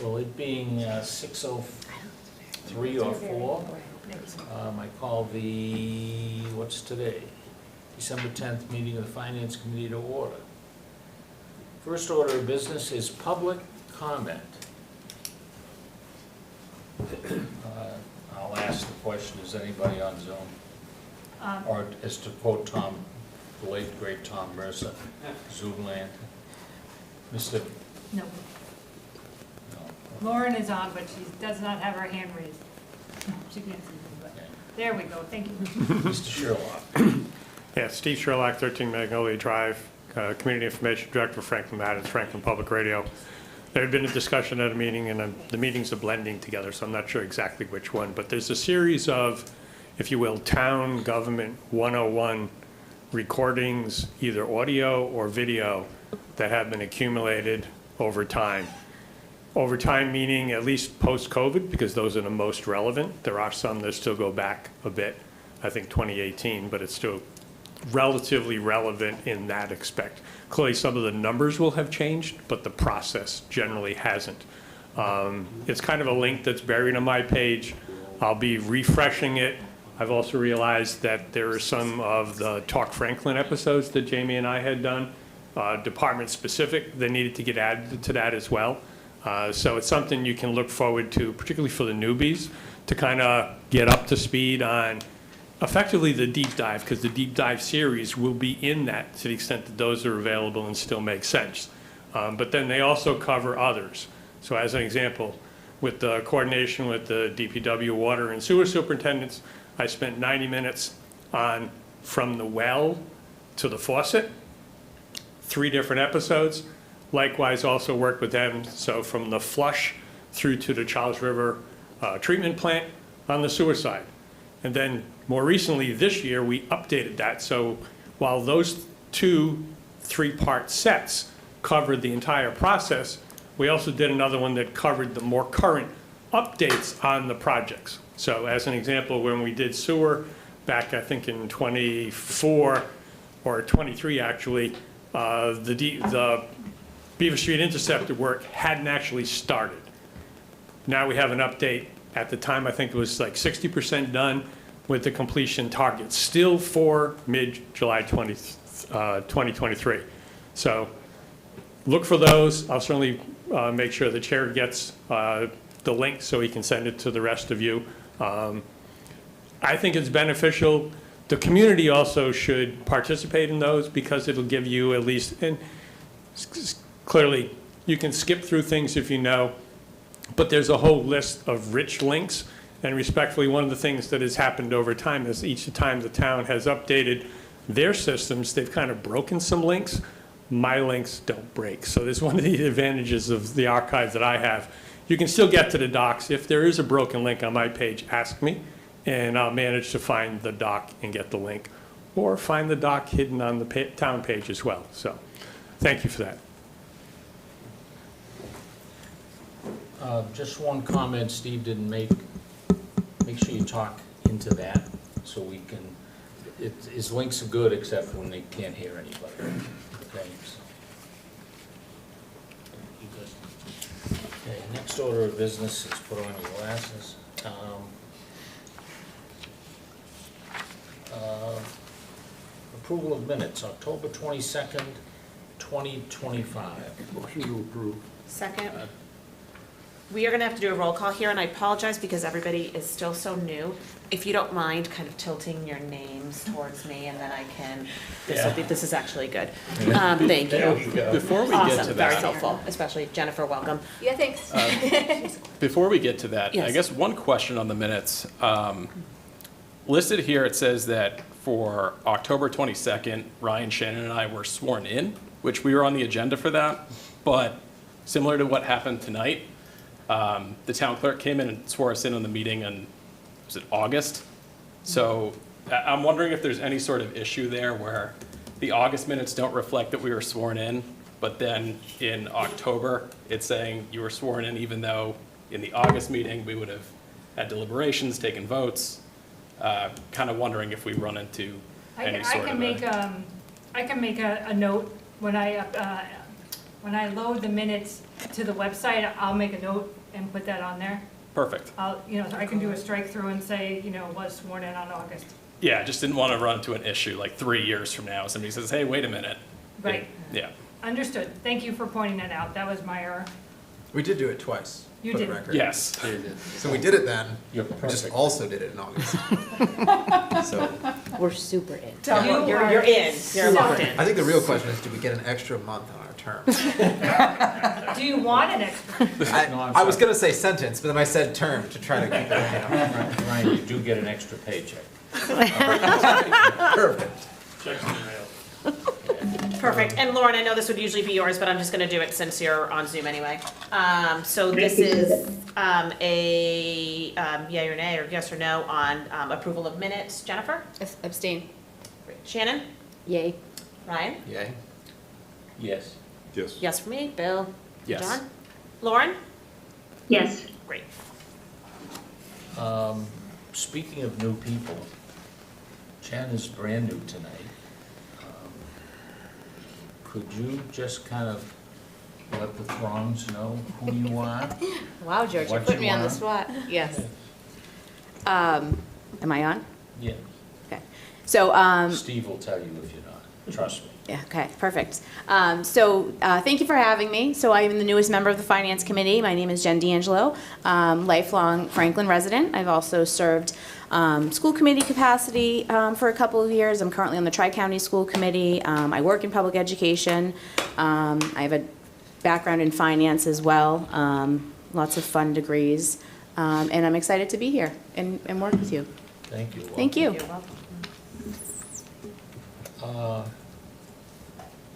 Well, it being 6:03 or 4, I call the, what's today? December 10th meeting of the Finance Committee to order. First order of business is public comment. I'll ask the question, is anybody on Zoom? Or as to quote Tom, the late great Tom Mercer, Zoomland. Mr. No. No. Lauren is on, but she does not have her hand raised. She can't see me, but there we go, thank you. Mr. Sherlock. Yeah, Steve Sherlock, 13 Magnolia Drive, Community Information Director, Franklin Matters, Franklin Public Radio. There had been a discussion at a meeting, and the meetings are blending together, so I'm not sure exactly which one, but there's a series of, if you will, Town Government 101 recordings, either audio or video, that have been accumulated over time. Over time meaning at least post-COVID, because those are the most relevant. There are some that still go back a bit, I think 2018, but it's still relatively relevant in that aspect. Clearly, some of the numbers will have changed, but the process generally hasn't. It's kind of a link that's buried on my page. I'll be refreshing it. I've also realized that there are some of the Talk Franklin episodes that Jamie and I had done, department specific, that needed to get added to that as well. So it's something you can look forward to, particularly for the newbies, to kind of get up to speed on effectively the deep dive, because the deep dive series will be in that to the extent that those are available and still make sense. But then they also cover others. So as an example, with the coordination with the DPW water and sewer superintendents, I spent 90 minutes on from the well to the faucet, 3 different episodes. Likewise, also worked with them, so from the flush through to the Charles River treatment plant on the sewer side. And then more recently, this year, we updated that. So while those 2 3-part sets covered the entire process, we also did another one that covered the more current updates on the projects. So as an example, when we did sewer back, I think in 24 or 23 actually, the Beaver Street Interceptor work hadn't actually started. Now we have an update. At the time, I think it was like 60% done with the completion target, still for mid-July 2023. So look for those. I'll certainly make sure the chair gets the link so he can send it to the rest of you. I think it's beneficial. The community also should participate in those because it'll give you at least, and clearly you can skip through things if you know, but there's a whole list of rich links. And respectfully, one of the things that has happened over time is each time the town has updated their systems, they've kind of broken some links. My links don't break. So there's one of the advantages of the archive that I have. You can still get to the docs. If there is a broken link on my page, ask me, and I'll manage to find the doc and get the link, or find the doc hidden on the town page as well. So thank you for that. Just one comment Steve didn't make. Make sure you talk into that so we can, his links are good except when they can't hear anybody. Okay, so. You good? Okay, next order of business is put on your glasses. Approval of minutes, October 22nd, 2025. Motion to approve. Second. We are going to have to do a roll call here, and I apologize because everybody is still so new. If you don't mind kind of tilting your names towards me, and then I can, this is actually good. Thank There you. we go. Before we get to Awesome, very that, helpful, especially Jennifer, welcome. Yeah, thanks. before we get to that, I Yes. guess one question on the minutes. Listed here, it says that for October 22nd, Ryan Shannon and I were sworn in, which we were on the agenda for that. But similar to what happened tonight, the town clerk came in and swore us in on the meeting in, was it August? So I'm wondering if there's any sort of issue there where the August minutes don't reflect that we were sworn in, but then in October, it's saying you were sworn in even though in the August meeting, we would have had deliberations, taken votes. Kind of wondering if we run into any sort of I can make a note when I when I load the minutes to the website, I'll make a note and put that on there. Perfect. I'll, so I can do a strike through and say, was sworn in on August. Yeah, I just didn't want to run into an issue like 3 years from now. Somebody says, hey, wait a minute. Right. Yeah. Understood. Thank you for pointing that out. That was my error. We did do it twice. You for the did. record. Yes. So we did it then. You're We just perfect. also did it in August. So We're super in. Tell You me, you're are in, you're locked in. I think the real question is, do we get an extra month on our term? Do you want an extra? No, I'm I was sorry. gonna say sentence, but then I said term to try to keep it, Ryan, you do get an extra paycheck. perfect. Checks in the mail. Perfect. And Lauren, I know this would usually be yours, but I'm just gonna do it since you're on Zoom anyway. So this is, yay or nay, or yes or no on, approval of minutes. Jennifer? Abstain. Shannon? Yay. Ryan? Yay. Yes. Yes. Yes for me. Bill? Yes. John? Lauren? Yes. Great. Speaking of new people, Jen is brand new tonight. Could you just kind of let the throngs know who you are? Wow, George, you What put you me on the want? spot. Yes. Am I on? Yeah, Okay. So, Steve will tell you if you're not, trust me. yeah, okay, perfect. Thank you for having me. So I am the newest member of the Finance Committee. My name is Jen D'Angelo, lifelong Franklin resident. I've also served school committee capacity for a couple of years. I'm currently on the Tri-County School Committee. I work in public education. I have a background in finance as well, lots of fun degrees. And I'm excited to be here and work with you. Thank you. Thank you. You're welcome.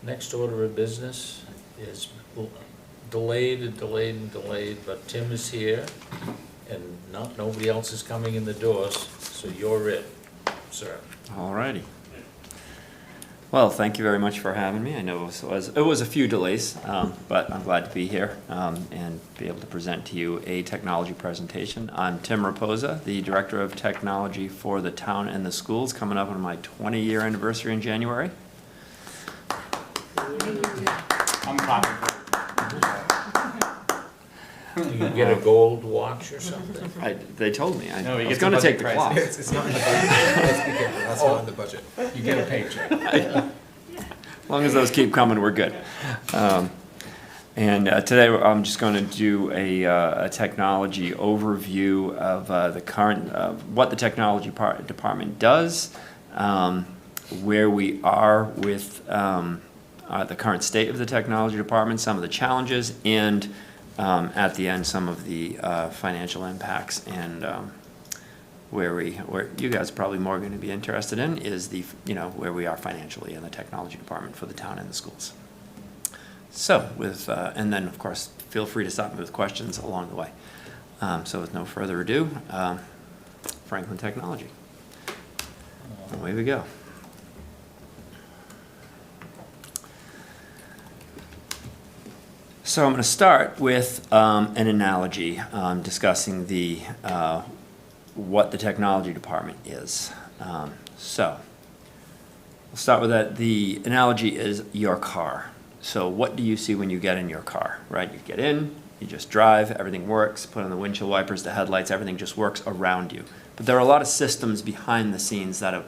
Next order of business is delayed and delayed and delayed, but Tim is here, and nobody else is coming in the doors, so you're it, sir. All righty. Well, thank you very much for having me. I know it was a few delays, but I'm glad to be here and be able to present to you a technology presentation. I'm Tim Raposa, the Director of Technology for the town and the schools, coming up on my 20-year anniversary in January. I'm confident. Do you get a gold watch or something? They told me. No, he I was gets going a to take budget the prize. clock. It's not in the budget. Let's be careful, that's not in the budget. You get a paycheck. As long as those keep coming, we're good. Today, I'm just going to do a technology overview of the current, what the technology department does, where we are with the current state of the technology department, some of the challenges, and at the end, some of the financial impacts. And where you guys are probably more going to be interested in is where we are financially in the technology department for the town and the schools. So and then of course, feel free to stop me with questions along the way. So with no further ado, Franklin Technology. Away we go. So I'm going to start with an analogy discussing what the technology department is. So we'll start with that. The analogy is your car. So what do you see when you get in your car, right? You get in, you just drive, everything works, put on the windshield wipers, the headlights, everything just works around you. But there are a lot of systems behind the scenes that are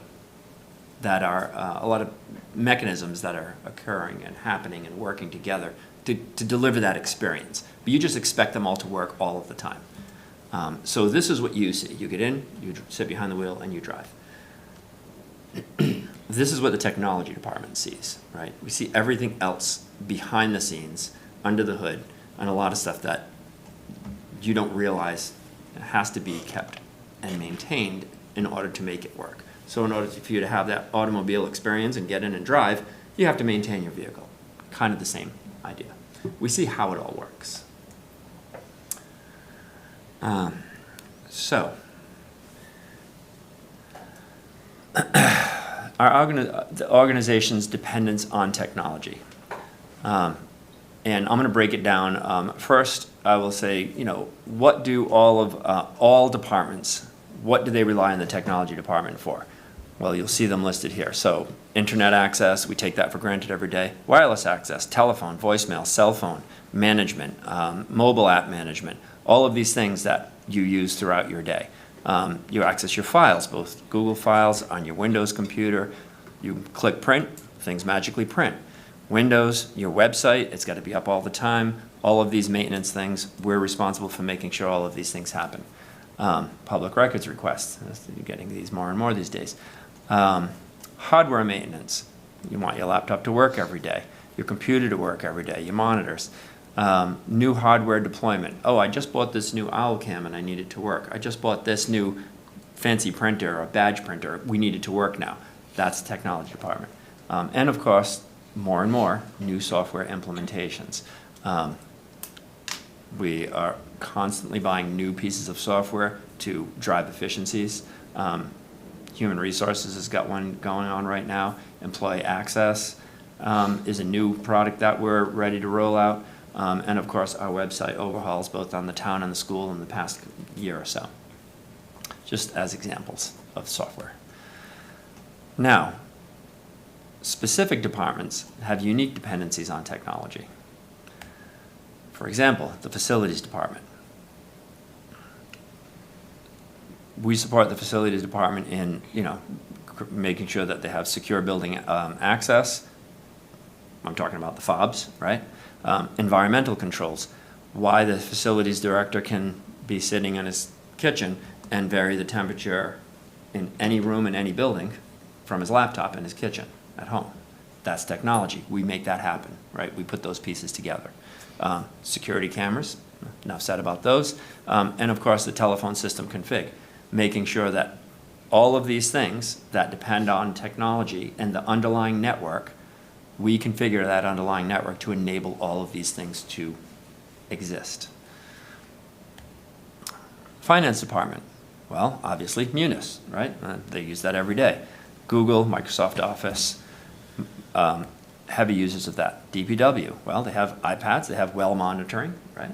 a lot of mechanisms that are occurring and happening and working together to deliver that experience. But you just expect them all to work all of the time. So this is what you see. You get in, you sit behind the wheel, and you drive. This is what the technology department sees, right? We see everything else behind the scenes, under the hood, and a lot of stuff that you don't realize has to be kept and maintained in order to make it work. So in order for you to have that automobile experience and get in and drive, you have to maintain your vehicle. Kind of the same idea. We see how it all works. The organization's dependence on technology. And I'm going to break it down. First, I will say, what do all departments, what do they rely on the technology department for? Well, you'll see them listed here. So internet access, we take that for granted every day. Wireless access, telephone, voicemail, cell phone, management, mobile app management, all of these things that you use throughout your day. You access your files, both Google files on your Windows computer. You click print, things magically print. Windows, your website, it's got to be up all the time. All of these maintenance things, we're responsible for making sure all of these things happen. Public records requests, you're getting these more and more these days. Hardware maintenance, you want your laptop to work every day, your computer to work every day, your monitors. New hardware deployment. Oh, I just bought this new OwlCam and I need it to work. I just bought this new fancy printer or badge printer. We need it to work now. That's the technology department. And of course, more and more new software implementations. We are constantly buying new pieces of software to drive efficiencies. Human Resources has got one going on right now. Employee Access is a new product that we're ready to roll out. And of course, our website overhauls both on the town and the school in the past year or so, just as examples of software. Now, specific departments have unique dependencies on technology. For example, the facilities department. We support the facilities department in, making sure that they have secure building access. I'm talking about the FOBs, right? Environmental controls. Why the facilities director can be sitting in his kitchen and vary the temperature in any room in any building from his laptop in his kitchen at home. That's technology. We make that happen, right? We put those pieces together. Security cameras, enough said about those. And of course, the telephone system config, making sure that all of these things that depend on technology and the underlying network, we configure that underlying network to enable all of these things to exist. Finance department, well, obviously Munis, right? They use that every day. Google, Microsoft Office, heavy users of that. DPW, well, they have iPads, they have well monitoring, right?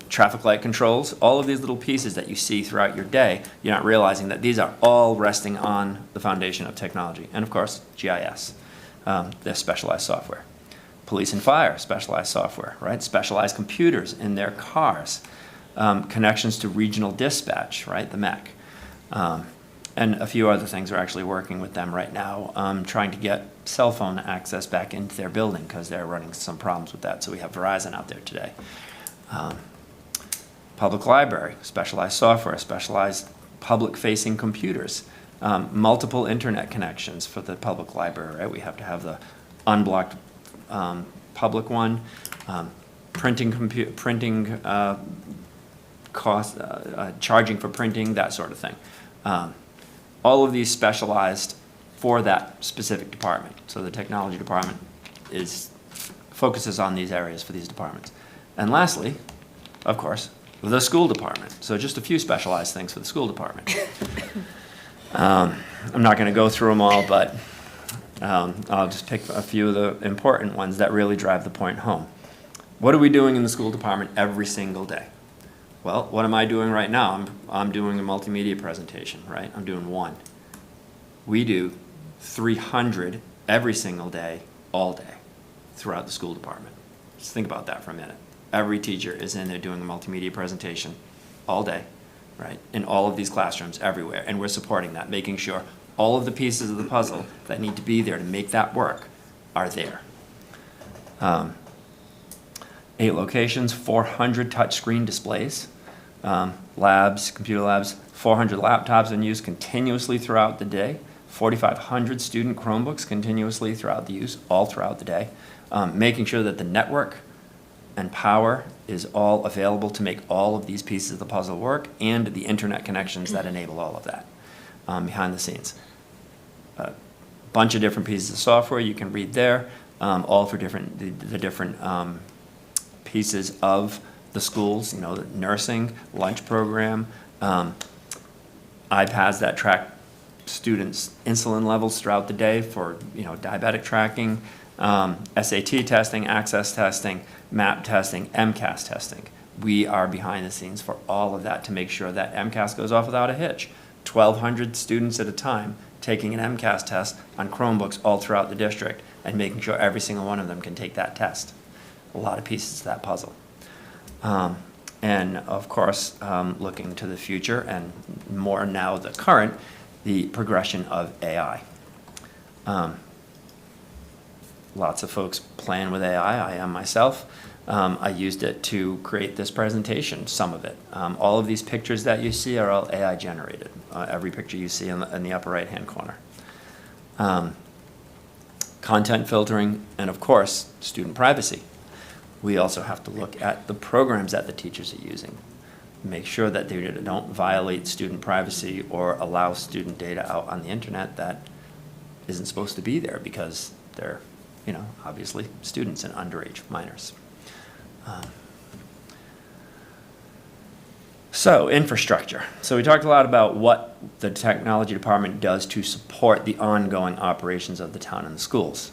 Traffic light controls, all of these little pieces that you see throughout your day, you're not realizing that these are all resting on the foundation of technology. And of course, GIS, their specialized software. Police and fire, specialized software, right? Specialized computers in their cars. Connections to regional dispatch, right? The MEC. And a few other things. We're actually working with them right now, trying to get cell phone access back into their building because they're running some problems with that. So we have Verizon out there today. Public library, specialized software, specialized public-facing computers, multiple internet connections for the public library, right? We have to have the unblocked public one, printing cost, charging for printing, that sort of thing. All of these specialized for that specific department. So the technology department focuses on these areas for these departments. And lastly, of course, the school department. So just a few specialized things for the school department. I'm not going to go through them all, but I'll just pick a few of the important ones that really drive the point home. What are we doing in the school department every single day? Well, what am I doing right now? I'm doing a multimedia presentation, right? I'm doing one. We do 300 every single day, all day, throughout the school department. Just think about that for a minute. Every teacher is in there doing a multimedia presentation all day, right? In all of these classrooms, everywhere. And we're supporting that, making sure all of the pieces of the puzzle that need to be there to make that work are there. 8 locations, 400 touchscreen displays, labs, computer labs, 400 laptops in use continuously throughout the day, 4,500 student Chromebooks continuously throughout the use, all throughout the day, making sure that the network and power is all available to make all of these pieces of the puzzle work, and the internet connections that enable all of that behind the scenes. A bunch of different pieces of software you can read there, all for the different pieces of the schools, the nursing, lunch program, iPads that track students' insulin levels throughout the day for diabetic tracking, SAT testing, access testing, MAP testing, MCAS testing. We are behind the scenes for all of that to make sure that MCAS goes off without a hitch. 1,200 students at a time taking an MCAS test on Chromebooks all throughout the district and making sure every single one of them can take that test. A lot of pieces to that puzzle. And of course, looking to the future and more now the current, the progression of AI. Lots of folks playing with AI. I am myself. I used it to create this presentation, some of it. All of these pictures that you see are all AI generated. Every picture you see in the upper right-hand corner. Content filtering, and of course, student privacy. We also have to look at the programs that the teachers are using. Make sure that they don't violate student privacy or allow student data out on the internet that isn't supposed to be there because they're, obviously students and underage minors. So infrastructure. So we talked a lot about what the technology department does to support the ongoing operations of the town and the schools.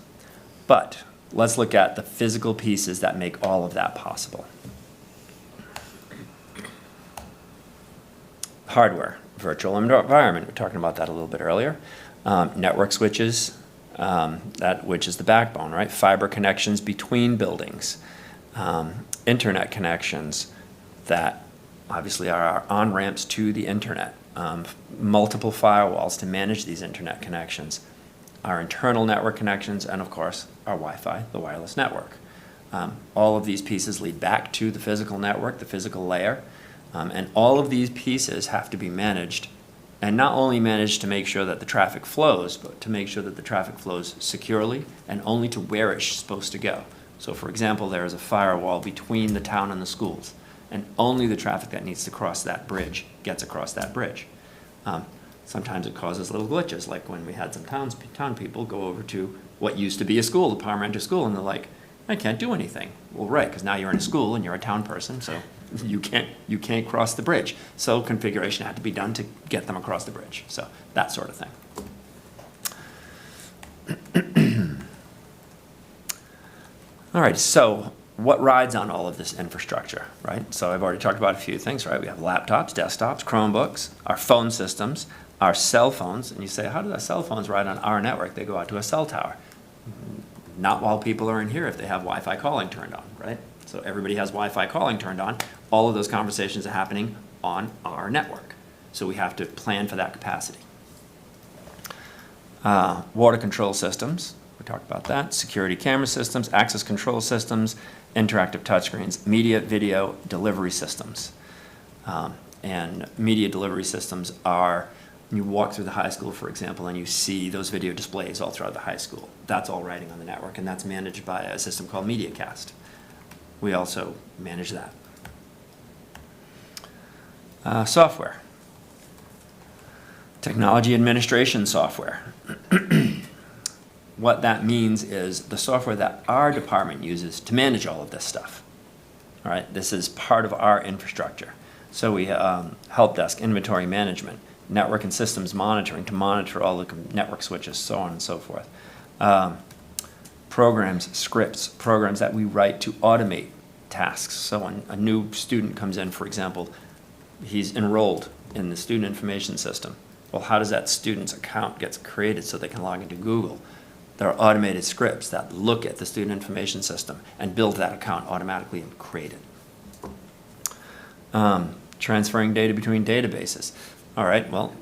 But let's look at the physical pieces that make all of that possible. Hardware, virtual environment, we were talking about that a little bit earlier. Network switches, which is the backbone, right? Fiber connections between buildings. Internet connections that obviously are our on-ramps to the internet. Multiple firewalls to manage these internet connections. Our internal network connections, and of course, our Wi-Fi, the wireless network. All of these pieces lead back to the physical network, the physical layer, and all of these pieces have to be managed, and not only managed to make sure that the traffic flows, but to make sure that the traffic flows securely and only to where it's supposed to go. So for example, there is a firewall between the town and the schools, and only the traffic that needs to cross that bridge gets across that bridge. Sometimes it causes little glitches, like when we had some town people go over to what used to be a school, the Parmenter School, and they're like, I can't do anything. Well, right, because now you're in a school and you're a town person, so you can't cross the bridge. So configuration had to be done to get them across the bridge. So that sort of thing. All right, so what rides on all of this infrastructure, right? So I've already talked about a few things, right? We have laptops, desktops, Chromebooks, our phone systems, our cell phones. And you say, how do the cell phones ride on our network? They go out to a cell tower. Not while people are in here if they have Wi-Fi calling turned on, right? So everybody has Wi-Fi calling turned on. All of those conversations are happening on our network. So we have to plan for that capacity. Water control systems. We talked about that. Security camera systems, access control systems, interactive touchscreens, media, video, delivery systems. And media delivery systems are, you walk through the high school, for example, and you see those video displays all throughout the high school. That's all riding on the network, and that's managed by a system called MediaCast. We also manage that. Software. Technology administration software. What that means is the software that our department uses to manage all of this stuff. All right, this is part of our infrastructure. So we help desk, inventory management, network and systems monitoring to monitor all the network switches, so on and so forth. Programs, scripts, programs that we write to automate tasks. So when a new student comes in, for example, he's enrolled in the student information system. Well, how does that student's account get created so they can log into Google? There are automated scripts that look at the student information system and build that account automatically and create it. Transferring data between databases. All right, well,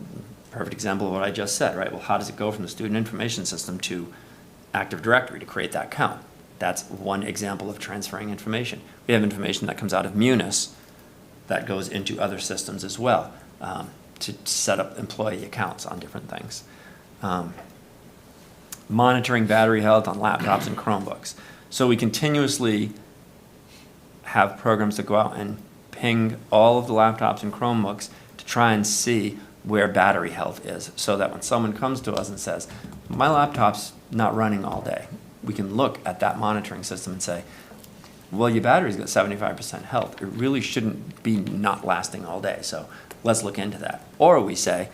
perfect example of what I just said, right? Well, how does it go from the student information system to Active Directory to create that account? That's one example of transferring information. We have information that comes out of Munis that goes into other systems as well to set up employee accounts on different things. Monitoring battery health on laptops and Chromebooks. So we continuously have programs that go out and ping all of the laptops and Chromebooks to try and see where battery health is, so that when someone comes to us and says, my laptop's not running all day, we can look at that monitoring system and say, well, your battery's got 75% health. It really shouldn't be not lasting all day, so let's look into that. Or we say,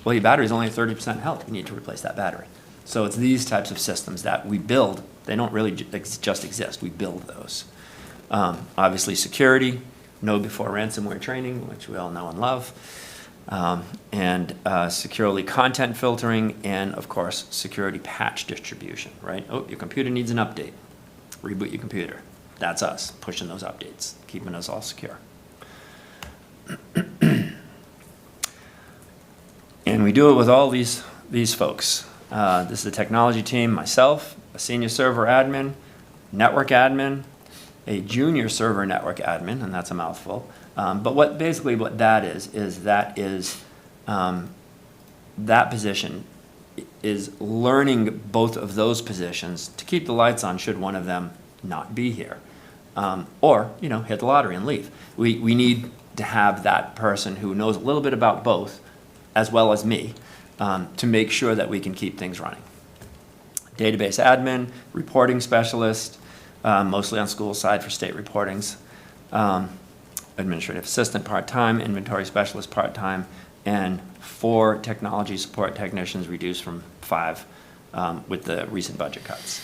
well, your battery's only at 30% health. You need to replace that battery. So it's these types of systems that we build. They don't really just exist. We build those. Obviously, security, know before ransomware training, which we all know and love. and securely content filtering, and of course, security patch distribution, right? Oh, your computer needs an update. Reboot your computer. That's us, pushing those updates, keeping us all secure. And we do it with all these folks. This is the technology team, myself, a senior server admin, network admin, a junior server network admin, and that's a mouthful. But what that is that position is learning both of those positions to keep the lights on should one of them not be here. Or, hit the lottery and leave. We need to have that person who knows a little bit about both, as well as me, to make sure that we can keep things running. Database admin, reporting specialist, mostly on school side for state reportings, administrative assistant part-time, inventory specialist part-time, and 4 technology support technicians reduced from 5 with the recent budget cuts.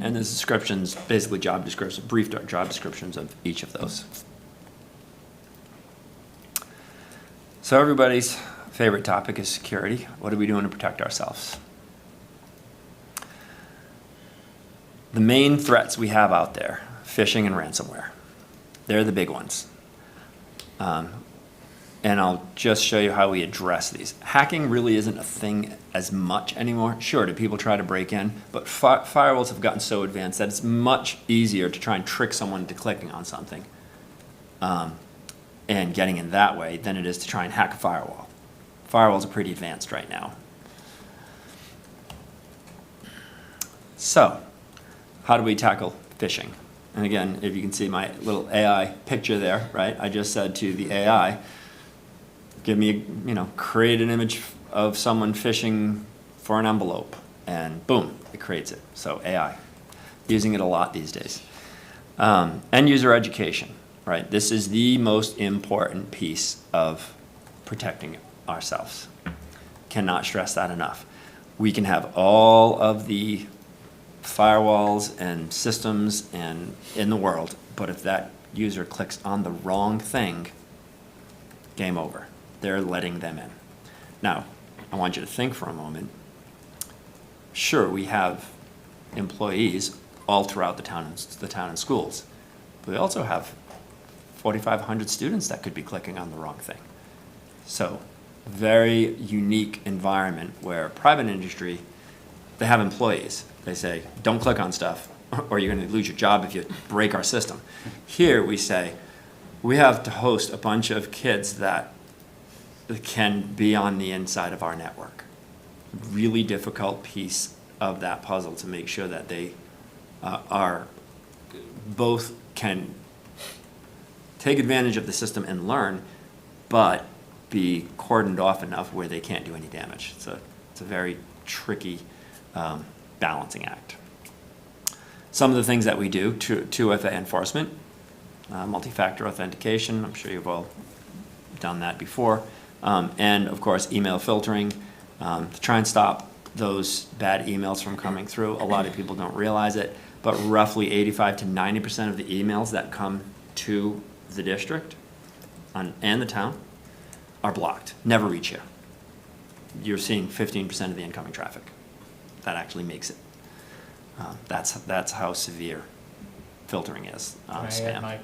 And the descriptions, basically brief job descriptions of each of those. So everybody's favorite topic is security. What are we doing to protect ourselves? The main threats we have out there, phishing and ransomware. They're the big ones. And I'll just show you how we address these. Hacking really isn't a thing as much anymore. Sure, do people try to break in? But firewalls have gotten so advanced that it's much easier to try and trick someone into clicking on something and getting in that way than it is to try and hack a firewall. Firewalls are pretty advanced right now. So, how do we tackle phishing? And again, if you can see my little AI picture there, right? I just said to the AI, give me, create an image of someone fishing for an envelope, and boom, it creates it. So AI, using it a lot these days. End user education, right? This is the most important piece of protecting ourselves. Cannot stress that enough. We can have all of the firewalls and systems and in the world, but if that user clicks on the wrong thing, game over. They're letting them in. Now, I want you to think for a moment. Sure, we have employees all throughout the town and schools, but we also have 4,500 students that could be clicking on the wrong thing. So, very unique environment where private industry, they have employees. They say, don't click on stuff or you're going to lose your job if you break our system. Here we say, we have to host a bunch of kids that can be on the inside of our network. Really difficult piece of that puzzle to make sure that they are both can take advantage of the system and learn, but be cordoned off enough where they can't do any damage. It's a very tricky balancing act. Some of the things that we do, 2FA enforcement, multi-factor authentication, I'm sure you've all done that before, and of course email filtering to try and stop those bad emails from coming through. A lot of people don't realize it, but roughly 85 to 90% of the emails that come to the district and the town are blocked, never reach you. You're seeing 15% of the incoming traffic. That actually makes it. That's how severe filtering is on Can I spam. add my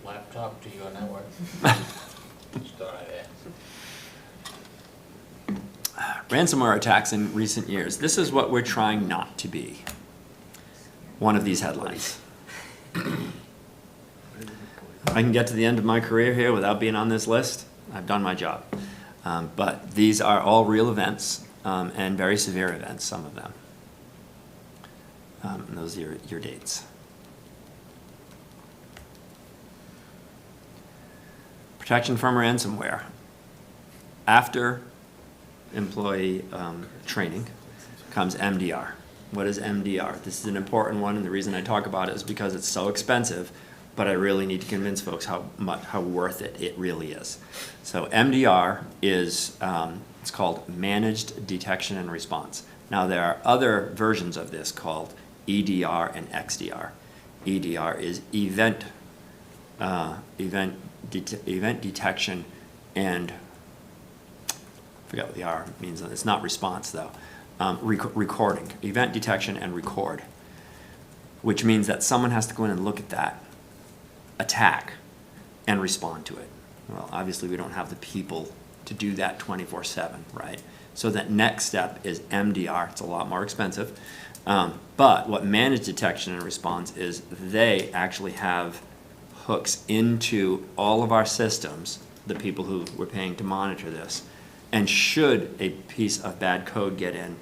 laptop to your network? Just thought I'd ask. Ransomware attacks in recent years. This is what we're trying not to be. One of these headlines. I can get to the end of my career here without being on this list. I've done my job. But these are all real events and very severe events, some of them. And those are your dates. Protection from ransomware. After employee training comes MDR. What is MDR? This is an important one, and the reason I talk about it is because it's so expensive, but I really need to convince folks how worth it really is. So MDR is, it's called Managed Detection and Response. Now there are other versions of this called EDR and XDR. EDR is Event event detection and, I forget what the R means, it's not response though, recording, event detection and record, which means that someone has to go in and look at that attack and respond to it. Well, obviously we don't have the people to do that 24/7, right? So that next step is MDR. It's a lot more expensive. But what managed detection and response is, they actually have hooks into all of our systems, the people who we're paying to monitor this. And should a piece of bad code get in,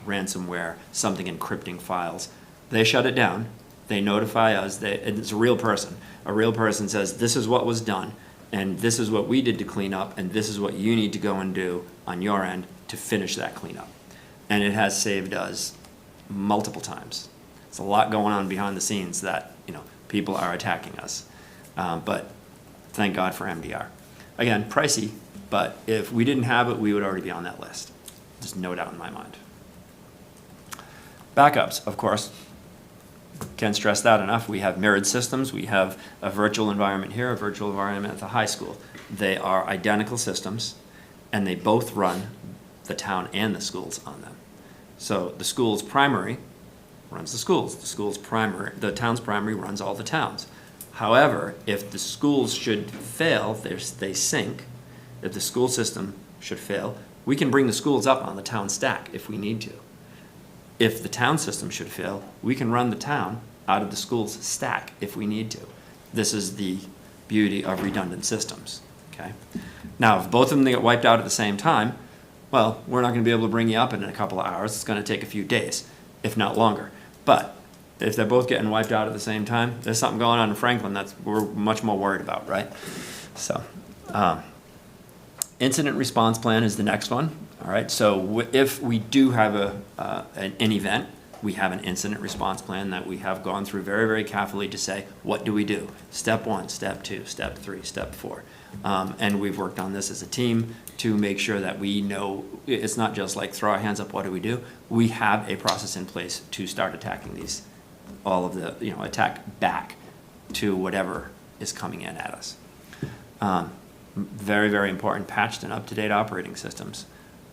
ransomware, something encrypting files, they shut it down. They notify us. It's a real person. A real person says, this is what was done, and this is what we did to clean up, and this is what you need to go and do on your end to finish that cleanup. And it has saved us multiple times. It's a lot going on behind the scenes that, people are attacking us. But thank God for MDR. Again, pricey, but if we didn't have it, we would already be on that list. There's no doubt in my mind. Backups, of course. Can't stress that enough. We have mirrored systems. We have a virtual environment here, a virtual environment at the high school. They are identical systems, and they both run the town and the schools on them. So the school's primary runs the schools. The town's primary runs all the towns. However, if the schools should fail, they sync. If the school system should fail, we can bring the schools up on the town stack if we need to. If the town system should fail, we can run the town out of the school's stack if we need to. This is the beauty of redundant systems, okay? Now, if both of them get wiped out at the same time, well, we're not going to be able to bring you up in a couple of hours. It's going to take a few days, if not longer. But if they're both getting wiped out at the same time, there's something going on in Franklin that we're much more worried about, right? So, incident response plan is the next one. All right, so if we do have an event, we have an incident response plan that we have gone through very, very carefully to say, what do we do? Step 1, step 2, step 3, step 4. And we've worked on this as a team to make sure that we know it's not just like throw our hands up, what do we do? We have a process in place to start attacking these, all of the, attack back to whatever is coming in at us. Very, very important, patched and up-to-date operating systems.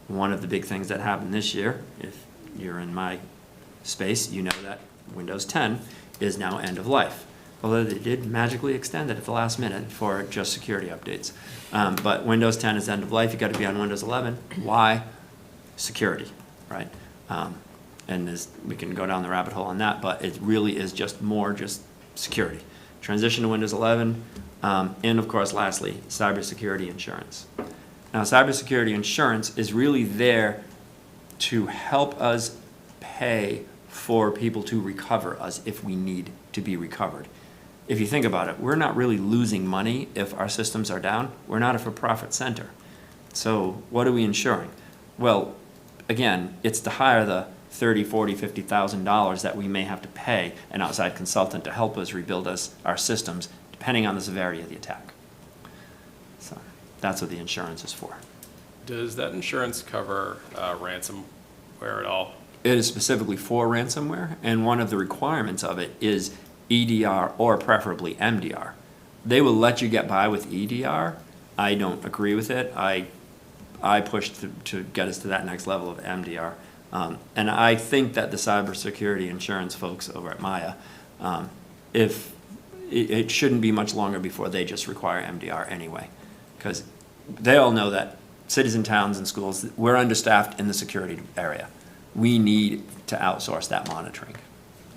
One of the big things that happened this year, if you're in my space, you know that Windows 10 is now end of life. Although they did magically extend it at the last minute for just security updates. But Windows 10 is end of life. You've got to be on Windows 11. Why? Security, right? And we can go down the rabbit hole on that, but it really is just security. Transition to Windows 11, and of course, lastly, cybersecurity insurance. Now, cybersecurity insurance is really there to help us pay for people to recover us if we need to be recovered. If you think about it, we're not really losing money if our systems are down. We're not a for-profit center. So what are we insuring? Well, again, it's to hire the $30,000, $40,000, $50,000 that we may have to pay an outside consultant to help us rebuild our systems, depending on the severity of the attack. So that's what the insurance is for. Does that insurance cover ransomware at all? It is specifically for ransomware, and one of the requirements of it is EDR or preferably MDR. They will let you get by with EDR. I don't agree with it. I pushed to get us to that next level of MDR. And I think that the cybersecurity insurance folks over at Maya, if it shouldn't be much longer before they just require MDR anyway, because they all know that cities and towns and schools, we're understaffed in the security area. We need to outsource that monitoring.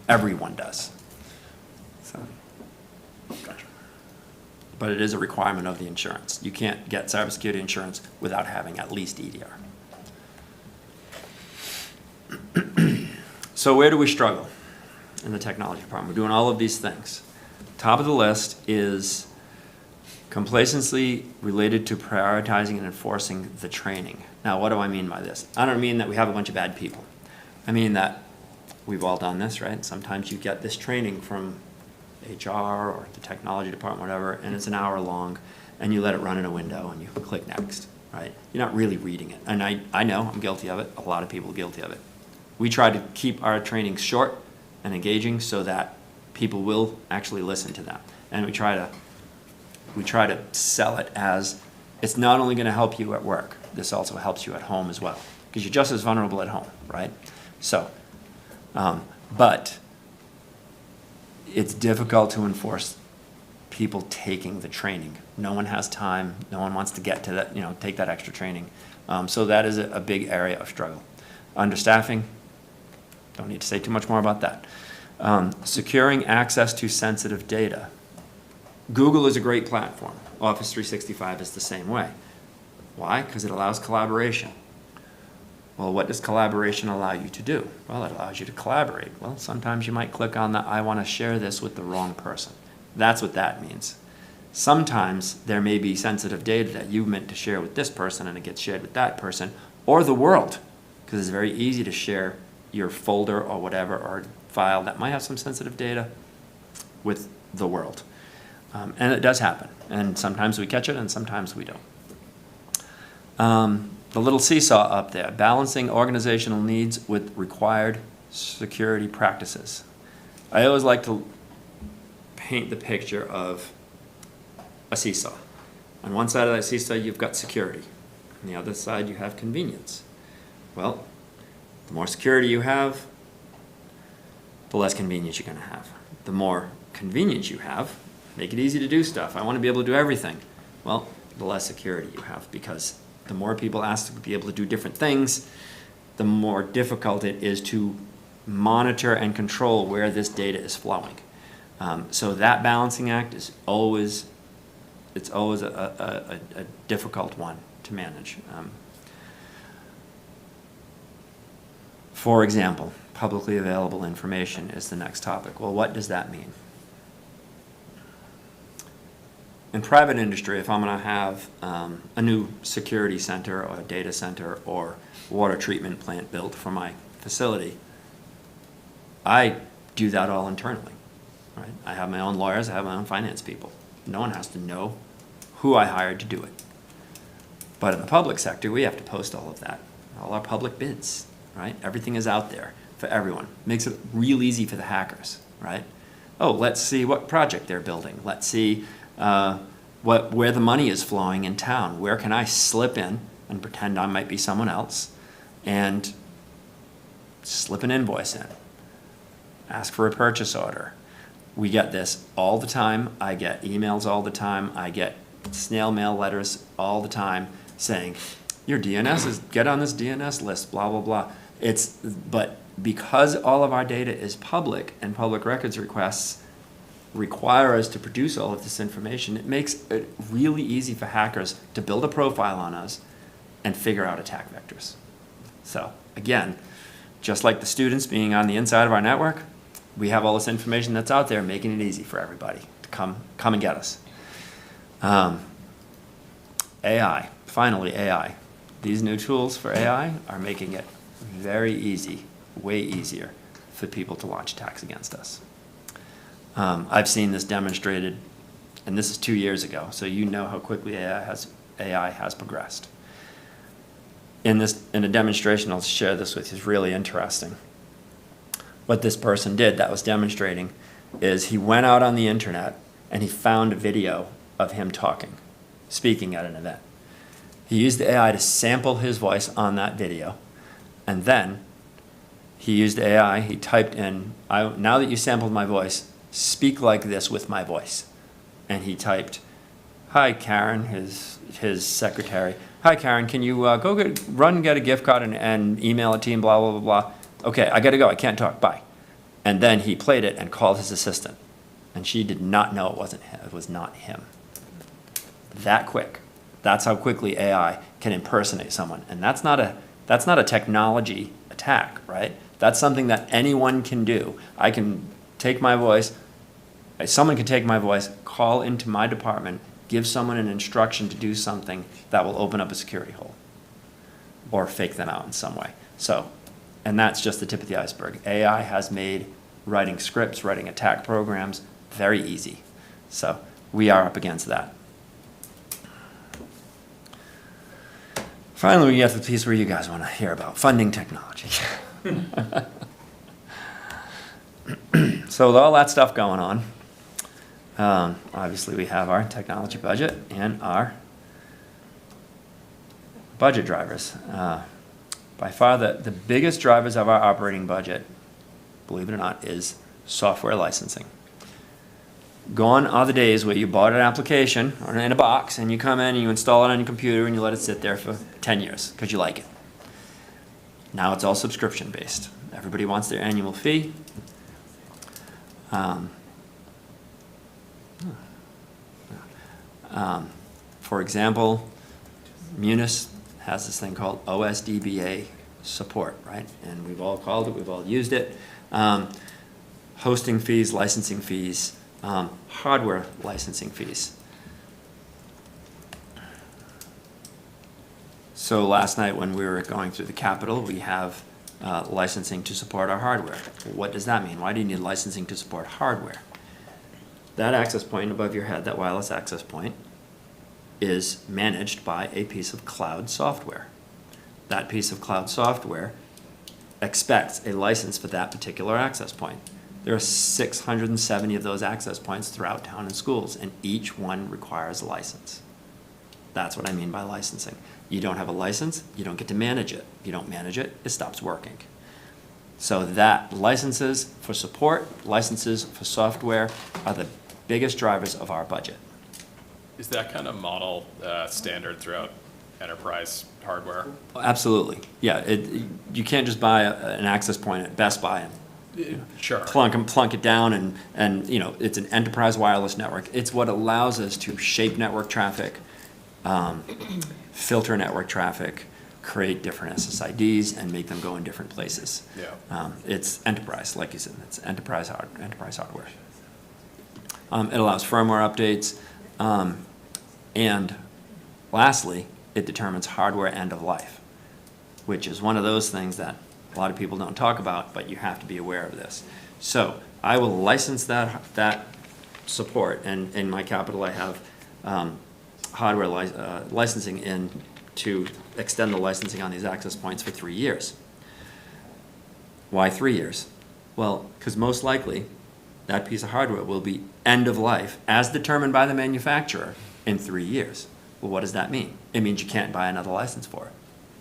Everyone does. So, gotcha. But it is a requirement of the insurance. You can't get cybersecurity insurance without having at least EDR. So where do we struggle in the technology department? We're doing all of these things. Top of the list is complacency related to prioritizing and enforcing the training. Now, what do I mean by this? I don't mean that we have a bunch of bad people. I mean that we've all done this, right? Sometimes you get this training from HR or the technology department, whatever, and it's an hour long, and you let it run in a window, and you click next, right? You're not really reading it. And I know, I'm guilty of it. A lot of people are guilty of it. We try to keep our trainings short and engaging so that people will actually listen to them. And we try to sell it as, it's not only gonna help you at work, this also helps you at home as well. Because you're just as vulnerable at home, right? So, but it's difficult to enforce people taking the training. No one has time, no one wants to get to that, take that extra training. So that is a big area of struggle. Understaffing, don't need to say too much more about that. Securing access to sensitive data. Google is a great platform. Office 365 is the same way. Why? Because it allows collaboration. Well, what does collaboration allow you to do? Well, it allows you to collaborate. Well, sometimes you might click on the, I want to share this with the wrong person. That's what that means. Sometimes there may be sensitive data that you meant to share with this person and it gets shared with that person, or the world, because it's very easy to share your folder or whatever, or file that might have some sensitive data with the world. And it does happen. And sometimes we catch it and sometimes we don't. The little seesaw up there, balancing organizational needs with required security practices. I always like to paint the picture of a seesaw. On one side of that seesaw, you've got security. On the other side, you have convenience. Well, the more security you have, the less convenience you're going to have. The more convenience you have, make it easy to do stuff. I want to be able to do everything. Well, the less security you have, because the more people ask to be able to do different things, the more difficult it is to monitor and control where this data is flowing. So that balancing act is always, it's always a difficult one to manage. For example, publicly available information is the next topic. Well, what does that mean? In private industry, if I'm going to have a new security center or a data center or water treatment plant built for my facility, I do that all internally. Right? I have my own lawyers, I have my own finance people. No one has to know who I hired to do it. But in the public sector, we have to post all of that, all our public bids, right? Everything is out there for everyone. Makes it real easy for the hackers, right? Oh, let's see what project they're building. Let's see where the money is flowing in town. Where can I slip in and pretend I might be someone else and slip an invoice in? Ask for a purchase order. We get this all the time. I get emails all the time. I get snail mail letters all the time saying, your DNS is, get on this DNS list, blah, blah, blah. But because all of our data is public and public records requests require us to produce all of this information, it makes it really easy for hackers to build a profile on us and figure out attack vectors. So again, just like the students being on the inside of our network, we have all this information that's out there, making it easy for everybody to come and get us. AI, finally AI. These new tools for AI are making it very easy, way easier for people to launch attacks against us. I've seen this demonstrated, and this is 2 years ago, so you know how quickly AI has progressed. In a demonstration, I'll share this with you, it's really interesting. What this person did that was demonstrating is he went out on the internet and he found a video of him speaking at an event. He used the AI to sample his voice on that video, and then he used AI, he typed in, now that you sampled my voice, speak like this with my voice. And he typed, hi Karen, his secretary, hi Karen, can you go get a gift card and email a team, blah, blah, blah, blah. Okay, I gotta go, I can't talk, bye. And then he played it and called his assistant. And she did not know it was not him. That quick. That's how quickly AI can impersonate someone. And that's not a technology attack, right? That's something that anyone can do. I can take my voice, someone can take my voice, call into my department, give someone an instruction to do something that will open up a security hole or fake them out in some way. So, and that's just the tip of the iceberg. AI has made writing scripts, writing attack programs very easy. So we are up against that. Finally, we get to the piece where you guys want to hear about funding technology. So with all that stuff going on, Obviously, we have our technology budget and our budget drivers. By far, the biggest drivers of our operating budget, believe it or not, is software licensing. Gone are the days where you bought an application or in a box and you come in and you install it on your computer and you let it sit there for 10 years because you like it. Now it's all subscription based. Everybody wants their annual fee. For example, Munis has this thing called OSDBA support, right? And we've all called it, we've all used it. Hosting fees, licensing fees, hardware licensing fees. So last night when we were going through the Capitol, we have licensing to support our hardware. What does that mean? Why do you need licensing to support hardware? That access point above your head, that wireless access point, is managed by a piece of cloud software. That piece of cloud software expects a license for that particular access point. There are 670 of those access points throughout town and schools, and each one requires a license. That's what I mean by licensing. You don't have a license, you don't get to manage it. If you don't manage it, it stops working. So that licenses for support, licenses for software are the biggest drivers of our budget. Is that kind of model standard throughout enterprise hardware? Absolutely, yeah. You can't just buy an access point at Best Buy and Sure. plunk it down and you know, it's an enterprise wireless network. It's what allows us to shape network traffic, filter network traffic, create different SSIDs and make them go in different places. Yeah. It's enterprise, like you said, it's enterprise hardware. It allows firmware updates, and lastly, it determines hardware end of life, which is one of those things that a lot of people don't talk about, but you have to be aware of this. So I will license that support, and in my capital I have hardware licensing in to extend the licensing on these access points for 3 years. Why 3 years? Well, because most likely that piece of hardware will be end of life as determined by the manufacturer in 3 years. Well, what does that mean? It means you can't buy another license for it.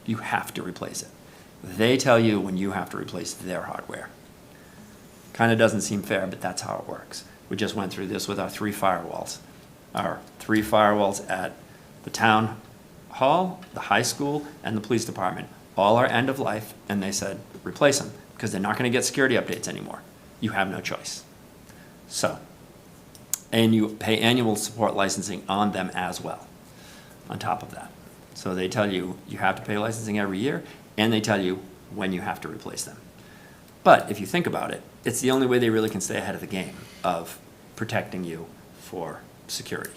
You have to replace it. They tell you when you have to replace their hardware. Kind of doesn't seem fair, but that's how it works. We just went through this with our 3 firewalls. Our 3 firewalls at the town hall, the high school, and the police department. All are end of life, and they said, replace them, because they're not going to get security updates anymore. You have no choice. So, and you pay annual support licensing on them as well, on top of that. So they tell you you have to pay licensing every year, and they tell you when you have to replace them. But if you think about it, it's the only way they really can stay ahead of the game of protecting you for security.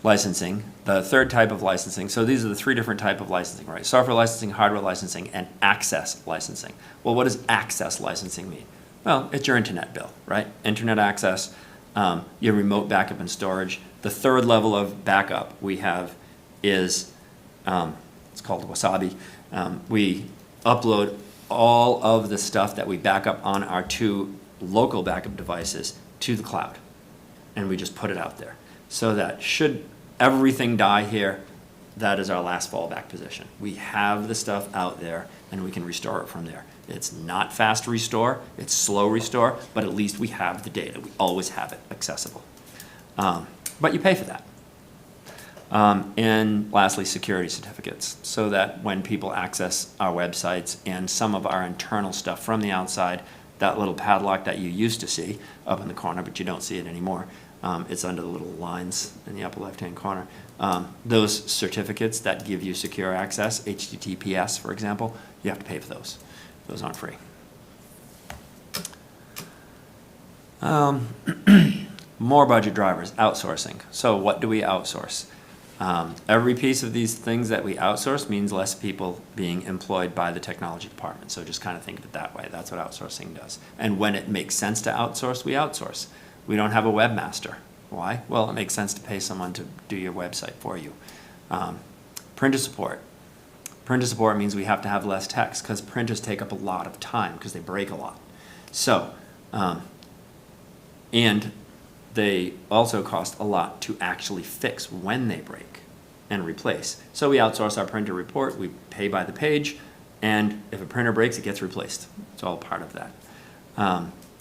Licensing, the third type of licensing, so these are the 3 different types of licensing, right? Software licensing, hardware licensing, and access licensing. Well, what does access licensing mean? Well, it's your internet bill, right? Internet access, your remote backup and storage. The third level of backup we have is, it's called Wasabi. We upload all of the stuff that we back up on our 2 local backup devices to the cloud. And we just put it out there. So that should everything die here, that is our last fallback position. We have the stuff out there and we can restore it from there. It's not fast restore, it's slow restore, but at least we have the data. We always have it accessible. But you pay for that. And lastly, security certificates, so that when people access our websites and some of our internal stuff from the outside, that little padlock that you used to see up in the corner, but you don't see it anymore, it's under the little lines in the upper left-hand corner. Those certificates that give you secure access, HTTPS, for example, you have to pay for those. Those aren't free. More budget drivers, outsourcing. So what do we outsource? Every piece of these things that we outsource means less people being employed by the technology department. So just kind of think of it that way. That's what outsourcing does. And when it makes sense to outsource, we outsource. We don't have a webmaster. Why? Well, it makes sense to pay someone to do your website for you. Printer support. Printer support means we have to have less text because printers take up a lot of time because they break a lot. So, and they also cost a lot to actually fix when they break and replace. So we outsource our printer report, we pay by the page, and if a printer breaks, it gets replaced. It's all part of that.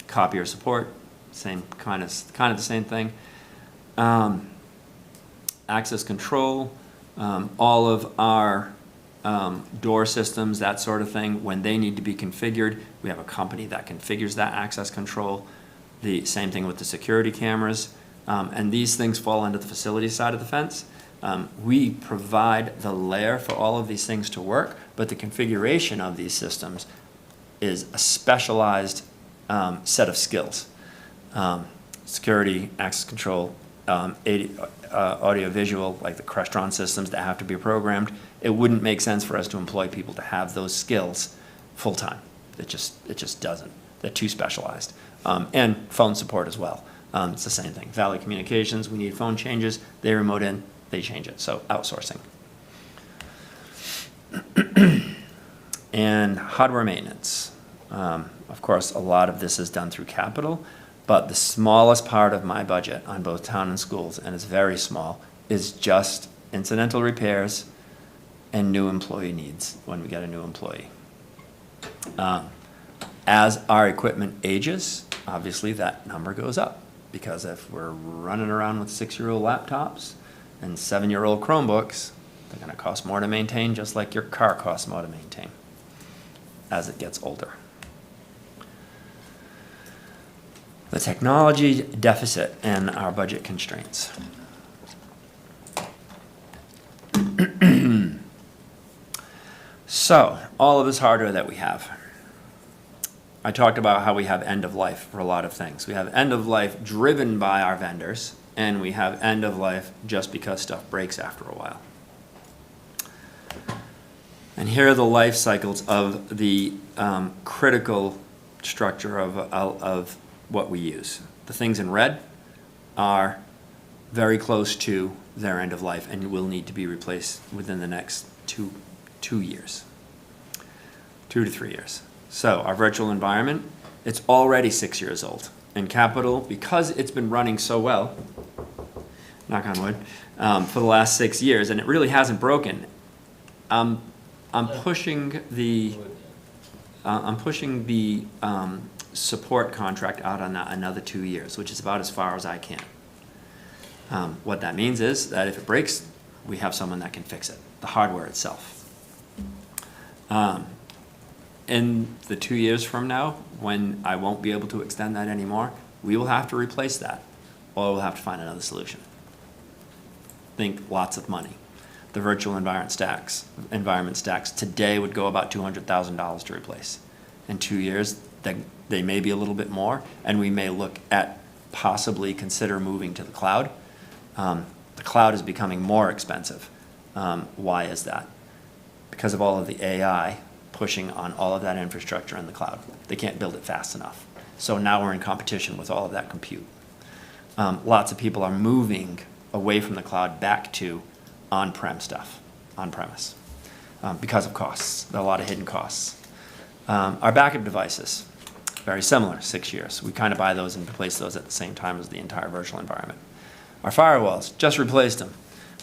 Copier support, same kind of the same thing. Access control, all of our door systems, that sort of thing, when they need to be configured, we have a company that configures that access control. The same thing with the security cameras. And these things fall under the facility side of the fence. We provide the layer for all of these things to work, but the configuration of these systems is a specialized set of skills. Security, access control, audio-visual, like the Crestron systems that have to be programmed. It wouldn't make sense for us to employ people to have those skills full-time. It just doesn't. They're too specialized. And phone support as well. It's the same thing. Valley Communications, we need phone changes. They remote in, they change it. So outsourcing. And hardware maintenance. Of course, a lot of this is done through capital, but the smallest part of my budget on both town and schools, and it's very small, is just incidental repairs and new employee needs when we get a new employee. As our equipment ages, obviously that number goes up, because if we're running around with 6-year-old laptops and 7-year-old Chromebooks, they're going to cost more to maintain, just like your car costs more to maintain as it gets older. The technology deficit and our budget constraints. So, all of this hardware that we have. I talked about how we have end of life for a lot of things. We have end of life driven by our vendors, and we have end of life just because stuff breaks after a while. And here are the life cycles of the critical structure of what we use. The things in red are very close to their end of life and will need to be replaced within the next 2 years. 2 to 3 years. So our virtual environment, it's already 6 years old. And capital, because it's been running so well, knock on wood, for the last 6 years, and it really hasn't broken, I'm pushing the support contract out on that another 2 years, which is about as far as I can. What that means is that if it breaks, we have someone that can fix it, the hardware itself. In the 2 years from now, when I won't be able to extend that anymore, we will have to replace that, or we'll have to find another solution. Think lots of money. The virtual environment stacks today would go about $200,000 to replace. In 2 years, they may be a little bit more, and we may look at possibly consider moving to the cloud. The cloud is becoming more expensive. Why is that? Because of all of the AI pushing on all of that infrastructure in the cloud. They can't build it fast enough. So now we're in competition with all of that compute. Lots of people are moving away from the cloud back to on-prem stuff, on-premise, because of costs. There are a lot of hidden costs. Our backup devices, very similar, 6 years. We kind of buy those and replace those at the same time as the entire virtual environment. Our firewalls, just replaced them.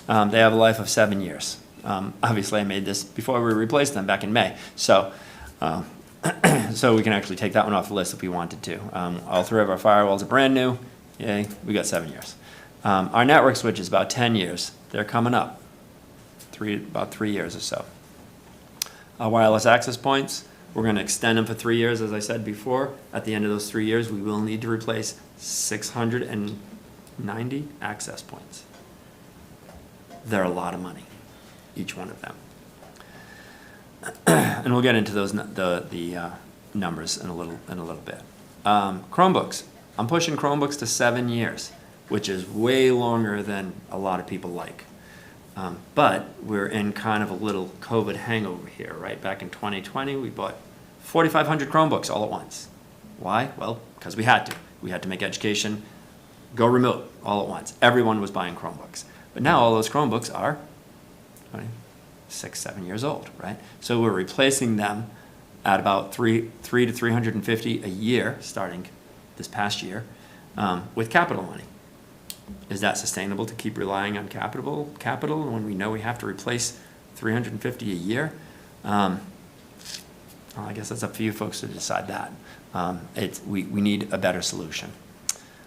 They have a life of 7 years. Obviously, I made this before we replaced them back in May. So, so we can actually take that one off the list if we wanted to. All 3 of our firewalls are brand new. Yay, we got 7 years. Our network switch is about 10 years. They're coming up, about 3 years or so. Our wireless access points, we're going to extend them for 3 years, as I said before. At the end of those 3 years, we will need to replace 690 access points. They're a lot of money, each one of them. And we'll get into those the numbers in a little bit. Chromebooks. I'm pushing Chromebooks to 7 years, which is way longer than a lot of people like. But we're in kind of a little COVID hangover here, right? Back in 2020, we bought 4,500 Chromebooks all at once. Why? Well, because we had to. We had to make education go remote all at once. Everyone was buying Chromebooks. But now all those Chromebooks are 6, 7 years old, right? So we're replacing them at about three to 350 a year, starting this past year, with capital money. Is that sustainable to keep relying on capital when we know we have to replace 350 a year? Well, I guess that's up for you folks to decide that. We need a better solution.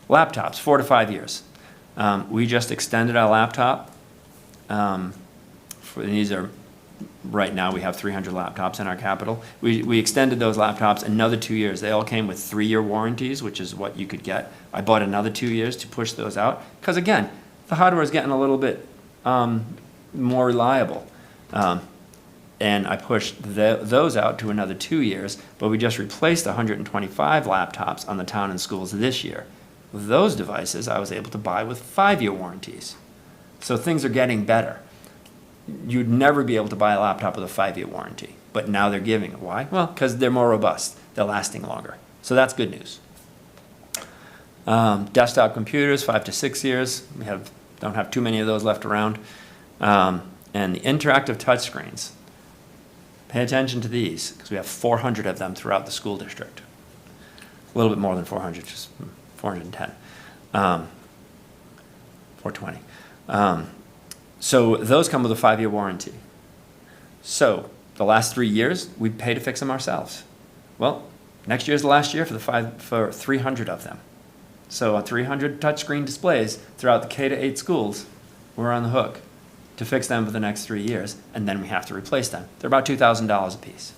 Laptops, 4 to 5 years. We just extended our laptop. These are, right now we have 300 laptops in our capital. We extended those laptops another 2 years. They all came with 3-year warranties, which is what you could get. I bought another 2 years to push those out. Because again, the hardware is getting a little bit more reliable. And I pushed those out to another 2 years, but we just replaced 125 laptops on the town and schools this year. Those devices I was able to buy with 5-year warranties. So things are getting better. You'd never be able to buy a laptop with a 5-year warranty, but now they're giving it. Why? Well, because they're more robust. They're lasting longer. So that's good news. Desktop computers, 5 to 6 years. We don't have too many of those left around. And the interactive touchscreens. Pay attention to these, because we have 400 of them throughout the school district. A little bit more than 400, just 410. 420. So those come with a 5-year warranty. So the last 3 years, we pay to fix them ourselves. Well, next year's the last year for 300 of them. So on 300 touchscreen displays throughout the K to 8 schools, we're on the hook to fix them for the next 3 years, and then we have to replace them. They're about $2,000 a piece.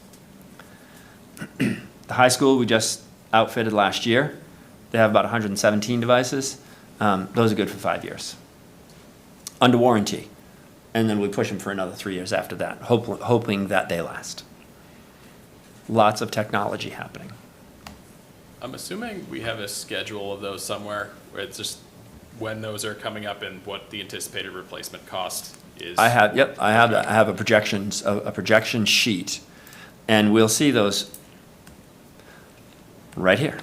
The high school we just outfitted last year. They have about 117 devices. Those are good for 5 years. Under warranty. And then we push them for another 3 years after that, hoping that they last. Lots of technology happening. I'm assuming we have a schedule of those somewhere, where it's just when those are coming up and what the anticipated replacement cost is. I have a projection sheet, and we'll see those right here.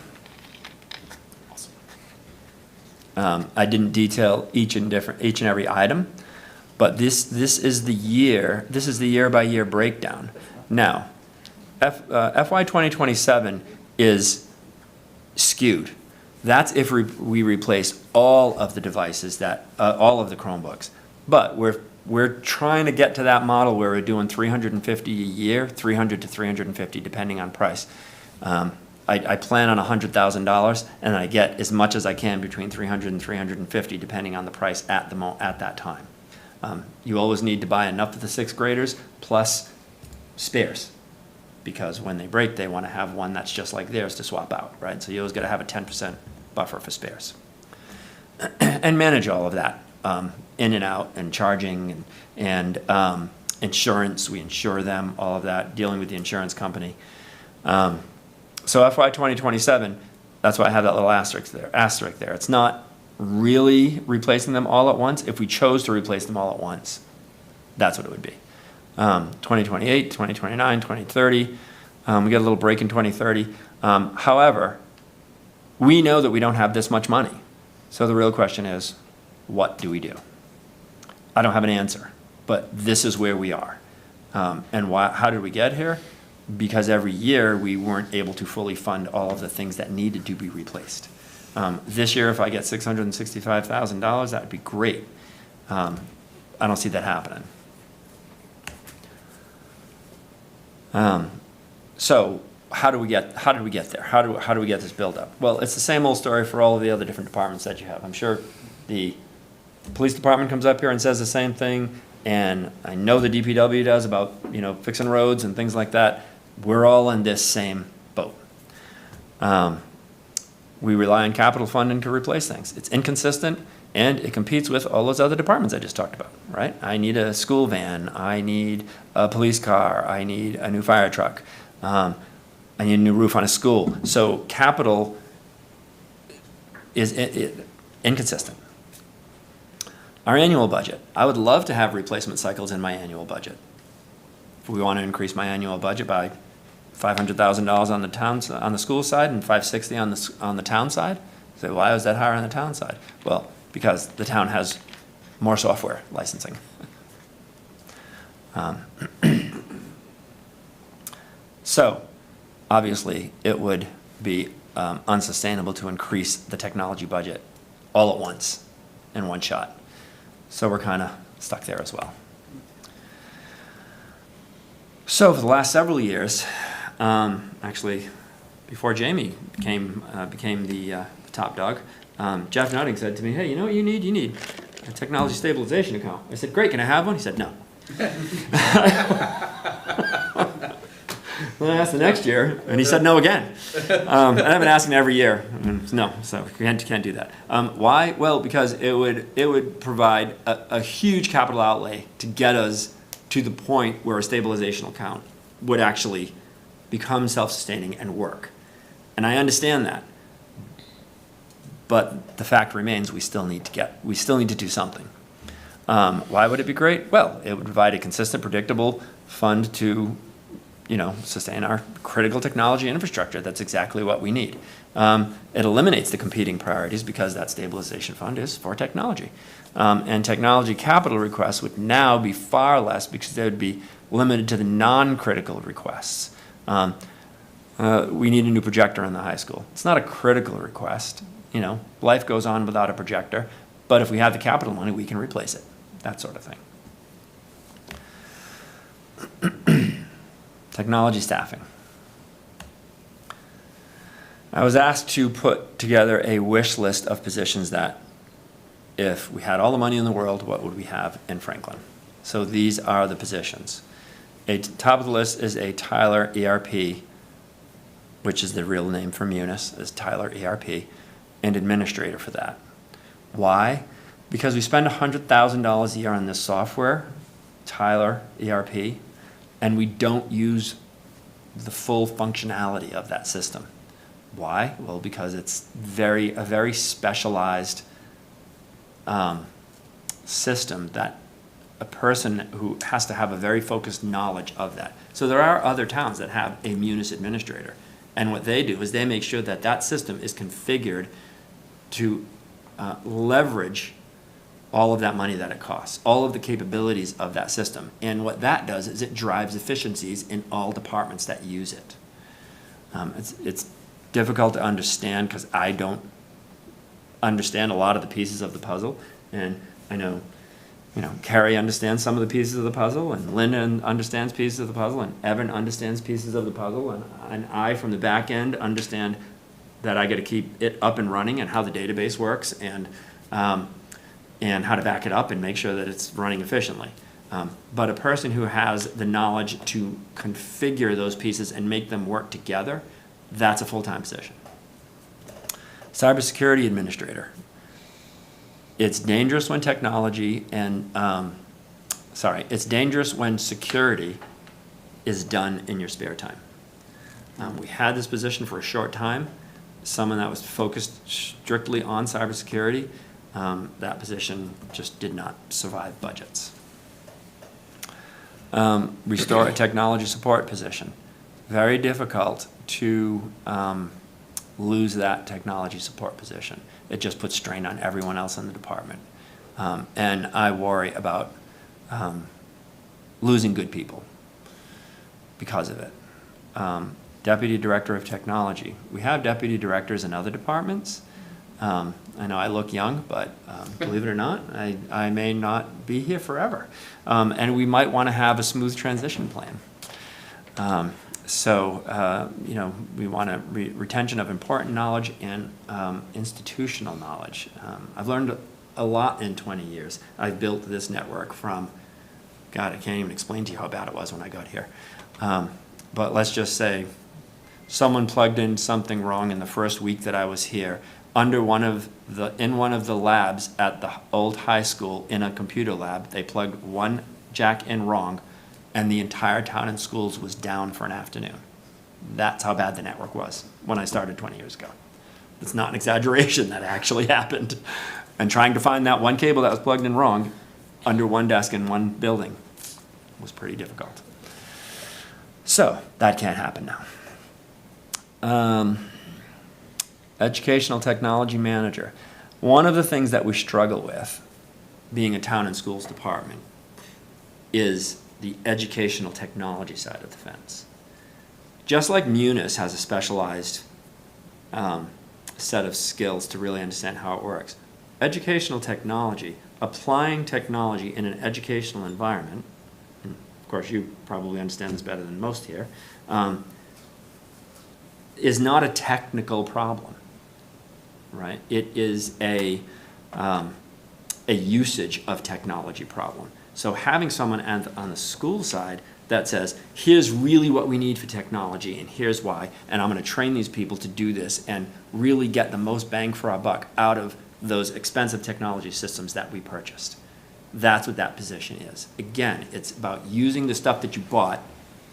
I didn't detail each and every item, but this is the year by year breakdown. Now, FY 2027 is skewed. That's if we replace all of the devices all of the Chromebooks. But we're trying to get to that model where we're doing 350 a year, 300 to 350 depending on price. I plan on $100,000, and I get as much as I can between 300 and 350 depending on the price at that time. You always need to buy enough for the 6th graders plus spares, because when they break, they want to have one that's just like theirs to swap out, right? So you always got to have a 10% buffer for spares. And manage all of that, in and out, and charging, and insurance, we insure them, all of that, dealing with the insurance company. So FY 2027, that's why I have that little asterisk there. It's not really replacing them all at once. If we chose to replace them all at once, that's what it would be. 2028, 2029, 2030. We get a little break in 2030. However, we know that we don't have this much money. So the real question is, what do we do? I don't have an answer, but this is where we are. And how did we get here? Because every year we weren't able to fully fund all of the things that needed to be replaced. This year, if I get $665,000, that would be great. I don't see that happening. So how did we get there? How do we get this build up? Well, it's the same old story for all of the other different departments that you have. I'm sure the police department comes up here and says the same thing, and I know the DPW does about, fixing roads and things like that. We're all in this same boat. We rely on capital funding to replace things. It's inconsistent, and it competes with all those other departments I just talked about, right? I need a school van. I need a police car. I need a new fire truck. I need a new roof on a school. So capital is inconsistent. Our annual budget. I would love to have replacement cycles in my annual budget. If we want to increase my annual budget by $500,000 on the school side and $560 on the town side, say, why is that higher on the town side? Well, because the town has more software licensing. So obviously, it would be unsustainable to increase the technology budget all at once, in one shot. So we're kind of stuck there as well. So for the last several years, actually, before Jamie became the top dog, Jeff Nutting said to me, "Hey, you know what you need? You need a technology stabilization account." I said, "Great, can I have one?" He said, "No." Then I asked the next year, and he said no again. And I've been asking every year, and no, so we can't do that. Why? Well, because it would provide a huge capital outlay to get us to the point where a stabilization account would actually become self-sustaining and work. And I understand that. But the fact remains, we still need to do something. Why would it be great? Well, it would provide a consistent, predictable fund to, sustain our critical technology infrastructure. That's exactly what we need. It eliminates the competing priorities because that stabilization fund is for technology. And technology capital requests would now be far less because they would be limited to the non-critical requests. We need a new projector in the high school. It's not a critical request. Life goes on without a projector, but if we have the capital money, we can replace it. That sort of thing. Technology staffing. I was asked to put together a wish list of positions that, if we had all the money in the world, what would we have in Franklin? So these are the positions. Top of the list is a Tyler ERP, which is the real name for Munis, is Tyler ERP, and administrator for that. Why? Because we spend $100,000 a year on this software, Tyler ERP, and we don't use the full functionality of that system. Why? Well, because it's a very specialized system that a person who has to have a very focused knowledge of that. So there are other towns that have a Munis administrator, and what they do is they make sure that that system is configured to leverage all of that money that it costs, all of the capabilities of that system. And what that does is it drives efficiencies in all departments that use it. It's difficult to understand because I don't understand a lot of the pieces of the puzzle. And I know, Carrie understands some of the pieces of the puzzle, and Linda understands pieces of the puzzle, and Evan understands pieces of the puzzle, and I, from the back end, understand that I got to keep it up and running and how the database works and how to back it up and make sure that it's running efficiently. But a person who has the knowledge to configure those pieces and make them work together, that's a full-time position. Cybersecurity administrator. It's dangerous when it's dangerous when security is done in your spare time. We had this position for a short time, someone that was focused strictly on cybersecurity. That position just did not survive budgets. Restore a technology support position. Very difficult to lose that technology support position. It just puts strain on everyone else in the department. And I worry about losing good people because of it. Deputy Director of Technology. We have deputy directors in other departments. I know I look young, but believe it or not, I may not be here forever. And we might want to have a smooth transition plan. We want a retention of important knowledge and institutional knowledge. I've learned a lot in 20 years. I've built this network from, God, I can't even explain to you how bad it was when I got here. But let's just say someone plugged in something wrong in the first week that I was here. In one of the labs at the old high school, in a computer lab, they plugged one jack in wrong, and the entire town and schools was down for an afternoon. That's how bad the network was when I started 20 years ago. It's not an exaggeration, that actually happened. And trying to find that one cable that was plugged in wrong under one desk in one building was pretty difficult. So that can't happen now. Educational technology manager. One of the things that we struggle with, being a town and schools department, is the educational technology side of the fence. just like Munis has a specialized set of skills to really understand how it works, educational technology, applying technology in an educational environment, and of course you probably understand this better than most here, is not a technical problem, right? It is a usage of technology problem. So having someone on the school side that says, here's really what we need for technology and here's why, and I'm going to train these people to do this and really get the most bang for our buck out of those expensive technology systems that we purchased. That's what that position is. Again, it's about using the stuff that you bought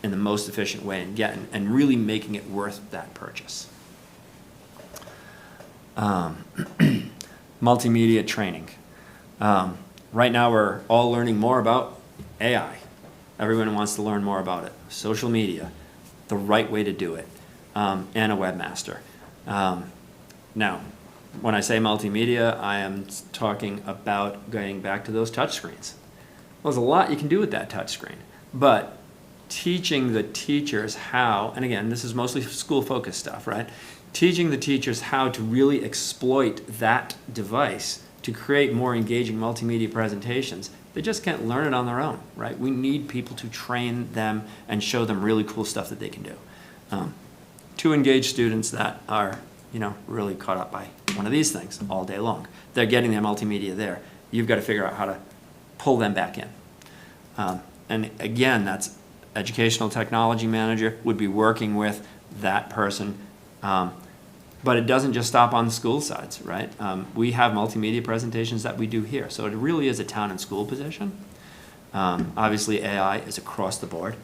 in the most efficient way and really making it worth that purchase. Multimedia training. Right now we're all learning more about AI. Everyone wants to learn more about it. Social media, the right way to do it, and a webmaster. Now, when I say multimedia, I am talking about getting back to those touchscreens. Well, there's a lot you can do with that touchscreen, but teaching the teachers how, and again, this is mostly school-focused stuff, right? Teaching the teachers how to really exploit that device to create more engaging multimedia presentations. They just can't learn it on their own, right? We need people to train them and show them really cool stuff that they can do. To engage students that are, really caught up by one of these things all day long. They're getting their multimedia there. You've got to figure out how to pull them back in. And again, that's educational technology manager would be working with that person. But it doesn't just stop on the school sides, right? We have multimedia presentations that we do here. So it really is a town and school position. Obviously, AI is across the board.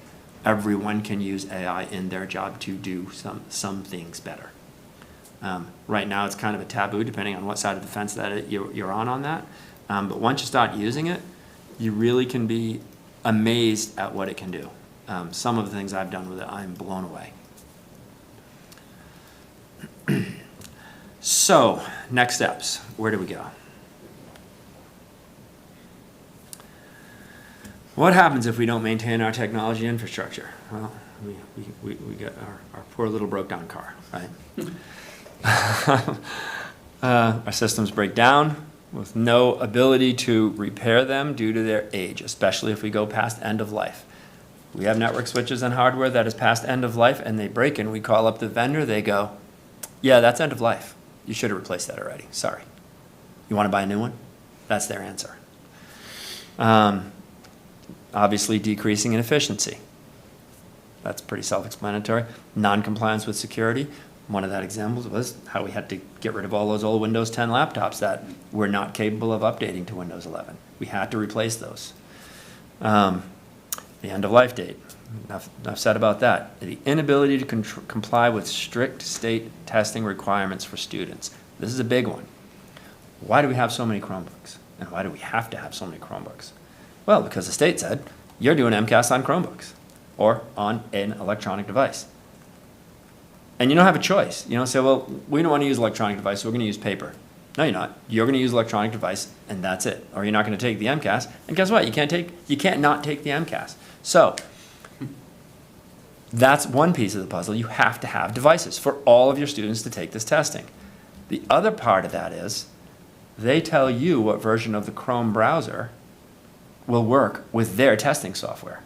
Everyone can use AI in their job to do some things better. Right now, it's kind of a taboo, depending on what side of the fence that you're on that. But once you start using it, you really can be amazed at what it can do. Some of the things I've done with it, I'm blown away. So, next steps. Where do we go? What happens if we don't maintain our technology infrastructure? Well, we got our poor little broke down car, right? Our systems break down with no ability to repair them due to their age, especially if we go past end of life. We have network switches and hardware that is past end of life and they break and we call up the vendor, they go, yeah, that's end of life. You should have replaced that already. Sorry. You want to buy a new one? That's their answer. Obviously, decreasing in efficiency. That's pretty self-explanatory. Non-compliance with security. One of that examples was how we had to get rid of all those old Windows 10 laptops that were not capable of updating to Windows 11. We had to replace those. The end of life date. Enough said about that. The inability to comply with strict state testing requirements for students. This is a big one. Why do we have so many Chromebooks? And why do we have to have so many Chromebooks? Well, because the state said, you're doing MCAS on Chromebooks or on an electronic device. And you don't have a choice. You don't say, well, we don't want to use electronic device, so we're going to use paper. No, you're not. You're going to use electronic device, and that's it. Or you're not going to take the MCAS. And guess what? You can't not take the MCAS. So that's one piece of the puzzle. You have to have devices for all of your students to take this testing. The other part of that is they tell you what version of the Chrome browser will work with their testing software.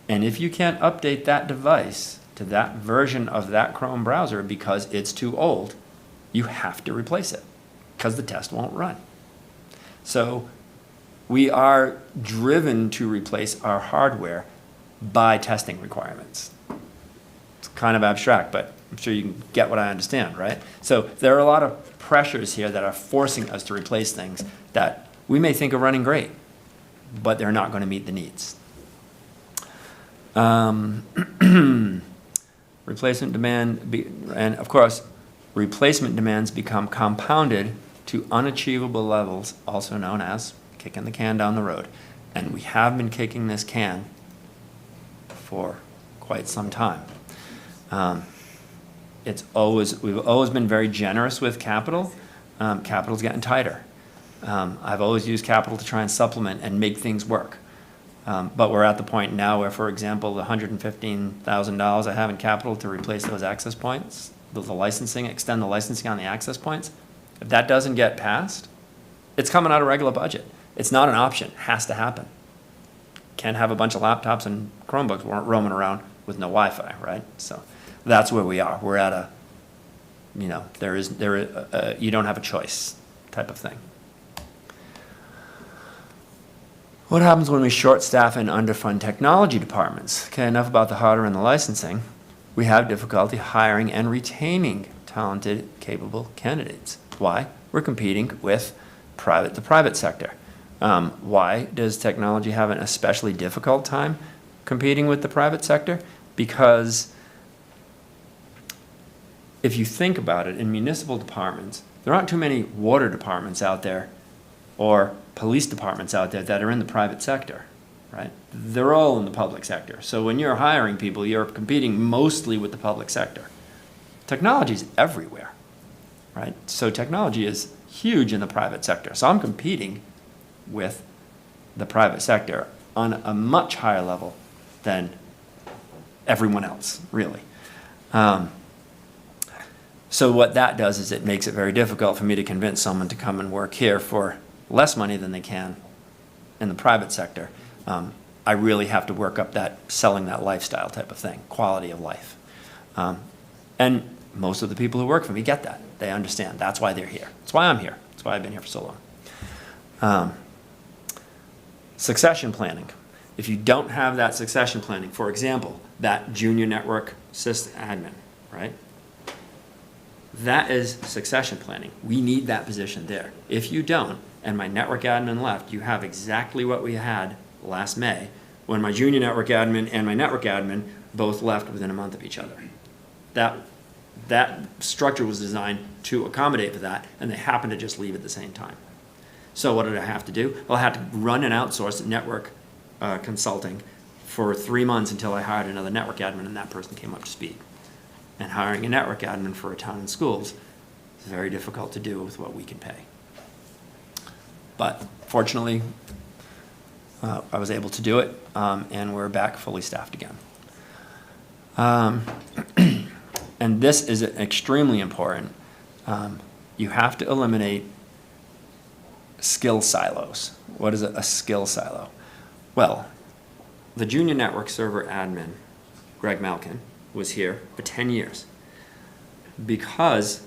And if you can't update that device to that version of that Chrome browser because it's too old, you have to replace it because the test won't run. So we are driven to replace our hardware by testing requirements. It's kind of abstract, but I'm sure you can get what I understand, right? So there are a lot of pressures here that are forcing us to replace things that we may think are running great, but they're not going to meet the needs. Replacement demand, and of course, replacement demands become compounded to unachievable levels, also known as kicking the can down the road. And we have been kicking this can for quite some time. We've always been very generous with capital. Capital's getting tighter. I've always used capital to try and supplement and make things work. But we're at the point now where, for example, the $115,000 I have in capital to replace those access points, the licensing, extend the licensing on the access points, if that doesn't get passed, it's coming out of regular budget. It's not an option, it has to happen. Can't have a bunch of laptops and Chromebooks roaming around with no Wi-Fi, right? So that's where we are. We're at a, you know, you don't have a choice type of thing. What happens when we short staff and underfund technology departments? Okay, enough about the hardware and the licensing. We have difficulty hiring and retaining talented, capable candidates. Why? We're competing with the private sector. Why does technology have an especially difficult time competing with the private sector? Because if you think about it, in municipal departments, there aren't too many water departments out there or police departments out there that are in the private sector, right? They're all in the public sector. So when you're hiring people, you're competing mostly with the public sector. Technology is everywhere, right? So technology is huge in the private sector. So I'm competing with the private sector on a much higher level than everyone else, really. So what that does is it makes it very difficult for me to convince someone to come and work here for less money than they can in the private sector. I really have to work up that selling that lifestyle type of thing, quality of life. And most of the people who work for me get that. They understand. That's why they're here. That's why I'm here. That's why I've been here for so long. Succession planning. If you don't have that succession planning, for example, that junior network system admin, right? That is succession planning. We need that position there. If you don't, and my network admin left, you have exactly what we had last May when my junior network admin and my network admin both left within a month of each other. That structure was designed to accommodate for that, and they happened to just leave at the same time. So what did I have to do? Well, I had to run and outsource network consulting for 3 months until I hired another network admin, and that person came up to speed. And hiring a network admin for a town and schools is very difficult to do with what we can pay. But fortunately, I was able to do it, and we're back fully staffed again. And this is extremely important. You have to eliminate skill silos. What is a skill silo? Well, the junior network server admin, Greg Malkin, was here for 10 years because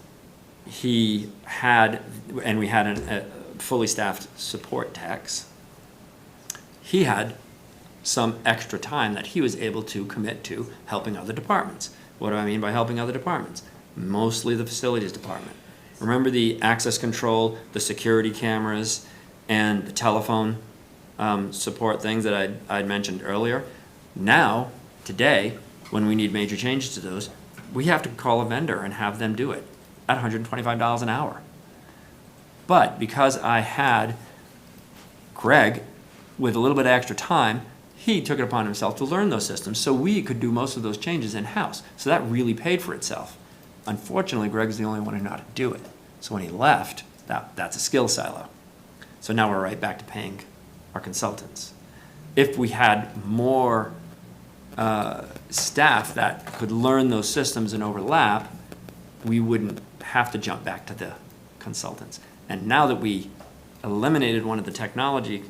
he had, and we had a fully staffed support techs, he had some extra time that he was able to commit to helping other departments. What do I mean by helping other departments? Mostly the facilities department. Remember the access control, the security cameras, and the telephone support things that I'd mentioned earlier? Now, today, when we need major changes to those, we have to call a vendor and have them do it at $125 an hour. But because I had Greg with a little bit of extra time, he took it upon himself to learn those systems so we could do most of those changes in-house. So that really paid for itself. Unfortunately, Greg's the only one who knew how to do it. So when he left, that's a skill silo. So now we're right back to paying our consultants. If we had more staff that could learn those systems and overlap, we wouldn't have to jump back to the consultants. And now that we eliminated one of the technology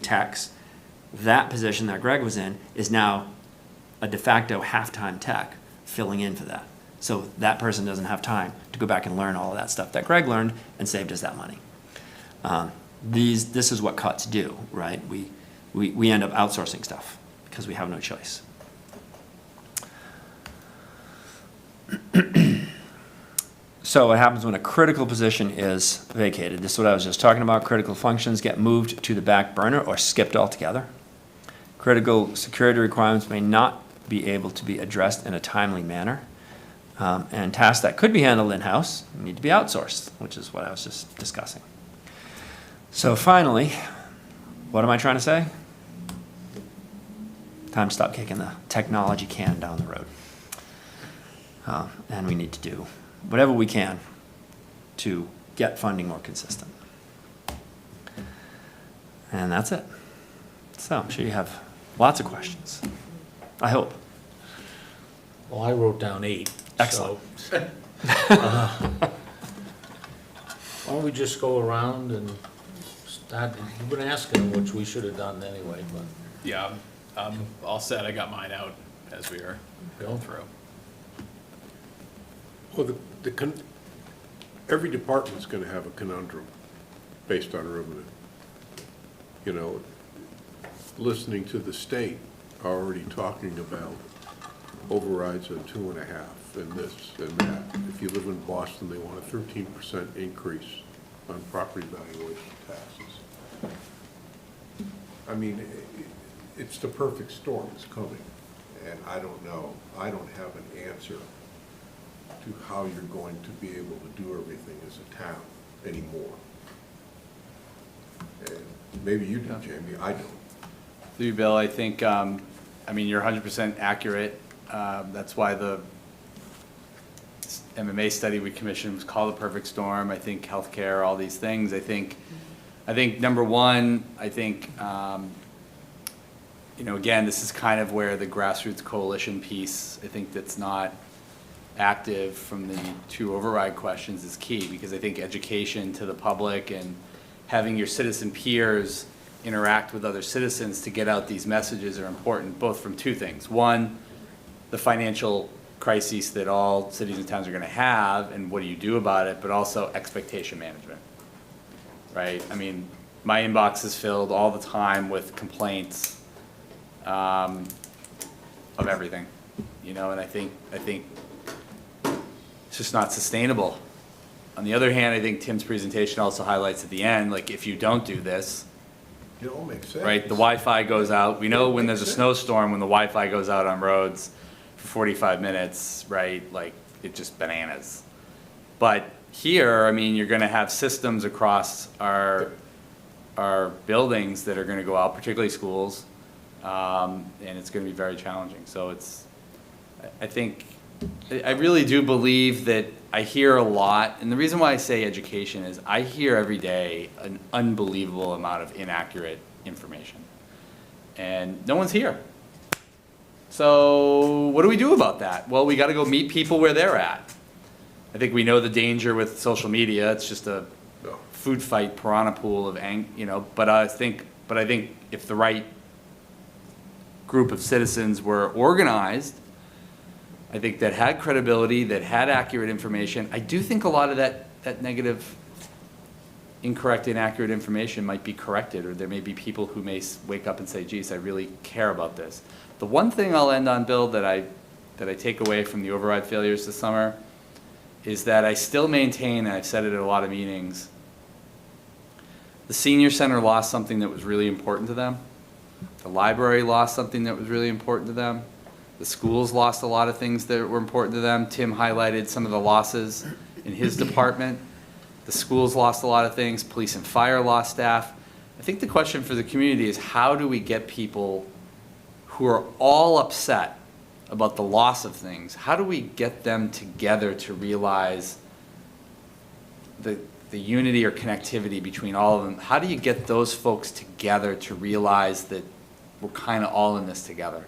techs, that position that Greg was in is now a de facto half-time tech filling in for that. So that person doesn't have time to go back and learn all of that stuff that Greg learned and saved us that money. This is what cuts do, right? We end up outsourcing stuff because we have no choice. So what happens when a critical position is vacated? This is what I was just talking about. Critical functions get moved to the back burner or skipped altogether. Critical security requirements may not be able to be addressed in a timely manner. And tasks that could be handled in-house need to be outsourced, which is what I was just discussing. So finally, what am I trying to say? Time to stop kicking the technology can down the road. And we need to do whatever we can to get funding more consistent. And that's it. So I'm sure you have lots of questions. I hope. Well, I wrote down 8. Excellent. So, why don't we just go around and start, you've been asking them, which we should have done anyway, but Yeah, I'm all set. I got mine out as we were going through. Well, every department's gonna have a conundrum based on revenue. You know, listening to the state already talking about overrides of 2.5 and this and that. If you live in Boston, they want a 13% increase on property valuation taxes. I mean, it's the perfect storm is coming, and I don't know, I don't have an answer to how you're going to be able to do everything as a town anymore. And maybe you do, Jamie, I don't. Through you, Bill, I think, I mean, you're 100% accurate. That's why the MMA study we commissioned was called The Perfect Storm. I think healthcare, all these things. I think number one, I think, you know, again, this is kind of where the grassroots coalition piece, I think that's not active from the 2 override questions is key, because I think education to the public and having your citizen peers interact with other citizens to get out these messages are important, both from 2 things. One, the financial crises that all cities and towns are going to have, and what do you do about it, but also expectation management, right? I mean, my inbox is filled all the time with complaints of everything, you know, and I think it's just not sustainable. On the other hand, I think Tim's presentation also highlights at the end, like, if you don't do this, It all makes sense. right, the Wi-Fi goes out. We know when there's a snowstorm, when the Wi-Fi goes out on roads for 45 minutes, right, like, it's just bananas. But here, I mean, you're gonna have systems across our buildings that are gonna go out, particularly schools, and it's gonna be very challenging. So it's, I really do believe that I hear a lot, and the reason why I say education is I hear every day an unbelievable amount of inaccurate information. And no one's here. So what do we do about that? Well, we gotta go meet people where they're at. I think we know the danger with social media. It's just a food fight piranha pool of you know, but I think if the right group of citizens were organized, I think that had credibility, that had accurate information, I do think a lot of that negative, incorrect, inaccurate information might be corrected, or there may be people who may wake up and say, geez, I really care about this. The one thing I'll end on, Bill, that I take away from the override failures this summer is that I still maintain, and I've said it at a lot of meetings, the senior center lost something that was really important to them. The library lost something that was really important to them. The schools lost a lot of things that were important to them. Tim highlighted some of the losses in his department. The schools lost a lot of things. Police and fire lost staff. I think the question for the community is, how do we get people who are all upset about the loss of things, how do we get them together to realize the unity or connectivity between all of them? How do you get those folks together to realize that we're kind of all in this together?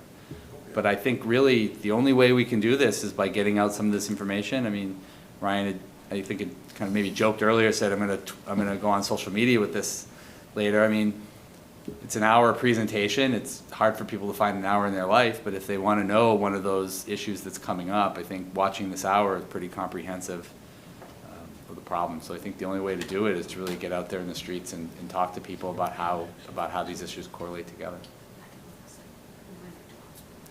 But I think really the only way we can do this is by getting out some of this information. I mean, Ryan, I think it kind of maybe joked earlier, said I'm gonna go on social media with this later. I mean, it's an hour presentation. It's hard for people to find an hour in their life, but if they want to know one of those issues that's coming up, I think watching this hour is pretty comprehensive of the problem. So I think the only way to do it is to really get out there in the streets and talk to people about how these issues correlate together.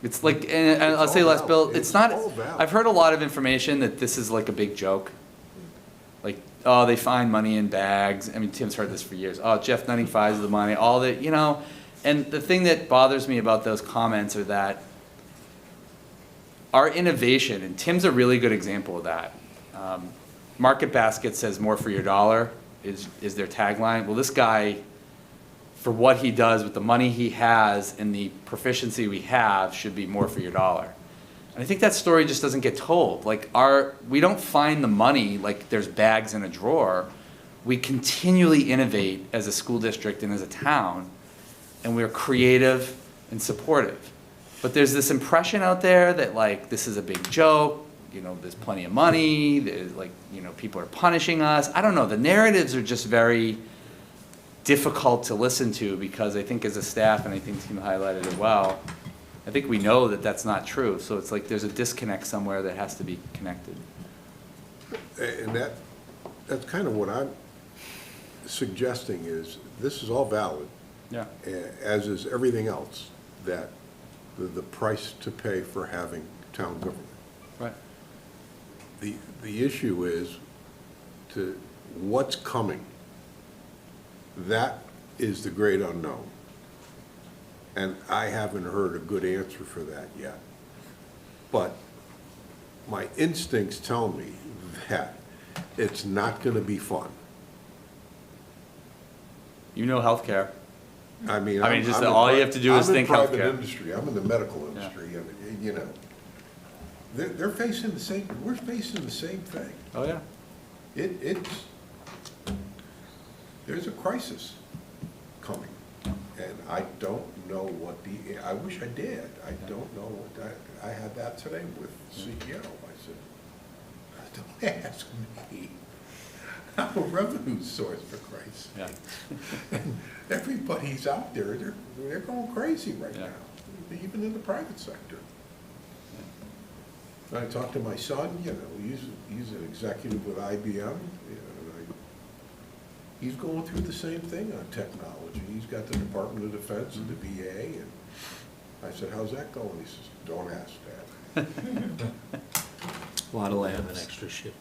It's like, and I'll say last, Bill, it's not, I've heard a lot of information that this is like a big joke. Like, oh, they find money in bags. I mean, Tim's heard this for years. Oh, Jeff Nutting finds the money, all that, you know. And the thing that bothers me about those comments are that our innovation, and Tim's a really good example of that. Market Basket says more for your dollar is their tagline. Well, this guy, for what he does with the money he has and the proficiency we have, should be more for your dollar. And I think that story just doesn't get told. Like, we don't find the money like there's bags in a drawer. We continually innovate as a school district and as a town and we're creative and supportive. But there's this impression out there that like, this is a big joke, you know, there's plenty of money, there's like, you know, people are punishing us. I don't know, the narratives are just very difficult to listen to because I think as a staff, and I think Tim highlighted it well, I think we know that that's not true. So it's like there's a disconnect somewhere that has to be connected. And that's kind of what I'm suggesting is, this is all valid, Yeah. as is everything else, that the price to pay for having town government. Right. The issue is to what's coming. That is the great unknown. And I haven't heard a good answer for that yet. But my instincts tell me that it's not going to be fun. You know healthcare. I mean, just I'm in all you have to do is think I'm in healthcare. private industry, I'm in the medical industry, and, you know, they're facing the same, we're facing the same thing. Oh, yeah. There's a crisis coming, and I don't know what I wish I did. I don't know what, I had that today with CEO. I said, don't ask me. I'm a revenue source, for Christ's Yeah. sake. Everybody's out there, they're going crazy right Yeah. now, even in the private sector. I talked to my son, you know, he's an executive with IBM, you know, and he's going through the same thing on technology. He's got the Department of Defense and the VA, and I said, how's that going? He says, don't ask that. A lot of Have an layoffs. extra shift.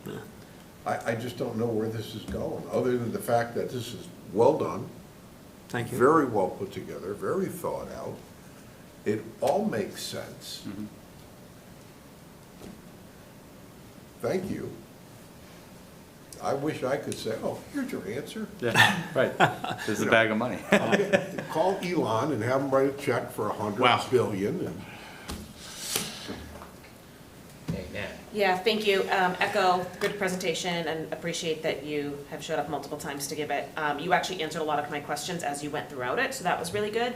I just don't know where this is going, other than the fact that this is well done, Thank you. very well put together, very thought out. It all makes sense. Mhm. Thank you. I wish I could say, oh, here's your answer. Yeah, right. There's a bag of money. Call Elon and have him write a check for Wow. $100 billion, and Hey, Nat. Yeah, thank you. Echo, good presentation, and appreciate that you have showed up multiple times to give it. You actually answered a lot of my questions as you went throughout it, so that was really good.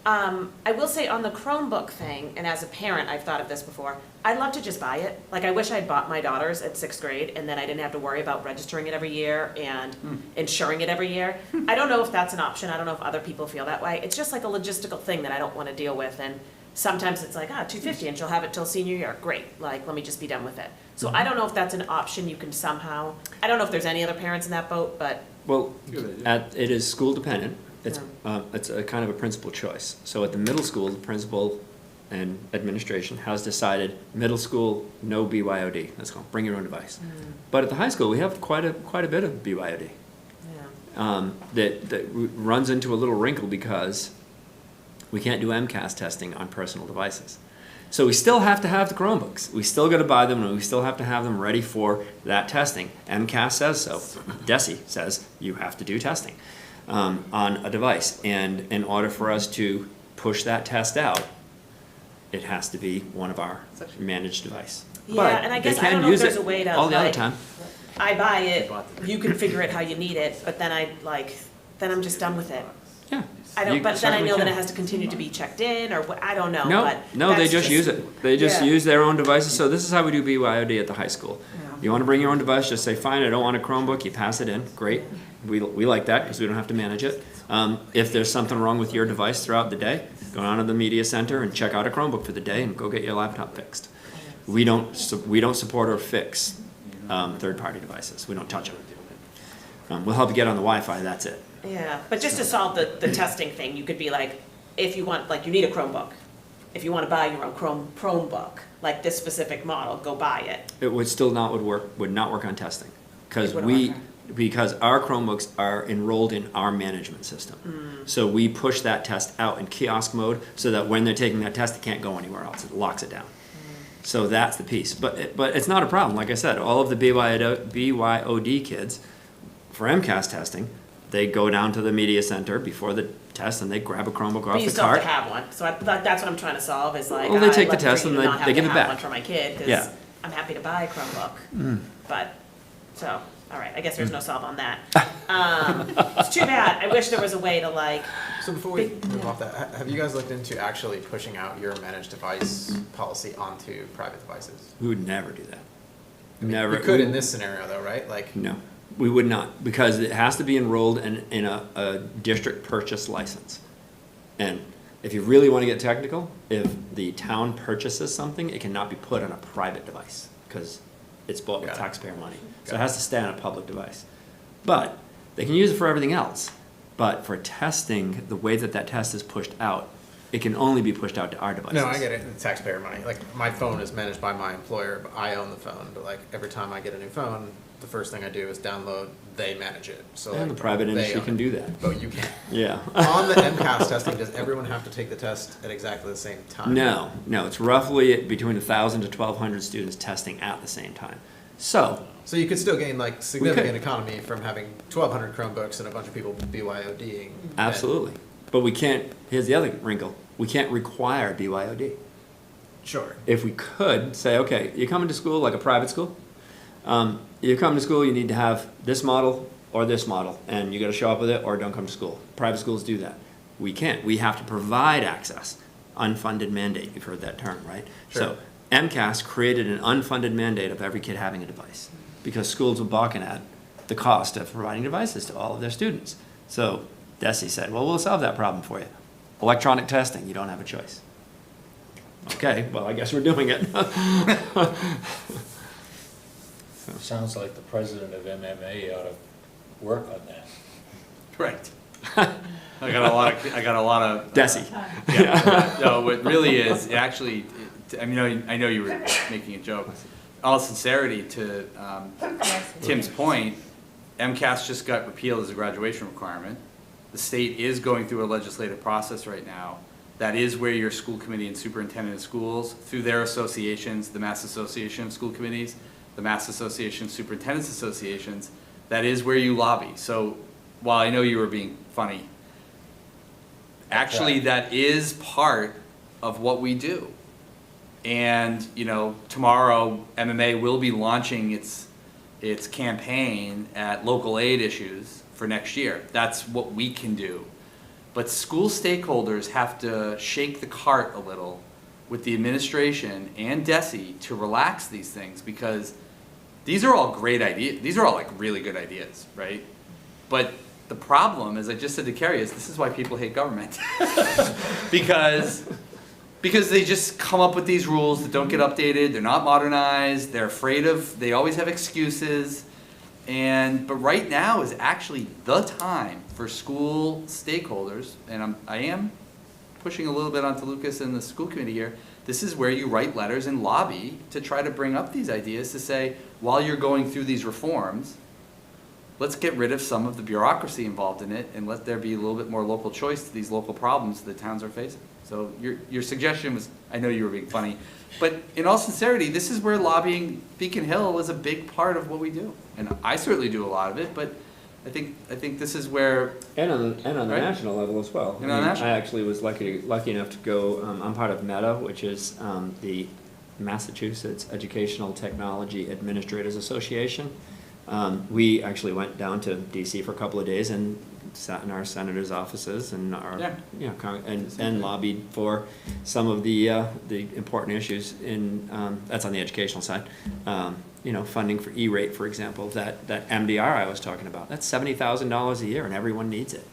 I will say on the Chromebook thing, and as a parent, I've thought of this before, I'd love to just buy it. Like, I wish I'd bought my daughter's at 6th grade, and then I didn't have to worry about registering it every year and insuring it every year. I don't know if that's an option. I don't know if other people feel that way. It's just like a logistical thing that I don't want to deal with, and sometimes it's like, $250 and she'll have it till senior year. Great, like, let me just be done with it. So I don't know if that's an option you can somehow, I don't know if there's any other parents in that boat, but Well, Good idea. it is school dependent. It's a kind of a principal choice. So at the middle school, the principal and administration has decided middle school, no BYOD. Let's go, bring your own device. But at the high school, we have quite a bit of BYOD. yeah. That runs into a little wrinkle because we can't do MCAS testing on personal devices. So we still have to have the Chromebooks. We still got to buy them, and we still have to have them ready for that testing. MCAS says so. DESE says you have to do testing on a device. And in order for us to push that test out, it has to be one of our managed device. Yeah, But and I they guess I can don't know if use there's it a way to, all the other like, time. I buy it, you can figure it how you need it, but then then I'm just done with it. Yeah. I don't, You but then I certainly know that can. it has to continue to be checked in, or what, I don't know, No, but. no, they that's just use it. They just Yeah. use their own devices. So this is how we do BYOD at the high school. You want to bring your own device, just say, fine, I don't want a Chromebook, you pass it in, great. We like that because we don't have to manage it. If there's something wrong with your device throughout the day, go down to the media center and check out a Chromebook for the day and go get your laptop fixed. We don't support or fix third-party devices. We don't touch them. We'll help you get on the Wi-Fi, that's it. Yeah, but just to solve the testing thing, you could be like, if you want, like, you need a Chromebook. If you want to buy your own Chromebook, like this specific model, go buy it. It would still would not work on testing. Because It wouldn't work. because our Chromebooks are enrolled in our management system. So we push that test out in kiosk mode so that when they're taking that test, it can't go anywhere else. It locks it down. So that's the piece. But it's not a problem. Like I said, all of the BYOD kids, for MCAS testing, they go down to the media center before the test and they grab a Chromebook But off you the still have cart. to have one, so that's what I'm trying to solve, is like, Well, they take I'd the love test for you and to they not have give to it have back. one for my kid, Yeah. because I'm happy to buy a Chromebook. But, so, All right, I guess there's no solve on that. It's too bad. I wish there was a way to like, So before we move off that, have you guys looked into actually pushing out your managed device policy onto private devices? We would never do that. I mean, Never. We could in this scenario though, right? Like, No, we would not, because it has to be enrolled in a district purchase license. And if you really want to get technical, if the town purchases something, it cannot be put on a private device, because it's bought with Got it. taxpayer money. So Got it has to stay on a public device. But they can use it for everything else. But for testing, the way that that test is pushed out, it can only be pushed out to our devices. no, I get it, it's taxpayer money. Like, my phone is managed by my employer, but I own the phone. But like, every time I get a new phone, the first thing I do is download, they manage it. So And the like, private they industry own can it. do that. But you can't. Yeah. On the MCAS testing, does everyone have to take the test at exactly the same time? No, it's roughly between 1,000 to 1,200 students testing at the same time. So, So you could still gain like could. significant economy from having 1,200 Chromebooks and a bunch of people BYODing. absolutely. But we can't, here's the other wrinkle, we can't require BYOD. Sure. If we could say, okay, you're coming to school like a private school, you come to school, you need to have this model or this model, and you gotta show up with it or don't come to school. Private schools do that. We can't. We have to provide access. Unfunded mandate, you've heard that term, right? Sure. So MCAS created an unfunded mandate of every kid having a device because schools were balking at the cost of providing devices to all of their students. So DESE said, well, we'll solve that problem for you. Electronic testing, you don't have a choice. Okay, well, I guess we're doing it. Sounds like the president of MMA ought to work on that. Right. I got a lot of. DESE. Yeah, no, what really is, it actually, I mean, I know you were making a joke. All sincerity to Tim's point, MCAS just got repealed as a graduation requirement. The state is going through a legislative process right now. That is where your school committee and superintendent of schools, through their associations, the Mass Association of School Committees, the Mass Association of Superintendents Associations, that is where you lobby. So while I know you were being funny, actually that is part of what we do. And, you know, tomorrow MMA will be launching its campaign at local aid issues for next year. That's what we can do. But school stakeholders have to shake the cart a little with the administration and DESE to relax these things, because these are all great ideas. These are all like really good ideas, right? But the problem, as I just said to Carrie, is this is why people hate government. because they just come up with these rules that don't get updated, they're not modernized, they're afraid of, they always have excuses. But right now is actually the time for school stakeholders, and I am pushing a little bit onto Lucas and the school committee here. This is where you write letters and lobby to try to bring up these ideas to say, while you're going through these reforms, let's get rid of some of the bureaucracy involved in it and let there be a little bit more local choice to these local problems the towns are facing. So your suggestion was, I know you were being funny, but in all sincerity, this is where lobbying Beacon Hill is a big part of what we do. And I certainly do a lot of it, but I think this is where. And on the Right? national level as well. And on the national. I actually was lucky enough to go, I'm part of META, which is the Massachusetts Educational Technology Administrators Association. We actually went down to DC for a couple of days and sat in our senators' offices and our, and lobbied for some of the important issues in, that's on the educational side. Funding for E-rate, for example, that MDR I was talking about, that's $70,000 a year and everyone needs it.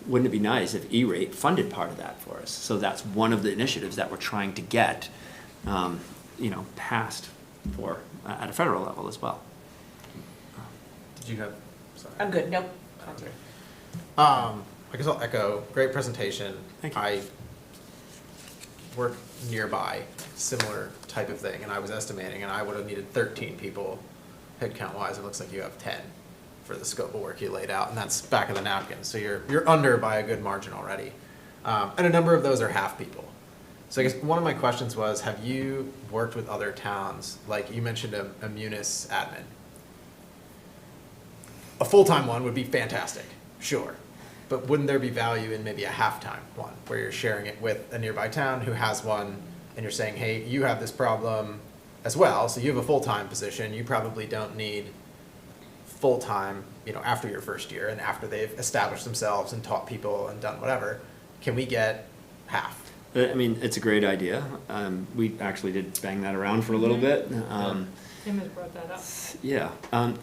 Wouldn't it be nice if E-rate funded part of that for us? So that's one of the initiatives that we're trying to get, passed for, at a federal level as well. Did you have, sorry. I'm good, nope. Okay. I guess I'll echo, great presentation. Thank you. I work nearby, similar type of thing, and I was estimating, and I would have needed 13 people, headcount wise. It looks like you have 10 for the scope of work you laid out, and that's back of the napkin. So you're under by a good margin already. And a number of those are half people. So I guess one of my questions was, have you worked with other towns? Like you mentioned a Munis admin. A full-time one would be fantastic, sure. But wouldn't there be value in maybe a half-time one, where you're sharing it with a nearby town who has one, and you're saying, hey, you have this problem as well, so you have a full-time position, you probably don't need full-time, you know, after your first year and after they've established themselves and taught people and done whatever, can we get half? I mean, it's a great idea. We actually did bang that around for a little bit. Tim has brought that up. Yeah.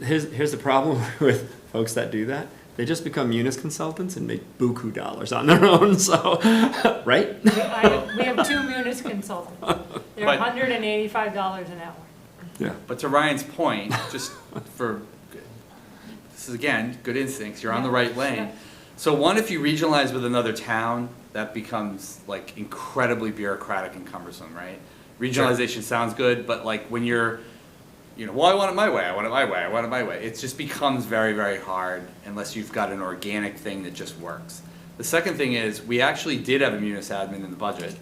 Here's the problem with folks that do that. They just become Munis consultants and make buku dollars on their own, so, right? We have 2 Munis consultants. They're But- $185 an hour. Yeah. But to Ryan's point, just for, this is again, good instincts, you're on the right lane. Yeah. So one, if you regionalize with another town, that becomes like incredibly bureaucratic and cumbersome, right? Regionalization sounds good, but like when you're, you know, well, I want it my way, I want it my way, I want it my way. It just becomes very, very hard unless you've got an organic thing that just works. The second thing is, we actually did have a munis admin in the budget,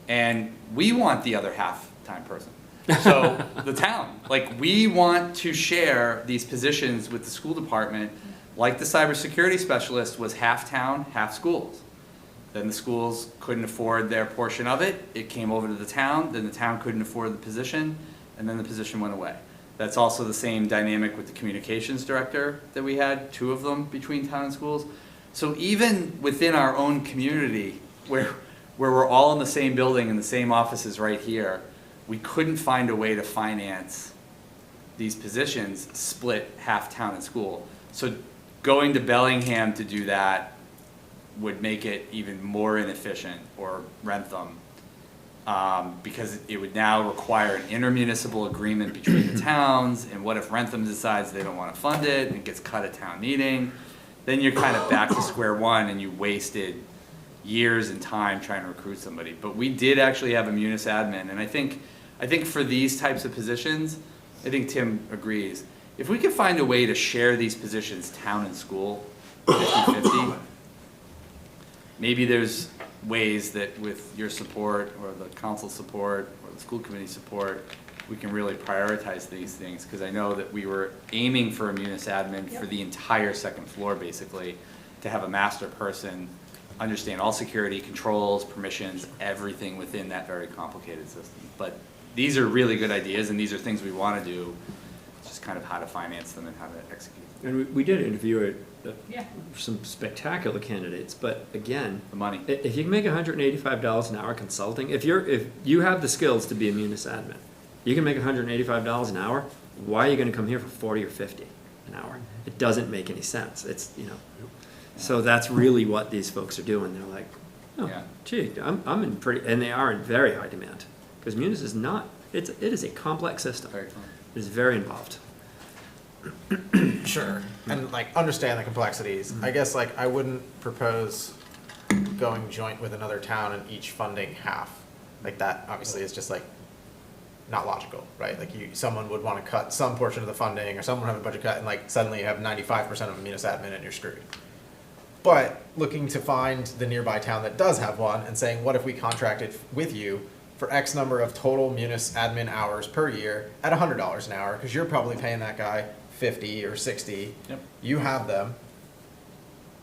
and we want the other half-time person. So, the town, like, we want to share these positions with the school department, like the cybersecurity specialist was half town, half schools. Then the schools couldn't afford their portion of it, it came over to the town, then the town couldn't afford the position, and then the position went away. That's also the same dynamic with the communications director that we had, 2 of them between town and schools. So even within our own community, where we're all in the same building and the same offices right here, we couldn't find a way to finance these positions split half town and school. So going to Bellingham to do that would make it even more inefficient, or Rentham, because it would now require an intermunicipal agreement between the towns, and what if Rentham decides they don't want to fund it and it gets cut at town meeting? Then you're kind of back to square one and you wasted years and time trying to recruit somebody. But we did actually have a munis admin, and I think for these types of positions, I think Tim agrees, if we could find a way to share these positions, town and school, 50-50, maybe there's ways that with your support, or the council support, or the school committee support, we can really prioritize these things, because I know that we were aiming for a munis admin for the entire second floor, basically, to have a master person understand all security controls, permissions, everything within that very complicated system. But these are really good ideas, and these are things we want to do. It's just kind of how to finance them and how to execute. And we did interview Yeah. some spectacular candidates, but again, The money. if you can make $185 an hour consulting, if you have the skills to be a munis admin, you can make $185 an hour, why are you gonna come here for 40 or 50 an hour? It doesn't make any sense. It's, you know, so that's really what these folks are doing. They're like, oh, Yeah. gee, I'm in pretty, and they are in very high demand. Because munis is not, it is a complex system. Very fun. It is very involved. Sure, and like understand the complexities. I guess like I wouldn't propose going joint with another town and each funding half. Like that obviously is just like not logical, right? Like someone would want to cut some portion of the funding, or someone would have a budget cut, and like suddenly you have 95% of a munis admin and you're screwed. But looking to find the nearby town that does have one and saying, what if we contracted with you for X number of total munis admin hours per year at $100 an hour, because you're probably paying that guy 50 or 60. Yep. You have them.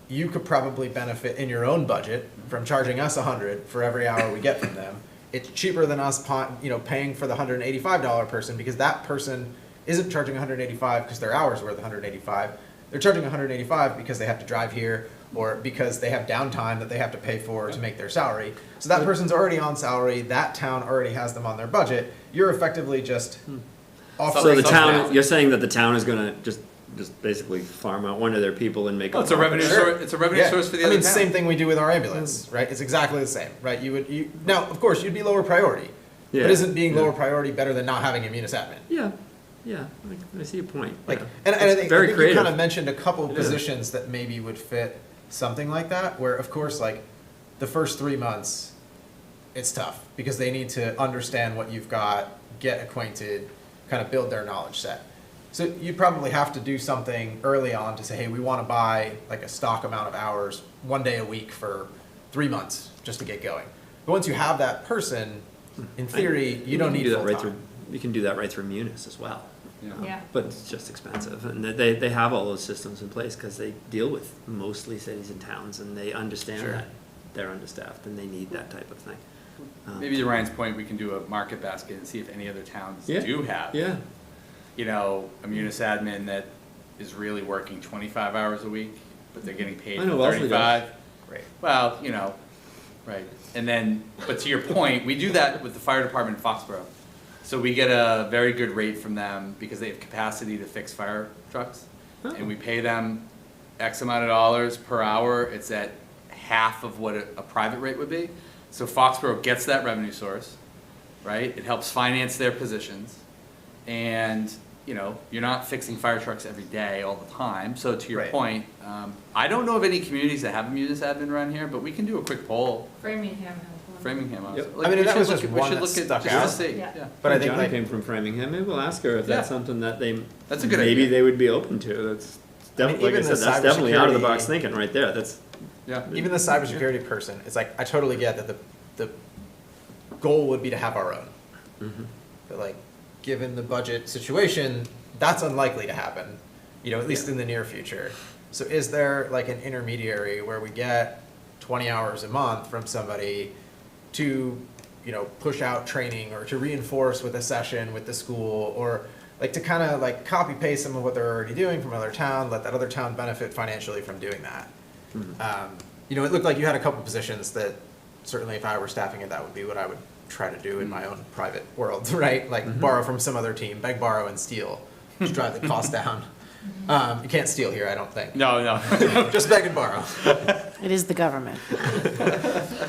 You could probably benefit in your own budget from charging us 100 for every hour we get from them. It's cheaper than us, paying for the $185 person, because that person isn't charging 185 because their hours are worth 185. They're charging 185 because they have to drive here, or because they have downtime that they have to pay for to make their salary. So that person's already on salary, that town already has them on their budget. You're effectively just So offering the something town, else. you're saying that the town is gonna just basically farm out one of their people and make. Oh, it's a revenue Sure. source, it's a revenue Yeah. source for the I other mean, town. same thing we do with our ambulance, right? It's exactly the same, right? Now, of course, you'd be lower priority. Yeah. But isn't being Yeah. lower priority better than not having a munis admin? Yeah, I see your point. Like, yeah. and I It's think, very you creative. kind of mentioned a couple It is. positions that maybe would fit something like that, where of course, like, the first 3 months, it's tough, because they need to understand what you've got, get acquainted, kind of build their knowledge set. So you probably have to do something early on to say, hey, we want to buy like a stock amount of hours, 1 day a week for 3 months, just to get going. But once you have that person, in theory, you don't can need do that full right time. through. You can do that right through Munis as well. Yeah. But it's just expensive, and they have all those systems in place because they deal with mostly cities and towns, and they understand Sure. that they're understaffed and they need that type of thing. Maybe to Ryan's point, we can do a market basket and see if any other towns Yeah. do have, Yeah, you know, a munis admin that is really working 25 hours a week, but they're getting paid I know Wellesley does. 35. Great. Well, you know, right. And then, but to your point, we do that with the fire department in Foxborough. So we get a very good rate from them because they have capacity to fix fire trucks. And we pay them X amount of dollars per hour. It's at half of what a private rate would be. So Foxborough gets that revenue source, right? It helps finance their positions. And, you know, you're not fixing fire trucks every day all the time. So to your Right. point, I don't know of any communities that have a munis admin around here, but we can do a quick poll. Framingham has one. Framingham also. Yep. Like, I mean, we that should was look just at- we one should that look at- stuck just to out. see, Yeah. yeah. But I think John like, came from Framingham. Maybe we'll ask her if that's Yeah. something that they That's a good maybe idea. they would be open to. That's definitely, like I even said, the that's definitely out of the cybersecurity- box thinking right there. That's Yeah. even the cybersecurity person, it's like, I totally get that the goal would be to have our own. But like, given the budget situation, that's unlikely to happen, you know, at least in the near future. So is there like an intermediary where we get 20 hours a month from somebody to, you know, push out training or to reinforce with a session with the school, or like to kind of like copy paste some of what they're already doing from another town, let that other town benefit financially from doing that? You know, it looked like you had a couple positions that certainly if I were staffing it, that would be what I would try to do in my own private world, right? Like borrow from some other team, beg, borrow, and steal, to drive the cost down. You can't steal here, I don't think. No, no. Just beg and borrow. It is the government.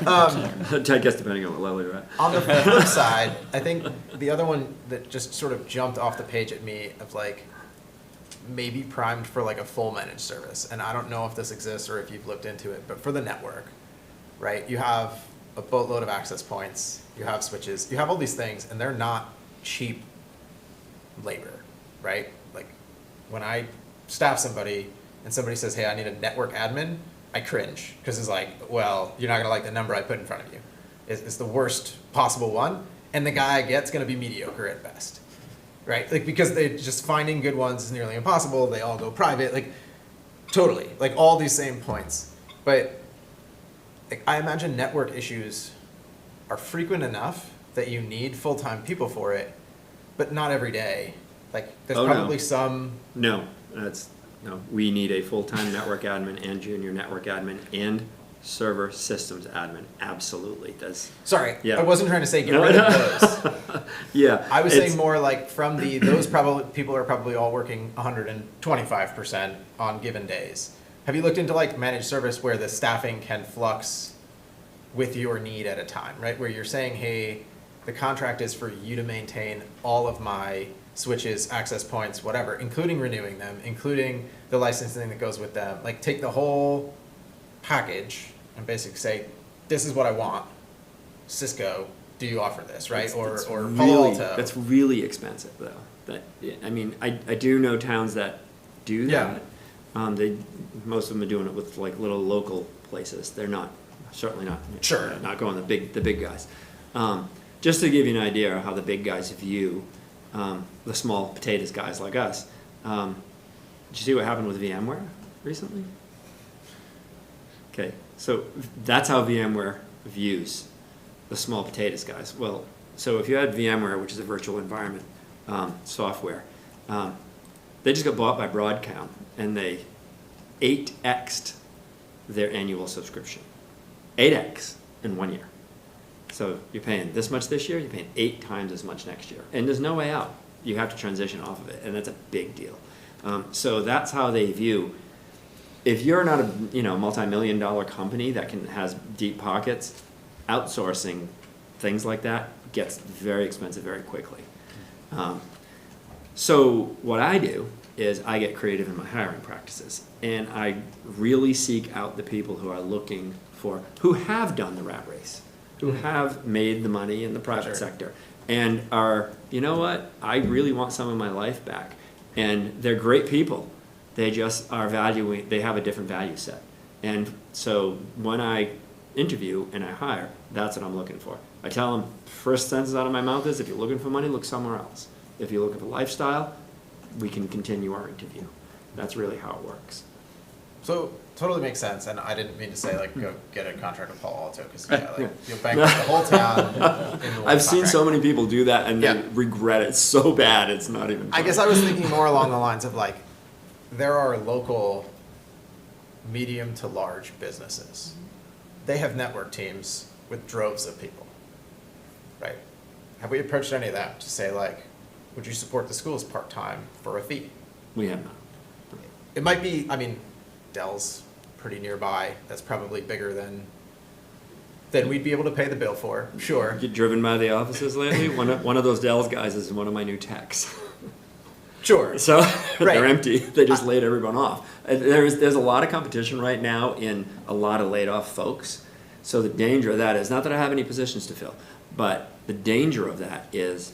I guess depending on what level you're at. On the flip side, I think the other one that just sort of jumped off the page at me of like, maybe primed for like a full managed service, and I don't know if this exists or if you've looked into it, but for the network, right? You have a boatload of access points, you have switches, you have all these things, and they're not cheap labor, right? Like, when I staff somebody and somebody says, hey, I need a network admin, I cringe, because it's like, well, you're not gonna like the number I put in front of you. It's the worst possible one, and the guy I get's gonna be mediocre at best, right? Like, because they just finding good ones is nearly impossible, they all go private, like, totally, like all these same points. But like, I imagine network issues are frequent enough that you need full-time people for it, but not every day. Like, there's Oh, no. probably some, No, no. We need a full-time network admin and junior network admin and server systems admin. Absolutely. That's sorry, Yeah. I wasn't trying to say get rid of those. yeah. I was it's- saying more like from those probably, people are probably all working 125% on given days. Have you looked into like managed service where the staffing can flux with your need at a time, right? Where you're saying, hey, the contract is for you to maintain all of my switches, access points, whatever, including renewing them, including the licensing that goes with them. Like, take the whole package and basically say, this is what I want. Cisco, do you offer this, right? It's Or really, Palo Alto. That's really expensive, though. That I mean, I do know towns that do Yeah. that. Most of them are doing it with like little local places. They're not, certainly not. Sure. Not going the big guys. Just to give you an idea of how the big guys view the small potatoes guys like us. Did you see what happened with VMware recently? Okay, so that's how VMware views the small potatoes guys. Well, so if you had VMware, which is a virtual environment software, they just got bought by Broadcom, and they 8x'd their annual subscription. 8x in 1 year. So you're paying this much this year, you're paying 8 times as much next year. And there's no way out. You have to transition off of it, and that's a big deal. So that's how they view. If you're not a multi-million-dollar company that has deep pockets, outsourcing things like that gets very expensive very quickly. So what I do is I get creative in my hiring practices, and I really seek out the people who are looking for, who have done the rat race, who have made the money in the private Sure. sector, and are, you know what, I really want some of my life back. And they're great people. They just are valuing, they have a different value set. And so when I interview and I hire, that's what I'm looking for. I tell them, first sentence out of my mouth is, if you're looking for money, look somewhere else. If you're looking for lifestyle, we can continue our interview. That's really how it works. So, totally makes sense, and I didn't mean to say like, go get a contract with Palo Alto, because Yeah. you'll bankrupt the whole town in the one I've seen so contract. many people do that and Yeah. they regret it so bad, it's not even I funny. guess I was thinking more along the lines of like, there are local medium to large businesses. They have network teams with droves of people, right? Have we approached any of them to say like, would you support the schools part-time for a fee? We have not. It might be, I mean, Dell's pretty nearby, that's probably bigger than we'd be able to pay the bill for, sure. Get driven by the offices lately? One of those Dell's guys is one of my new techs. Sure. So Right. they're empty. They just laid everyone off. There's a lot of competition right now in a lot of laid off folks. So the danger of that is, not that I have any positions to fill, but the danger of that is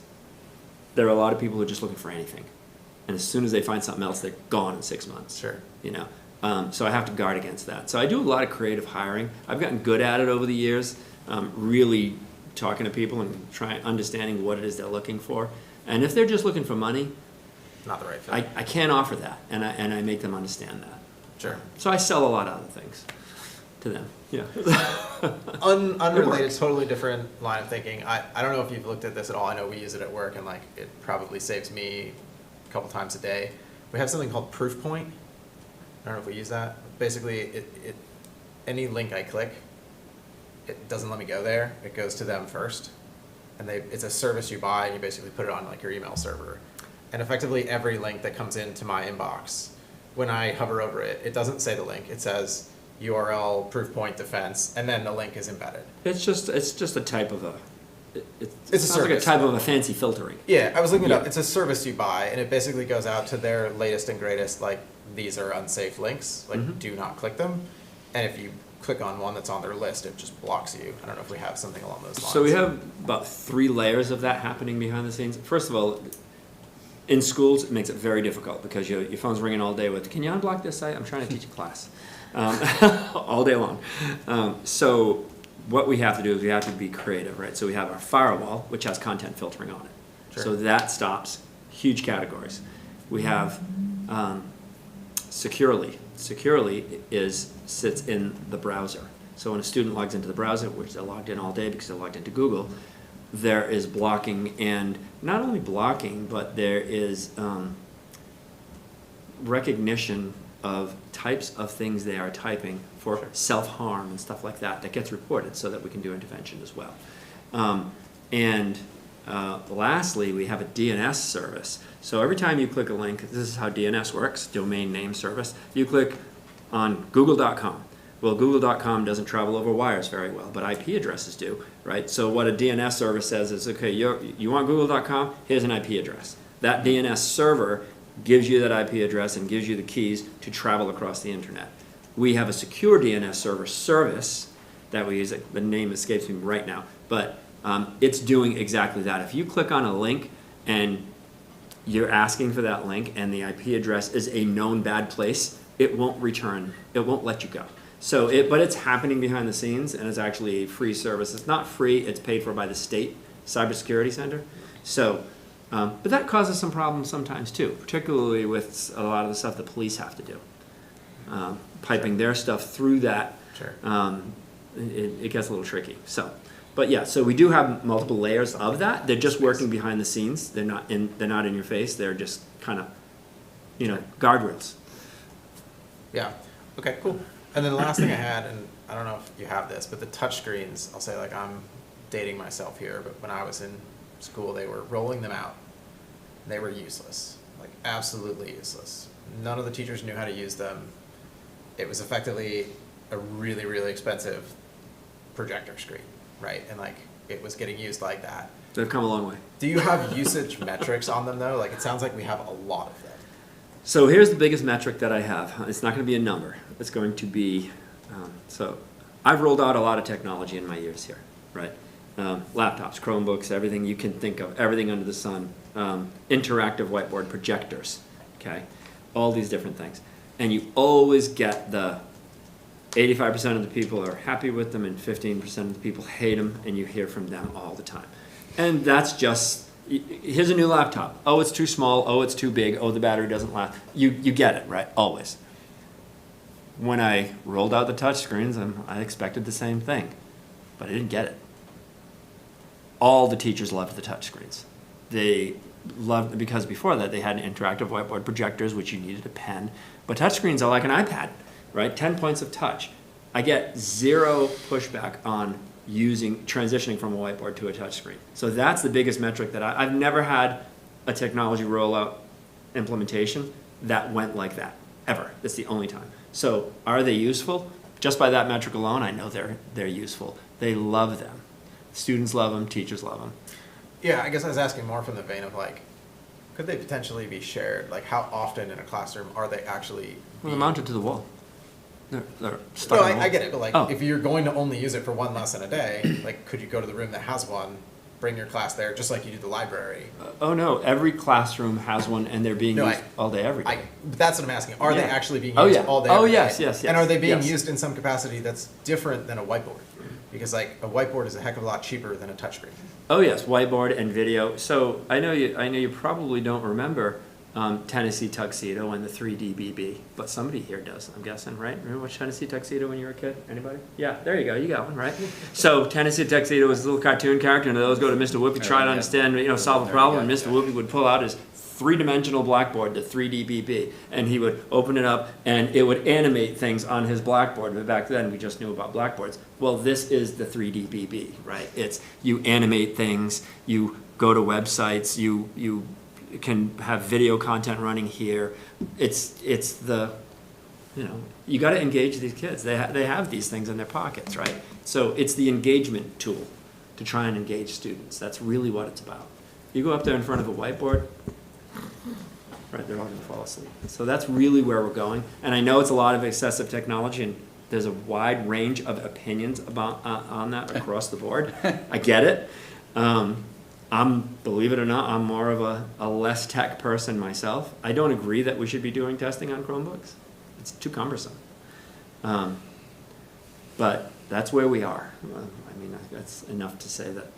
there are a lot of people who are just looking for anything. And as soon as they find something else, they're gone in 6 months. Sure. You know, so I have to guard against that. So I do a lot of creative hiring. I've gotten good at it over the years, really talking to people and understanding what it is they're looking for. And if they're just looking for money, Not the right fit. I can't offer that, and I make them understand that. Sure. So I sell a lot of other things to them. Yeah. Unrelated, totally different line of thinking. I don't know if you've looked at this at all. I know we use it at work, and like it probably saves me a couple times a day. We have something called Proofpoint. I don't know if we use that. Basically, it any link I click, it doesn't let me go there. It goes to them first, and it's a service you buy, and you basically put it on like your email server. And effectively, every link that comes into my inbox, when I hover over it, it doesn't say the link. It says URL Proofpoint defense, and then the link is embedded. It's just a type of It's a sounds like a service. type of a fancy filtering. Yeah, I was looking it up. Yeah. It's a service you buy, and it basically goes out to their latest and greatest, like, these are unsafe links, like, Mhm. do not click them. And if you click on one that's on their list, it just blocks you. I don't know if we have something along those lines. So we have about 3 layers of that happening behind the scenes. First of all, in schools, it makes it very difficult because your phone's ringing all day with, can you unblock this site? I'm trying to teach a class. All day long. So what we have to do is we have to be creative, right? So we have our firewall, which has content filtering on it. Sure. So that stops huge categories. We have securely. Securely sits in the browser. So when a student logs into the browser, which they're logged in all day because they're logged into Google, there is blocking, and not only blocking, but there is recognition of types of things they are typing for Sure. self-harm and stuff like that gets reported so that we can do intervention as well. Lastly, we have a DNS service. So every time you click a link, this is how DNS works, domain name service. You click on google.com. Well, google.com doesn't travel over wires very well, but IP addresses do, right? So what a DNS service says is, okay, you want google.com? Here's an IP address. That DNS server gives you that IP address and gives you the keys to travel across the internet. We have a secure DNS server service that we use. The name escapes me right now, but it's doing exactly that. If you click on a link and you're asking for that link and the IP address is a known bad place, it won't return, it won't let you go. So but it's happening behind the scenes, and it's actually a free service. It's not free, it's paid for by the state cybersecurity center. So, but that causes some problems sometimes too, particularly with a lot of the stuff the police have to do. Piping their stuff through that, Sure. it gets a little tricky. So, but yeah, so we do have multiple layers of that. They're just working behind the scenes. They're not in your face. They're just kind of, guardrails. Yeah. Okay, cool. And then the last thing I had, and I don't know if you have this, but the touch screens, I'll say, like, I'm dating myself here, but when I was in school, they were rolling them out. They were useless, like absolutely useless. None of the teachers knew how to use them. It was effectively a really, really expensive projector screen, right? And like, it was getting used like that. They've come a long way. Do you have usage metrics on them though? Like, it sounds like we have a lot of them. So here's the biggest metric that I have. It's not going to be a number. It's going to be, so I've rolled out a lot of technology in my years here, right? Laptops, Chromebooks, everything you can think of, everything under the sun, interactive whiteboard projectors, okay? All these different things. And you always get the 85% of the people are happy with them and 15% of the people hate them, and you hear from them all the time. And that's just, here's a new laptop. Oh, it's too small. Oh, it's too big. Oh, the battery doesn't last. You get it, right? Always. When I rolled out the touchscreens, I expected the same thing, but I didn't get it. All the teachers loved the touchscreens. loved, because before that, they had interactive whiteboard projectors, which you needed a pen, but touchscreens are like an iPad, right? 10 points of touch. I get zero pushback on transitioning from a whiteboard to a touchscreen. So that's the biggest metric that I've never had a technology rollout implementation that went like that, ever. That's the only time. So are they useful? Just by that metric alone, I know they're useful. They love them. Students love them, teachers love them. Yeah, I guess I was asking more from the vein of like, could they potentially be shared? Like, how often in a classroom are they actually? Well, they're mounted to the wall. They're stuck No, on the wall. I get it, but like, Oh. if you're going to only use it for one lesson a day, like, could you go to the room that has one, bring your class there, just like you do the library? Oh, no, every classroom has one, and they're being No, used all day, every day. But that's what I'm asking. Are they Yeah. actually being Oh, used yeah. all day? Oh, every yes, day? yes, And are they being yes. used in some capacity that's different than a whiteboard? Because like a whiteboard is a heck of a lot cheaper than a touchscreen. Oh, yes, whiteboard and video. So I know you probably don't remember Tennessee Tuxedo and the 3D BB, but somebody here does, I'm guessing, right? Remember watch Tennessee Tuxedo when you were a kid? Anybody? Yeah, there you go, you got one, right? So Tennessee Tuxedo was a little cartoon character, and those go to Mr. Whoopi, try to understand, solve a problem, and Mr. Whoopi would pull out his three-dimensional blackboard, the 3D BB, and he would open it up, and it would animate things on his blackboard. But back then, we just knew about blackboards. Well, this is the 3D BB, right? It's, you animate things, you go to websites, you can have video content running here. It's the, you got to engage these kids. They have these things in their pockets, right? So it's the engagement tool to try and engage students. That's really what it's about. You go up there in front of a whiteboard, right, they're all going to fall asleep. So that's really where we're going. And I know it's a lot of excessive technology, and there's a wide range of opinions about on that across the board. I get it. Believe it or not, I'm more of a less tech person myself. I don't agree that we should be doing testing on Chromebooks. It's too cumbersome. But that's where we are. I mean, that's enough to say that,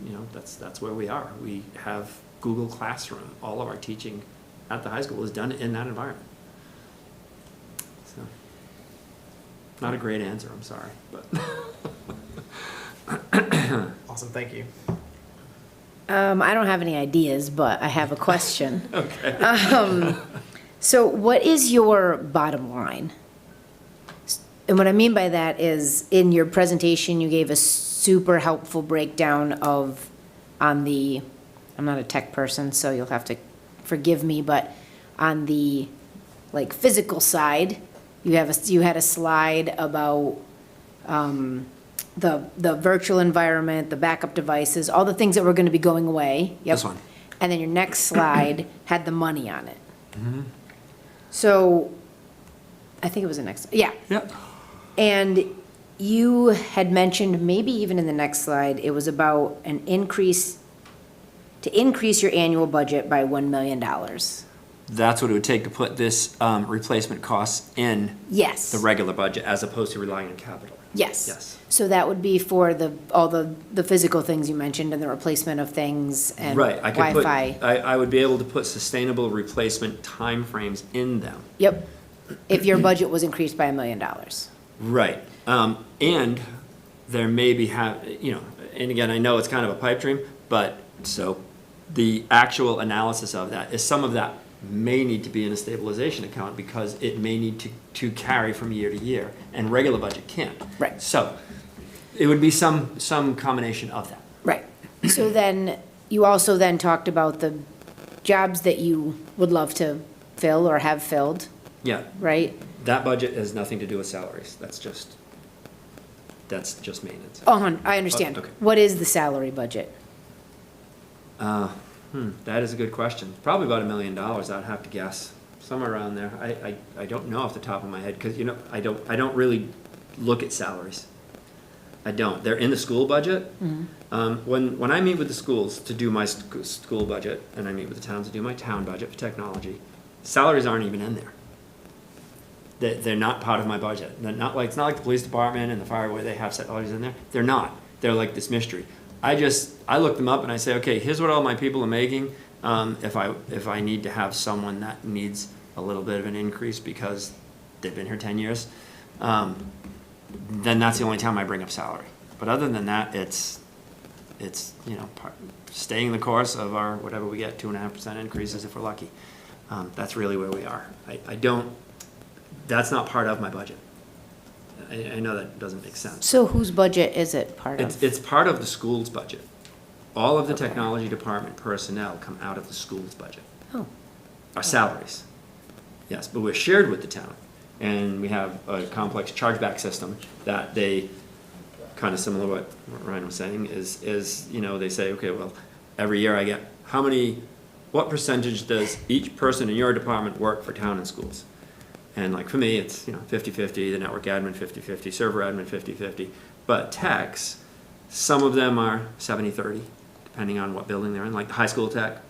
that's where we are. We have Google Classroom. All of our teaching at the high school is done in that environment. So, not a great answer, I'm sorry, but. Awesome, thank you. I don't have any ideas, but I have a question. Okay. So what is your bottom line? And what I mean by that is, in your presentation, you gave a super helpful breakdown I'm not a tech person, so you'll have to forgive me, but on the, physical side, you had a slide about, the virtual environment, the backup devices, all the things that were gonna be going away. Yep. This one. And then your next slide had the money on it. So, I think it was the next, yeah. Yep. And you had mentioned, maybe even in the next slide, it was about to increase your annual budget by $1 million. That's what it would take to put this replacement costs in Yes. the regular budget as opposed to relying on capital. Yes. Yes. So that would be for all the physical things you mentioned and the replacement of things and Right, I could put, Wi-Fi. I would be able to put sustainable replacement timeframes in them. Yep. If your budget was increased by $1 million. Right, and there may be and again, I know it's kind of a pipe dream, but so the actual analysis of that is some of that may need to be in a stabilization account because it may need to carry from year to year, and regular budget can't. Right. So it would be some combination of that. Right. So then, you also then talked about the jobs that you would love to fill or have filled, Yeah, right? that budget has nothing to do with salaries. That's just maintenance. Oh, I understand. Okay. What is the salary budget? That is a good question. Probably about $1 million, I'd have to guess, somewhere around there. I don't know off the top of my head, because, I don't really look at salaries. I don't. They're in the school budget. When I meet with the schools to do my school budget, and I meet with the towns to do my town budget for technology, salaries aren't even in there. They're not part of my budget. It's not like the police department and the fire where they have salaries in there. They're not. They're like this mystery. I look them up and I say, okay, here's what all my people are making. If I need to have someone that needs a little bit of an increase because they've been here 10 years, then that's the only time I bring up salary. But other than that, it's it's, you know, staying the course of our, whatever we get, 2.5% increases if we're lucky. That's really where we are. I don't, that's not part of my budget. I know that doesn't make sense. So whose budget is it part of? It's part of the school's budget. All of the Okay. technology department personnel come out of the school's budget. Oh, Our salaries. Yes, but we're shared with the town. And we have a complex chargeback system that they, kind of similar to what Ryan was saying, is, you know, they say, okay, well, every year I get, what percentage does each person in your department work for town and schools? And like for me, it's, you know, 50-50, the network admin 50-50, server admin 50-50. But techs, some of them are 70-30, depending on what building they're in, like the high school tech.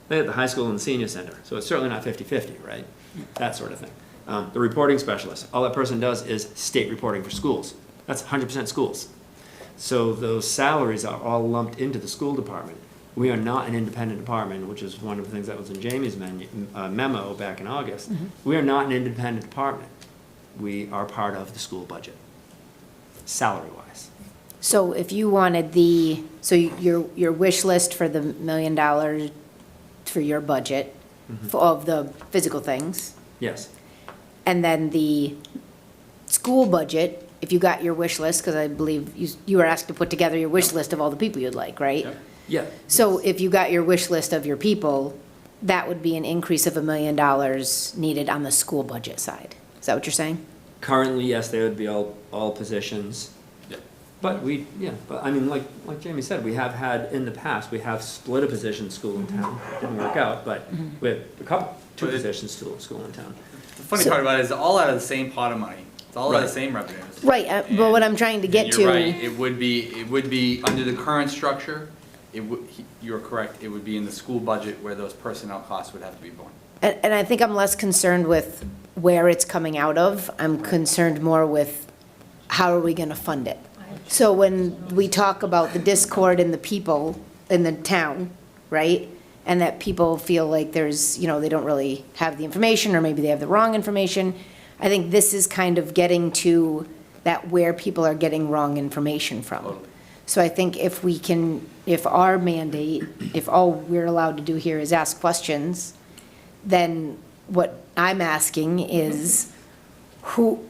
They have the high school and the senior center, so it's certainly not 50-50, right? That sort of thing. The reporting specialist, all that person does is state reporting for schools. That's 100% schools. So those salaries are all lumped into the school department. We are not an independent department, which is one of the things that was in Jamie's memo back in August. We are not an independent department. We are part of the school budget, salary-wise. so if you wanted so your wish list for the $1 million for your budget of the physical things, Yes. and then the school budget, if you got your wish list, because I believe you were asked to put together your wish list of all the people you'd like, right? Yep. Yeah. So if you got your wish list of your people, that would be an increase of $1 million needed on the school budget side. Is that what you're saying? Currently, yes, they would be all positions. Yep. But but I mean, like Jamie said, we have had, in the past, we have split a position, school and town. It didn't work out, but we have two But it- positions, school and town. The funny part about it is all out of the same pot of money. It's all out of the same revenues. Right, but what I'm trying to get to. You're right, it would be, under the current structure, you're correct, it would be in the school budget where those personnel costs would have to be borne. And I think I'm less concerned with where it's coming out of. I'm concerned more with how are we gonna fund it? So when we talk about the discord in the people in the town, right? And that people feel like there's, you know, they don't really have the information, or maybe they have the wrong information. I think this is kind of getting to that where people are getting wrong information from. Totally. So I think if our mandate, if all we're allowed to do here is ask questions, then what I'm asking is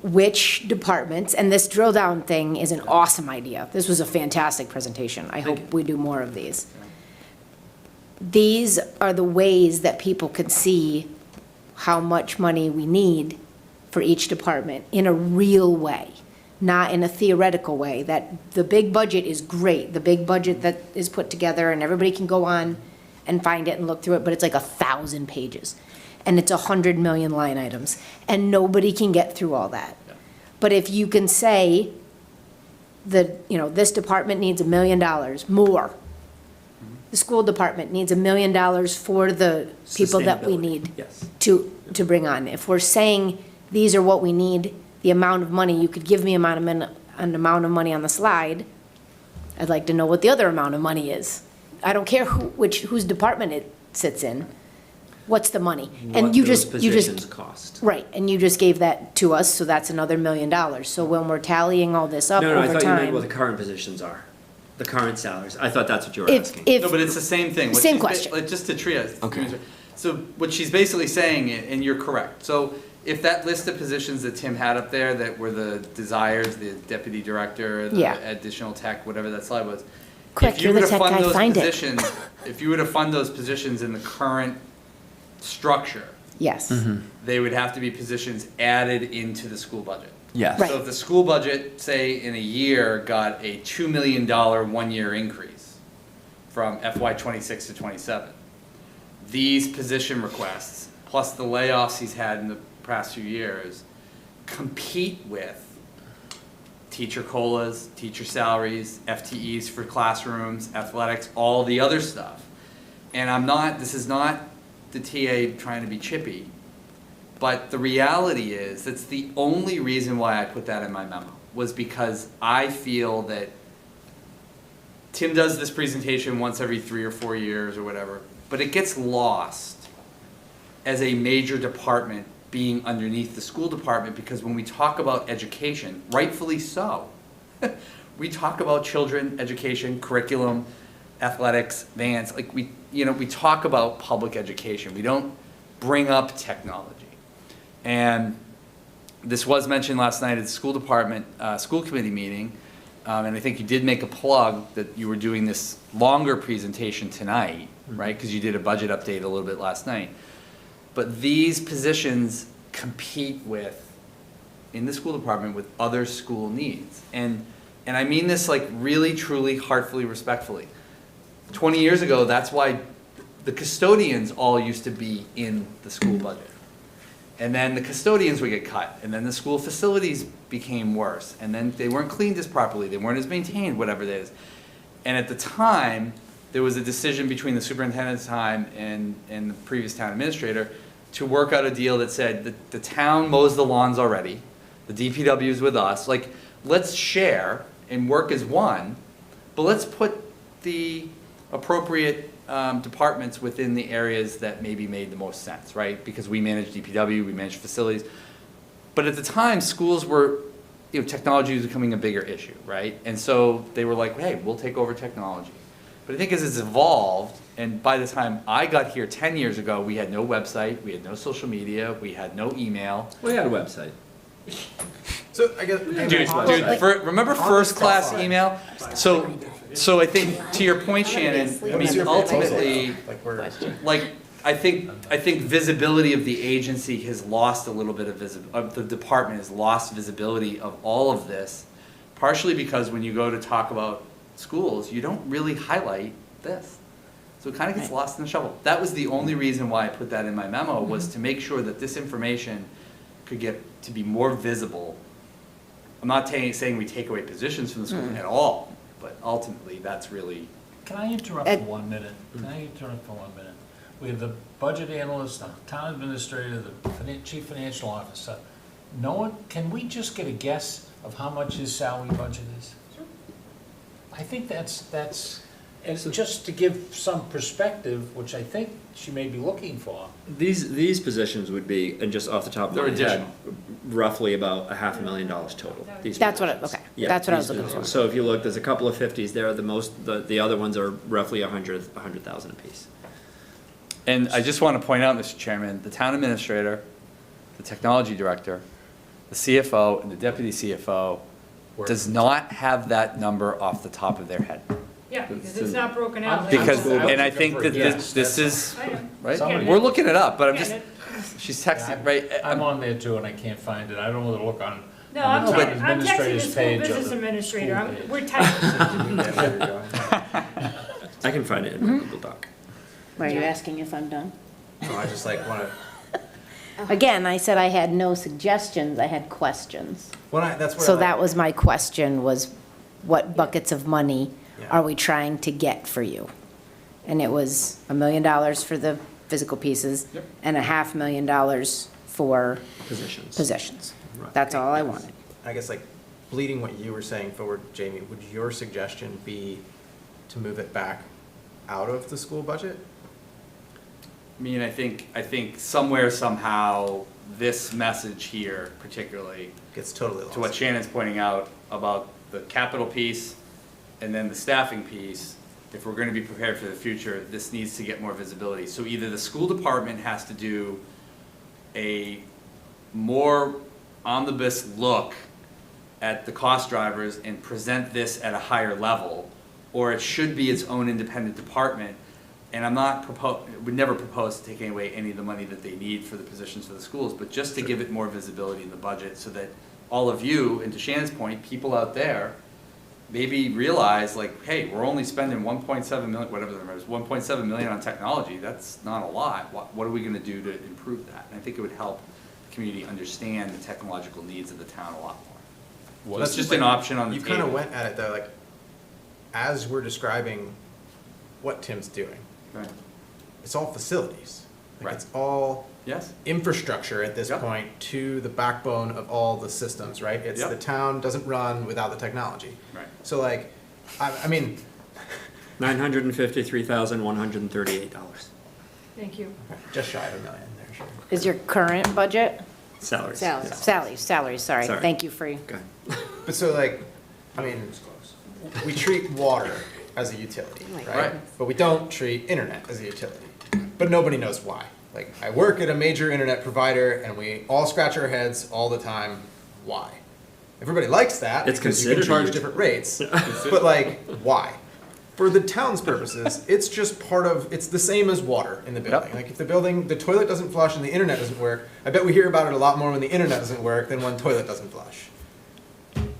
which departments, and this drill down thing is an awesome idea. This was a fantastic presentation. I hope we do more of these. These are the ways that people could see how much money we need for each department in a real way, not in a theoretical way. That the big budget is great, the big budget that is put together, and everybody can go on and find it and look through it, but it's like 1,000 pages. And it's 100 million line items, and nobody can get through all that. But if you can say this department needs $1 million more. The school department needs $1 million for the people that we Sustainability, need yes. to bring on. If we're saying these are what we need, the amount of money, you could give me an amount of money on the slide. I'd like to know what the other amount of money is. I don't care whose department it sits in. What's the money? And What you those just positions cost. right, and you just gave that to us, so that's another $1 million. So when we're tallying all this up No, I over thought you meant time. what the current positions are, the current salaries. I thought that's what you were If, asking. if. No, but it's the same thing. What Same she's ba- question. Like, just to Tria. Okay. So what she's basically saying, and you're correct, so if that list of positions that Tim had up there that were the desires, the deputy director, the Yeah. additional tech, whatever that slide was. Quick, if you you're the were to tech fund guy, those find it. positions- If you were to fund those positions in the current structure, Yes, they would have to be positions added into the school budget. Yes. Right. So if the school budget, say, in a year, got a $2 million one-year increase from FY '26 to '27, these position requests, plus the layoffs he's had in the past few years, compete with teacher COLAs, teacher salaries, FTEs for classrooms, athletics, all the other stuff. And this is not the TA trying to be chippy, but the reality is, that's the only reason why I put that in my memo, was because I feel that Tim does this presentation once every 3 or 4 years or whatever, but it gets lost as a major department being underneath the school department, because when we talk about education, rightfully so, we talk about children, education, curriculum, athletics, bands, like we talk about public education. We don't bring up technology. And this was mentioned last night at the school department, school committee meeting. And I think you did make a plug that you were doing this longer presentation tonight, right? Because you did a budget update a little bit last night. But these positions compete in the school department with other school needs. And I mean this like really, truly, heartfully, respectfully. 20 years ago, that's why the custodians all used to be in the school budget. And then the custodians would get cut, and then the school facilities became worse, and then they weren't cleaned as properly, they weren't as maintained, whatever it is. And at the time, there was a decision between the superintendent at the time and the previous town administrator to work out a deal that said that the town mows the lawns already, the DPW is with us, like, let's share and work as one, but let's put the appropriate departments within the areas that maybe made the most sense, right? Because we manage DPW, we manage facilities. But at the time, schools were, technology was becoming a bigger issue, right? And so they were like, hey, we'll take over technology. But I think as it's evolved, and by the time I got here 10 years ago, we had no website, we had no social media, we had no email. We had a website. So I guess. Remember first class email? So I think, to your point, Shannon, I mean, ultimately, I think visibility of the agency has lost a little bit of the department has lost visibility of all of this, partially because when you go to talk about schools, you don't really highlight this. So it kind of gets lost in the shuffle. That was the only reason why I put that in my memo, was to make sure that this information could get to be more visible. I'm not saying we take away positions from the school at all, but ultimately, that's really. Can I interrupt for 1 minute? We have the budget analyst, the town administrator, the chief financial officer. Can we just get a guess of how much his salary budget is? Sure. I think that's, and just to give some perspective, which I think she may be looking for. These positions would be, and just off the top of my head, roughly about $500,000 total. That's what, okay, Yeah, that's what I was these looking for. positions. So if you look, there's a couple of 50s there, the other ones are roughly 100,000 apiece. And I just want to point out, Mr. Chairman, the town administrator, the technology director, the CFO, and the deputy CFO does not have that number off the top of their head. Yeah, because it's not broken out. Because, I was and I looking think for that a guess. this is, I know. right? Somebody- We're looking it up, but I'm Get just, it. she's texting, right? I'm on there too, and I can't find it. I don't know whether to look on. No, on I'm the town texting the administrator's school page or business the administrator, school page. we're texting. I can find it in my Google Doc. Are you asking if I'm done? No, I just like want to. Again, I said I had no suggestions, I had questions. That's where. So that was my question, was what buckets of money Yeah. are we trying to get for you? And it was $1 million for the physical pieces and $500,000 for positions. Right. That's all I wanted. I guess like bleeding what you were saying forward, Jamie, would your suggestion be to move it back out of the school budget? I mean, I think somewhere, somehow, this message here particularly, Gets totally lost. to what Shannon's pointing out about the capital piece and then the staffing piece, if we're gonna be prepared for the future, this needs to get more visibility. So either the school department has to do a more omnibus look at the cost drivers and present this at a higher level, or it should be its own independent department. And I'm not would never propose taking away any of the money that they need for the positions for the schools, but just to give it more visibility in the budget so that all of you, and to Shannon's point, people out there maybe realize like, hey, we're only spending 1.7 million, whatever the number is, 1.7 million on technology. That's not a lot. What are we gonna do to improve that? And I think it would help the community understand the technological needs of the town a lot more. Well, It's just an option on the You table. kind of went at it though, like, as we're describing what Tim's doing, Right. it's all facilities. Like, Right. it's all Yes? infrastructure at this Yep. point to the backbone of all the systems, right? It's Yep. the town doesn't run without the technology. Right. So like, I mean, $953,138. Thank you. just shy of $1 million there, sure. Is your current budget? Salaries. Salaries, sorry. Sorry. Thank you for, Okay. But so like, I mean, we treat water as a utility, Right. right? But we don't treat internet as a utility. But nobody knows why. Like, I work at a major internet provider and we all scratch our heads all the time, why? Everybody likes that It's because you can considered a charge different rates, but like, why? For the town's purposes, it's just part of, it's the same as water in the building. Like, if the building, the toilet doesn't flush and the internet doesn't work, I bet we hear about it a lot more when the internet doesn't work than when toilet doesn't flush.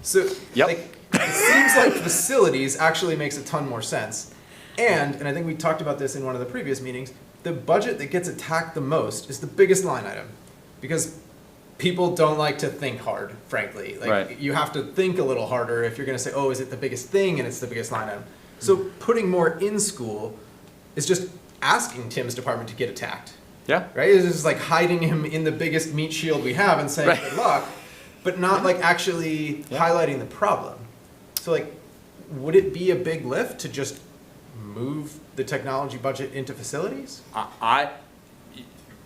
So, Yep. like, it seems like facilities actually makes a ton more sense. And I think we talked about this in one of the previous meetings, the budget that gets attacked the most is the biggest line item. Because people don't like to think hard, frankly. Like, Right. you have to think a little harder if you're gonna say, oh, is it the biggest thing and it's the biggest line item. So putting more in school is just asking Tim's department to get attacked. Yeah. Right? It's just like hiding him in the biggest meat shield we have and saying Right. good luck, but not like actually highlighting the problem. So like, would it be a big lift to just move the technology budget into facilities?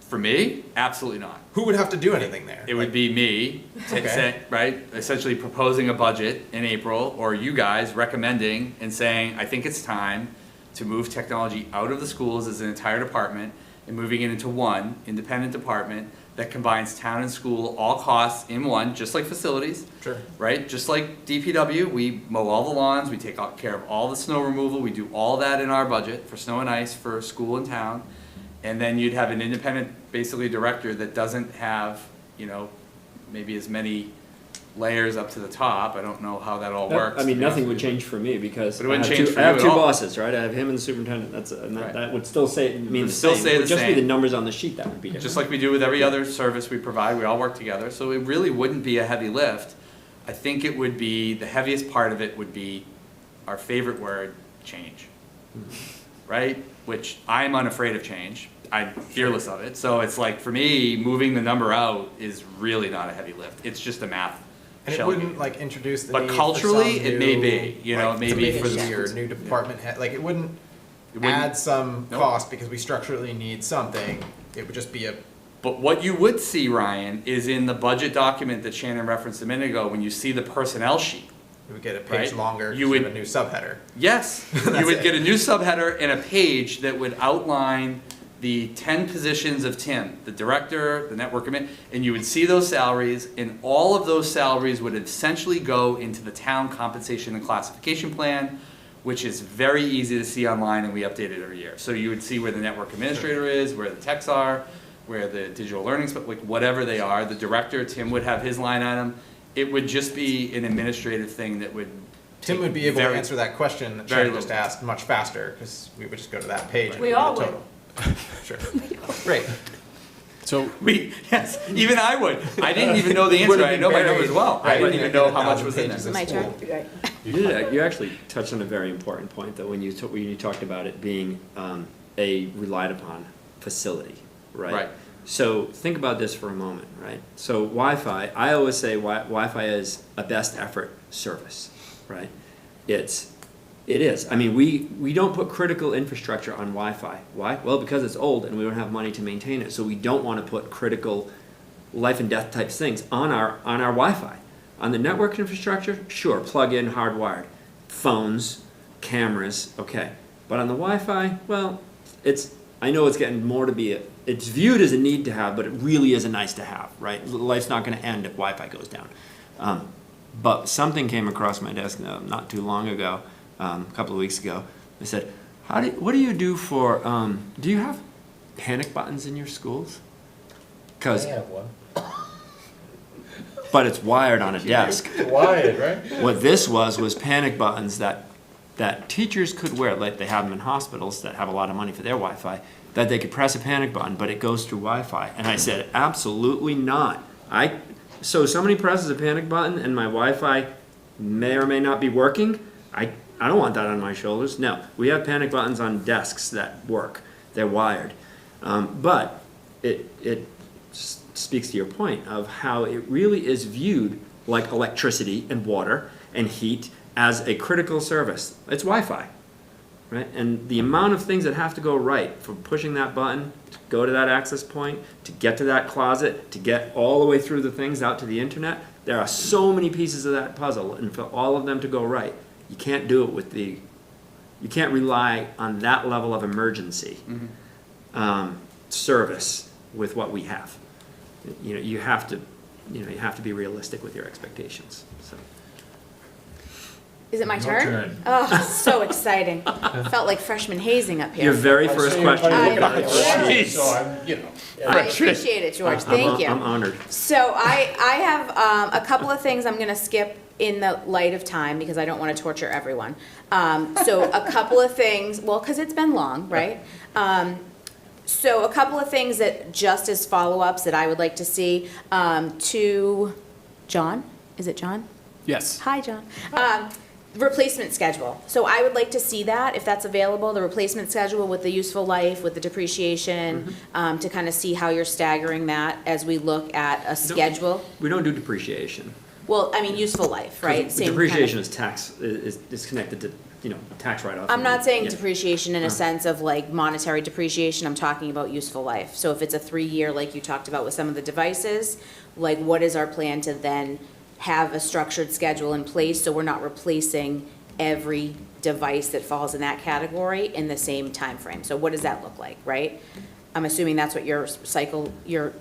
For me, absolutely not. Who would have to do anything there? It would be me, Okay. right, essentially proposing a budget in April, or you guys recommending and saying, I think it's time to move technology out of the schools as an entire department and moving it into one independent department that combines town and school, all costs in one, just like facilities. Sure. Right, just like DPW, we mow all the lawns, we take care of all the snow removal, we do all that in our budget for snow and ice for school and town. And then you'd have an independent, basically, director that doesn't have, you know, maybe as many layers up to the top. I don't know how that all works. I mean, to be nothing honest would with you. change for me because But it wouldn't I have change two, for I have you two at all. bosses, right? I have him and the superintendent. And Right. that would still mean Would the still same. say It would the just be same. the numbers on the sheet that would be different. Just like we do with every other service we provide, we all work together, so it really wouldn't be a heavy lift. I think it would be, the heaviest part of it would be our favorite word, change. Right? Which I'm unafraid of change. I'm fearless of it. So it's like, for me, moving the number out is really not a heavy lift. It's just a math And it shell wouldn't game. like introduce the But need for culturally, some it may new, be, you know, like, it may be for the committee or schools. new department head, like it wouldn't It wouldn't- add some Nope. cost because we structurally need something. It would just be a, But what you would see, Ryan, is in the budget document that Shannon referenced a minute ago, when you see the personnel sheet. we would get a page Right. longer, You you would- would a new subheader. Yes, you That's would it. get a new subheader and a page that would outline the 10 positions of Tim, the director, the network admin, and you would see those salaries, and all of those salaries would essentially go into the town compensation and classification plan, which is very easy to see online, and we update it every year. So you would see where the network administrator is, where the techs are, where the digital learning, like whatever they are. The director, Tim, would have his line item. It would just be an administrative thing that would. Tim would be able to answer that question that very Shannon just little. asked much faster, because we would just go to that page. and We get a all would. total. Sure. Great. So Yes, even I would. I didn't even know the answer. I know my numbers well. I didn't even know how much was in there. My turn? You actually touched on a very important point, though, when you talked about it being a relied upon facility, right? Right. So think about this for a moment, right? So Wi-Fi, I always say Wi-Fi is a best effort service, right? It is. I mean, we don't put critical infrastructure on Wi-Fi. Why? Well, because it's old and we don't have money to maintain it. So we don't want to put critical life and death type things on our Wi-Fi. On the network infrastructure, sure, plug in, hardwired. Phones, cameras, okay. But on the Wi-Fi, well, I know it's getting more to be it's viewed as a need to have, but it really is a nice to have, right? Life's not going to end if Wi-Fi goes down. But something came across my desk not too long ago, a couple of weeks ago. They said, what do you do for, do you have panic buttons in your schools? I have one. But it's wired on a desk. It's wired, right? What this was panic buttons that teachers could wear, like they have them in hospitals that have a lot of money for their Wi-Fi, that they could press a panic button, but it goes through Wi-Fi. And I said, absolutely not. So somebody presses a panic button and my Wi-Fi may or may not be working. I don't want that on my shoulders. No, we have panic buttons on desks that work. They're wired. But it speaks to your point of how it really is viewed like electricity and water and heat as a critical service. It's Wi-Fi, right? And the amount of things that have to go right from pushing that button to go to that access point, to get to that closet, to get all the way through the things out to the internet, there are so many pieces of that puzzle, and for all of them to go right, you can't do it with the you can't rely on that level of emergency service with what we have. You know, you have to be realistic with your expectations, so. Is it my Your turn? turn. Oh, so exciting. Felt like freshman hazing up here. Your very first question. I- So I appreciate it, George, thank you. I'm honored. So I have a couple of things I'm gonna skip in the light of time, because I don't wanna torture everyone. So a couple of things, well, because it's been long, right? So a couple of things that, just as follow-ups that I would like to see, to John, is it John? Yes. Hi, John. Replacement schedule. So I would like to see that, if that's available, the replacement schedule with the useful life, with the depreciation, to kind of see how you're staggering that as we look at a schedule. We don't do depreciation. Well, I mean, useful life, right? Same kind of- Depreciation is tax, is connected to, tax write-off. I'm not saying Yeah. depreciation in a sense of like monetary depreciation, I'm talking about useful life. So if it's a 3-year, like you talked about with some of the devices, like what is our plan to then have a structured schedule in place so we're not replacing every device that falls in that category in the same time frame? So what does that look like, right? I'm assuming that's what your cycle, your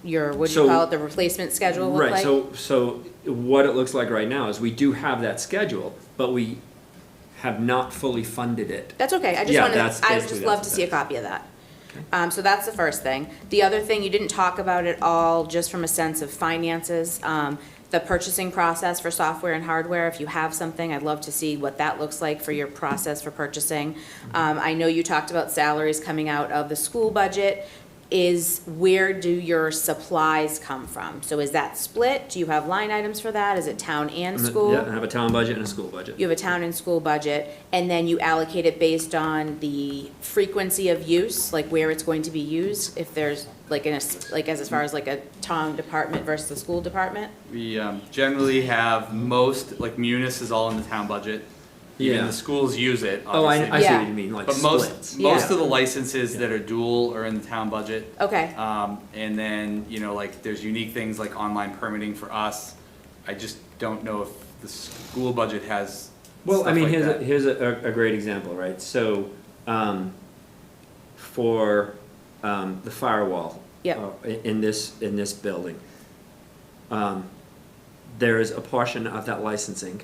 what do you So- call it, the replacement schedule look like? Right, so what it looks like right now is we do have that schedule, but we have not fully funded it. That's okay, I just Yeah, wanted, that's I would basically just love that's to what see a that copy of that. So that's the first thing. The other thing, you didn't talk about at all, just from a sense of finances, the purchasing process for software and hardware. If you have something, I'd love to see what that looks like for your process for purchasing. I know you talked about salaries coming out of the school budget. Where do your supplies come from? So is that split? Do you have line items for that? Is it town and school? Yeah, I have a town budget and a school budget. You have a town and school budget, and then you allocate it based on the frequency of use, like where it's going to be used, if there's, like, as far as like a town department versus a school department? We generally have most, like Munis is all in the town budget. Even Yeah. the schools use it, Oh, I obviously. see Yeah. what you mean, like But splits. most Yeah. of the licenses that are dual are in the town budget. Okay, And then, like, there's unique things like online permitting for us. I just don't know if the school budget has Well, I stuff mean, like that. here's a great example, right? So, for the firewall. Yep. In this building, there is a portion of that licensing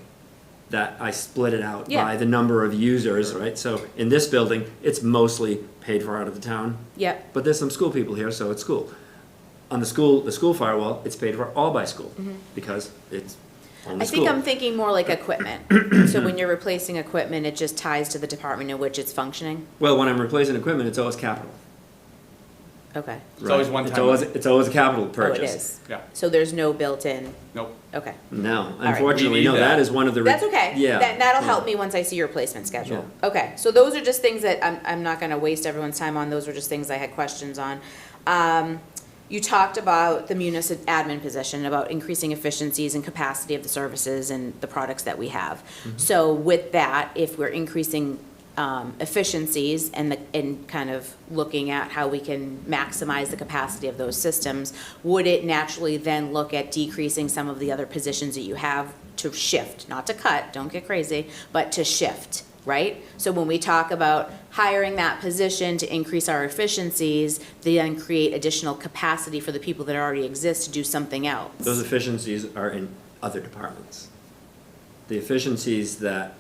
that I split it out Yeah. by the number of users, right? So in this building, it's mostly paid for out of the town, yep, but there's some school people here, so it's school. On the school firewall, it's paid for all by school, because it's on the I school. think I'm thinking more like equipment. So when you're replacing equipment, it just ties to the department in which it's functioning? Well, when I'm replacing equipment, it's always capital. Okay. It's always right? one It's time. always a capital Oh, purchase. it is? Yeah, So there's no built-in, nope. okay. No, right. unfortunately, We no, need that that. is one of the. That's okay. Yeah. That'll yeah. help me once I see your replacement schedule. Okay, so those are just things that I'm not gonna waste everyone's time on, those were just things I had questions on. You talked about the munis admin position, about increasing efficiencies and capacity of the services and the products that we have. So with that, if we're increasing efficiencies and kind of looking at how we can maximize the capacity of those systems, would it naturally then look at decreasing some of the other positions that you have to shift, not to cut, don't get crazy, but to shift, right? So when we talk about hiring that position to increase our efficiencies, they then create additional capacity for the people that already exist to do something else. Those efficiencies are in other departments. The efficiencies that,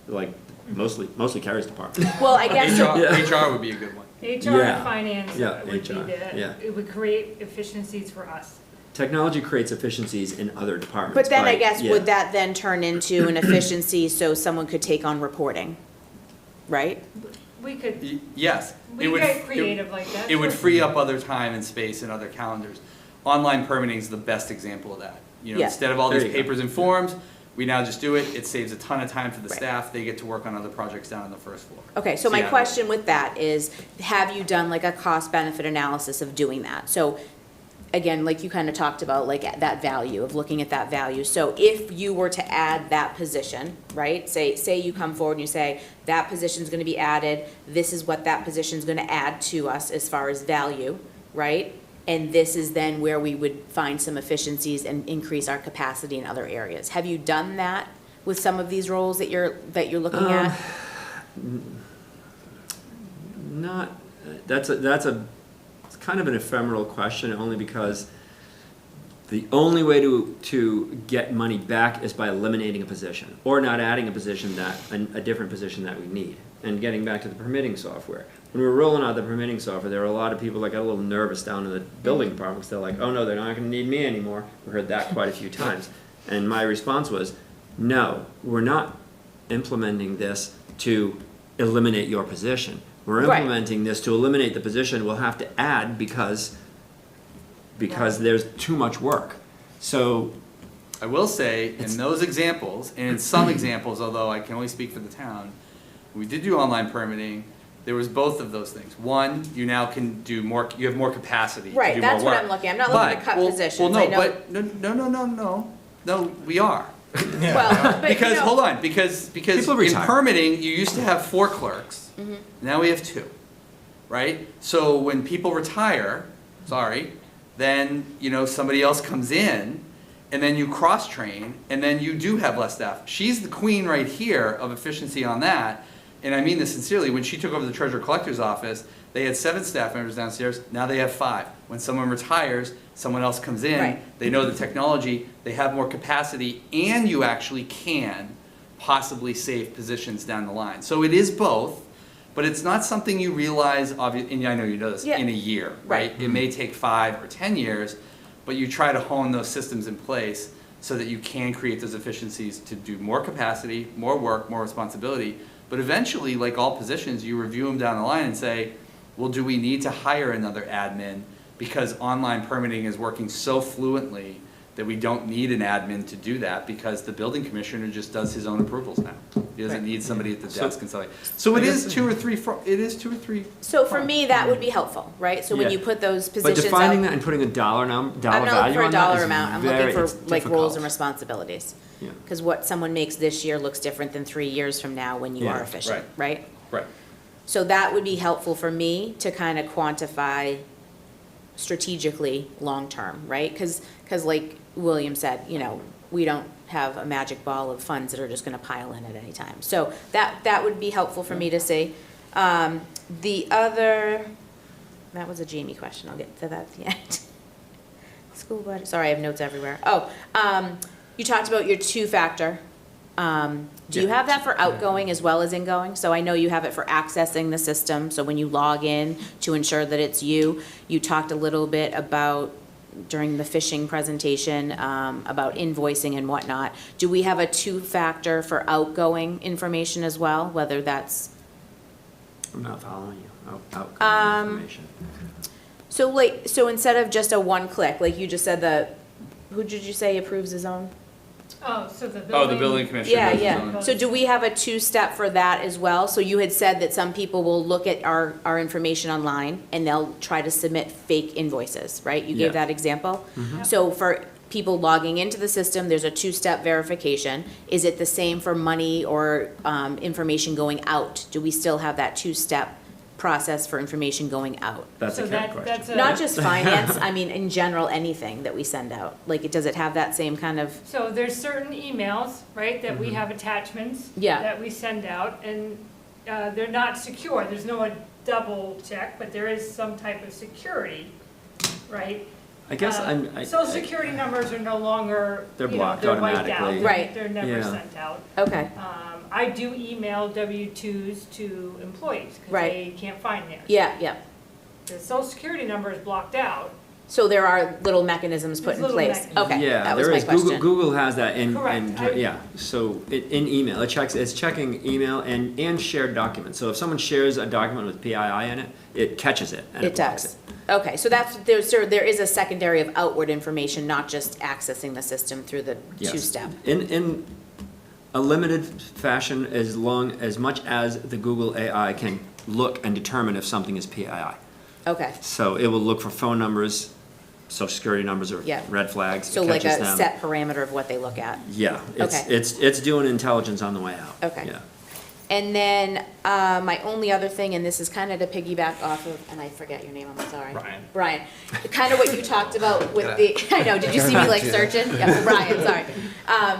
like, mostly Carrie's department. Well, I guess, HR would be a good one. HR Yeah. and finance Yeah, would be HR, the, yeah. it would create efficiencies for us. Technology creates efficiencies in other departments. but then I by- guess, yeah. would that then turn into an efficiency so someone could take on reporting, right? We could, Yes. we It would- get creative like that. It would sure. free up other time and space and other calendars. Online permitting is the best example of that. Yeah. Instead of all There these you go. papers and forms, we now just do it. It saves a ton of time for the Right. staff. They get to work on other projects down on the first floor. Okay, so my yeah. question with that is, have you done like a cost-benefit analysis of doing that? So, again, like you kind of talked about, like that value, of looking at that value. So if you were to add that position, right? Say you come forward and you say, that position's gonna be added, this is what that position's gonna add to us as far as value, right? And this is then where we would find some efficiencies and increase our capacity in other areas. Have you done that with some of these roles that you're looking at? Not, that's it's kind of an ephemeral question, only because the only way to get money back is by eliminating a position, or not adding a position a different position that we need. And getting back to the permitting software, when we were rolling out the permitting software, there were a lot of people that got a little nervous down in the building department, because they're like, oh no, they're not gonna need me anymore. We heard that quite a few times. And my response was, no, we're not implementing this to eliminate your position. We're Right. implementing this to eliminate the position we'll have to add because there's too much work. So, I will say, in those examples, and in some examples, although I can only speak for the town, we did do online permitting, there was both of those things. One, you now can do more, you have more capacity to do more work. Right, that's what I'm looking at. I'm not looking to cut positions. I know- No, we are. Well, but, you Because, know- hold on, because People in retire. permitting, you used to have 4 clerks. Mm-hmm. Now we have 2, right? So when people retire, then, somebody else comes in, and then you cross-train, and then you do have less staff. She's the queen right here of efficiency on that, and I mean this sincerely. When she took over the treasurer collector's office, they had 7 staff members downstairs, now they have 5. When someone retires, someone else comes in, Right. they know the technology, they have more capacity, and you actually can possibly save positions down the line. So it is both, but it's not something you realize, and I know you know this, Yeah. in a year, right? It may take 5 or 10 years, but you try to hone those systems in place so that you can create those efficiencies to do more capacity, more work, more responsibility. But eventually, like all positions, you review them down the line and say, well, do we need to hire another admin because online permitting is working so fluently that we don't need an admin to do that because the building commissioner just does his own approvals now. He doesn't need somebody at the desk and stuff like that. So it is 2 or 3, So for me, that would be helpful, right? So when Yeah. you put those but positions defining out, that and putting a dollar I'm value not looking for a on that dollar is amount, I'm very- looking it's for like roles difficult. and responsibilities. Yeah. Because what someone makes this year looks different than 3 years from now when you Yeah. are efficient, right? Right. So that would be helpful for me to kind of quantify strategically, long-term, right? Because like William said, we don't have a magic ball of funds that are just gonna pile in at any time. So that would be helpful for me to see. The other, that was a Jamie question, I'll get to that at the end. School budget, sorry, I have notes everywhere. Oh, you talked about your 2-factor. Do you Yeah. have that for outgoing as well as ingoing? So I know you have it for accessing the system, so when you log in to ensure that it's you. You talked a little bit about, during the phishing presentation, about invoicing and whatnot. Do we have a 2-factor for outgoing information as well, whether that's, I'm not following you. Outcome information. so instead of just a 1-click, like you just said, who did you say approves his own? Oh, so the building. Oh, the building commissioner. Yeah, does his yeah. own. So do we have a 2-step for that as well? So you had said that some people will look at our information online and they'll try to submit fake invoices, right? You Yeah. gave that example. So for people logging into the system, there's a 2-step verification. Is it the same for money or information going out? Do we still have that 2-step process for information going out? That's So a that, cat that's question. a. Not just finance, I mean, in general, anything that we send out. Like, does it have that same kind of, So there's certain emails, right, that we have attachments. Yeah. That we send out, and they're not secure, there's no double check, but there is some type of security, right? I guess Social security numbers are no longer, They're you know, blocked they're wiped out. automatically. Right. They're never Yeah. sent out. okay, I do email W-2s to employees, because Right. they can't find theirs. yeah, yeah. The social security number is blocked out. So there are little mechanisms put There's in little place? mechanisms. Okay, Yeah, that was there my is. question. Google has that in, Correct. yeah, so in email, it's checking email and shared documents. So if someone shares a document with PII in it, it catches it and it It blocks does. it. Okay, so there is a secondary of outward information, not just accessing the system through the Yes. 2-step. In a limited fashion, as much as the Google AI can look and determine if something is PII. Okay, So it will look for phone numbers, social security numbers or Yeah. red flags. so it like catches a them. set parameter of what they look at. Yeah, Okay. it's doing intelligence on the way out. Okay. Yeah. And then, my only other thing, and this is kind of to piggyback off of, and I forget your name, I'm sorry. Brian. Kind of what you talked about with the, I know, did you see me like searching? Yeah, Brian, sorry.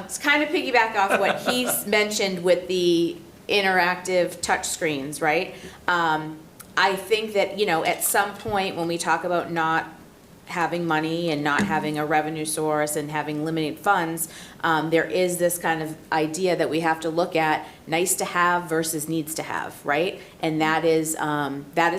It's kind of piggyback off what he's mentioned with the interactive touchscreens, right? I think that, at some point, when we talk about not having money and not having a revenue source and having limited funds, there is this kind of idea that we have to look at nice to have versus needs to have, right? And that is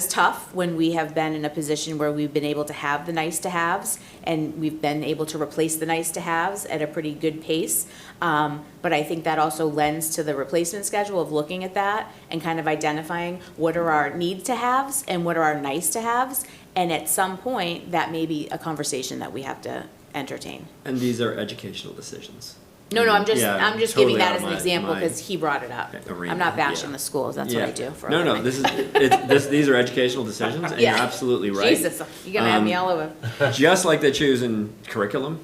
tough when we have been in a position where we've been able to have the nice to haves and we've been able to replace the nice to haves at a pretty good pace. But I think that also lends to the replacement schedule of looking at that and kind of identifying what are our need to haves and what are our nice to haves. And at some point, that may be a conversation that we have to entertain. And these are educational decisions. No, I'm just Yeah, giving totally that out as of an example my because he brought it up. arena, I'm not bashing yeah. the schools, that's what I do for a No, living. these are educational decisions, and you're Yeah. absolutely right. Jesus, you're gonna have me all over. Just like they're choosing curriculum,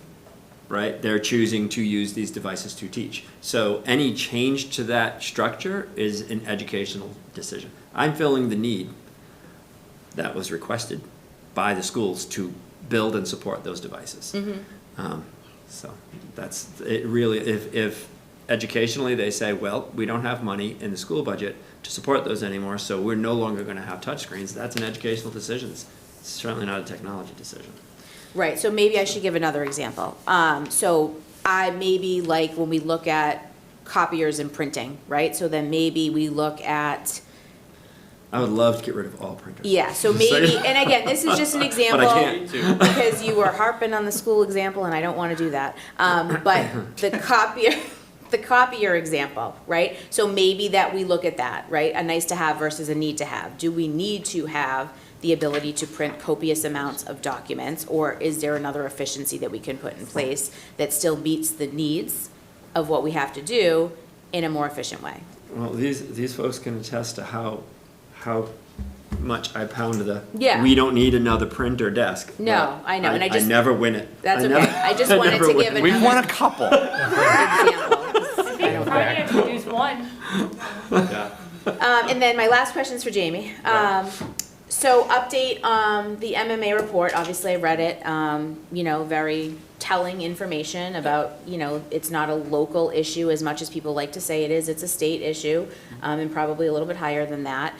right? They're choosing to use these devices to teach. So any change to that structure is an educational decision. I'm filling the need that was requested by the schools to build and support those devices. So that's, it really, if educationally they say, well, we don't have money in the school budget to support those anymore, so we're no longer gonna have touchscreens, that's an educational decision. It's certainly not a technology decision. Right, so maybe I should give another example. So I maybe like when we look at copiers and printing, right? So then maybe we look at, I would love to get rid of all printers. yeah, so maybe, and again, this is just an example. can't. Because you were harping on the school example and I don't wanna do that. But the copier example, right? So maybe that we look at that, right? A nice to have versus a need to have. Do we need to have the ability to print copious amounts of documents? Or is there another efficiency that we can put in place that still meets the needs of what we have to do in a more efficient way? Well, these folks can attest to how much I pound the, Yeah. we don't need another printer desk. No, but I know, and I just- never win it. That's I okay. never- I just I wanted never to win give it. We've won a another couple. example. I think finance could use one. And then my last question is for Jamie. So update, the MMA report, obviously I read it, very telling information about, it's not a local issue as much as people like to say it is, it's a state issue, and probably a little bit higher than that.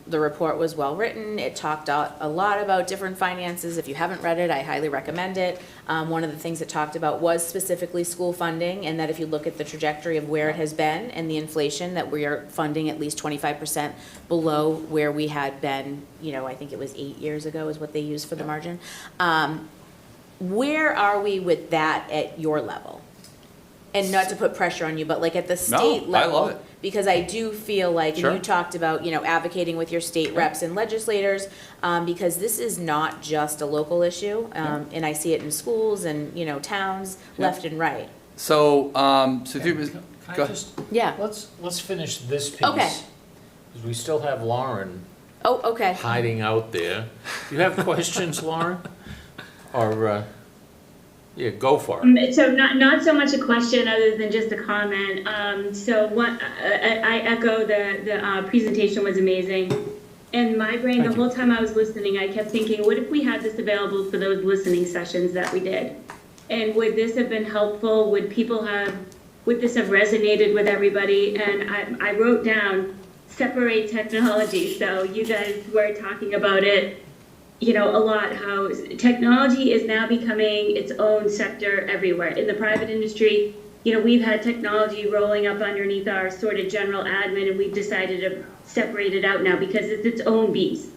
The report was well-written, it talked a lot about different finances. If you haven't read it, I highly recommend it. One of the things it talked about was specifically school funding, and that if you look at the trajectory of where it has been and the inflation, that we are funding at least 25% below where we had been, I think it was 8 years ago is what they used for the margin. Where are we with that at your level? And not to put pressure on you, but like at the state I level. love it. Because I do feel like, and Sure. you talked about, advocating with your state reps and legislators, because this is not just a local issue, and I see it in schools and, towns, left and right. So, if you, Can I go just, Yeah. let's finish this piece. Okay. Because we still have Lauren Oh, okay. hiding out there. You have questions, Lauren? Or, yeah, go for it. So not so much a question other than just a comment. So what, I echo the presentation was amazing. In my brain, the whole time I was listening, I kept thinking, what if we had this available for those listening sessions that we did? And would this have been helpful? Would this have resonated with everybody? And I wrote down, separate technology. So you guys were talking about it, a lot, how technology is now becoming its own sector everywhere. In the private industry, we've had technology rolling up underneath our sort of general admin, and we've decided to separate it out now because it's its own beast.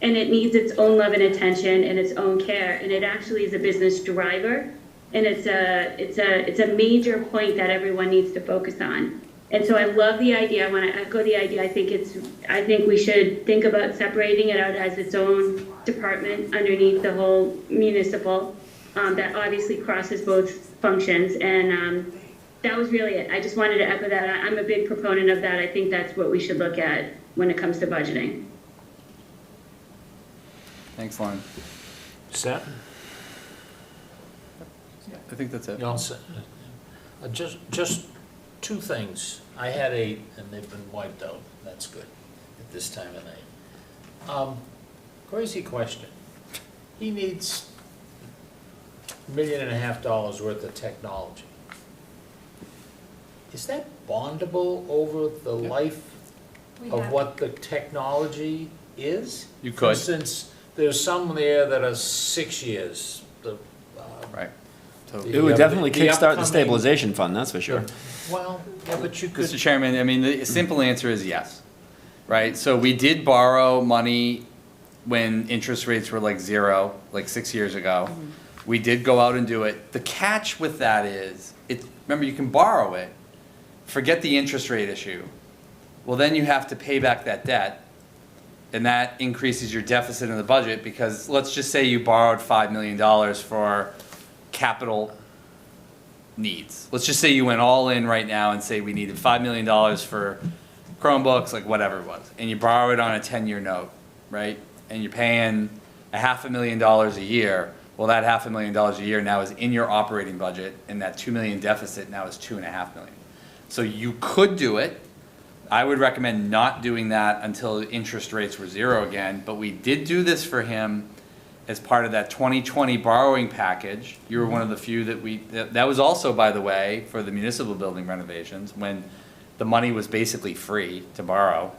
And it needs its own love and attention and its own care. And it actually is a business driver. And it's a major point that everyone needs to focus on. And so I love the idea. I want to echo the idea. I think we should think about separating it out as its own department underneath the whole municipal, that obviously crosses both functions. And that was really it. I just wanted to echo that. I'm a big proponent of that. I think that's what we should look at when it comes to budgeting. thanks, Lauren. Set? I think that's it. You all set? Just two things. I had 8, and they've been wiped out. That's good at this time of night. Crazy question. He needs $1.5 million worth of technology. is that bondable over the life We of have- what the technology is? You For could. instance, there's some there that are 6 years, Right. So, The- It would definitely the kickstart the upcoming- stabilization fund, that's for sure. well, yeah, but you could. Mr. Chairman, I mean, the simple answer is yes, right? So we did borrow money when interest rates were like 0, like 6 years ago. We did go out and do it. The catch with that is, remember, you can borrow it, forget the interest rate issue. Well, then you have to pay back that debt, and that increases your deficit in the budget, because let's just say you borrowed $5 million for capital needs. Let's just say you went all in right now and say we needed $5 million for Chromebooks, like whatever it was, and you borrow it on a 10-year note, right? And you're paying $500,000 a year. Well, that $500,000 a year now is in your operating budget, and that $2 million deficit now is $2.5 million. So you could do it. I would recommend not doing that until interest rates were 0 again, but we did do this for him as part of that 2020 borrowing package. You were one of the few that was also, by the way, for the municipal building renovations, when the money was basically free to borrow.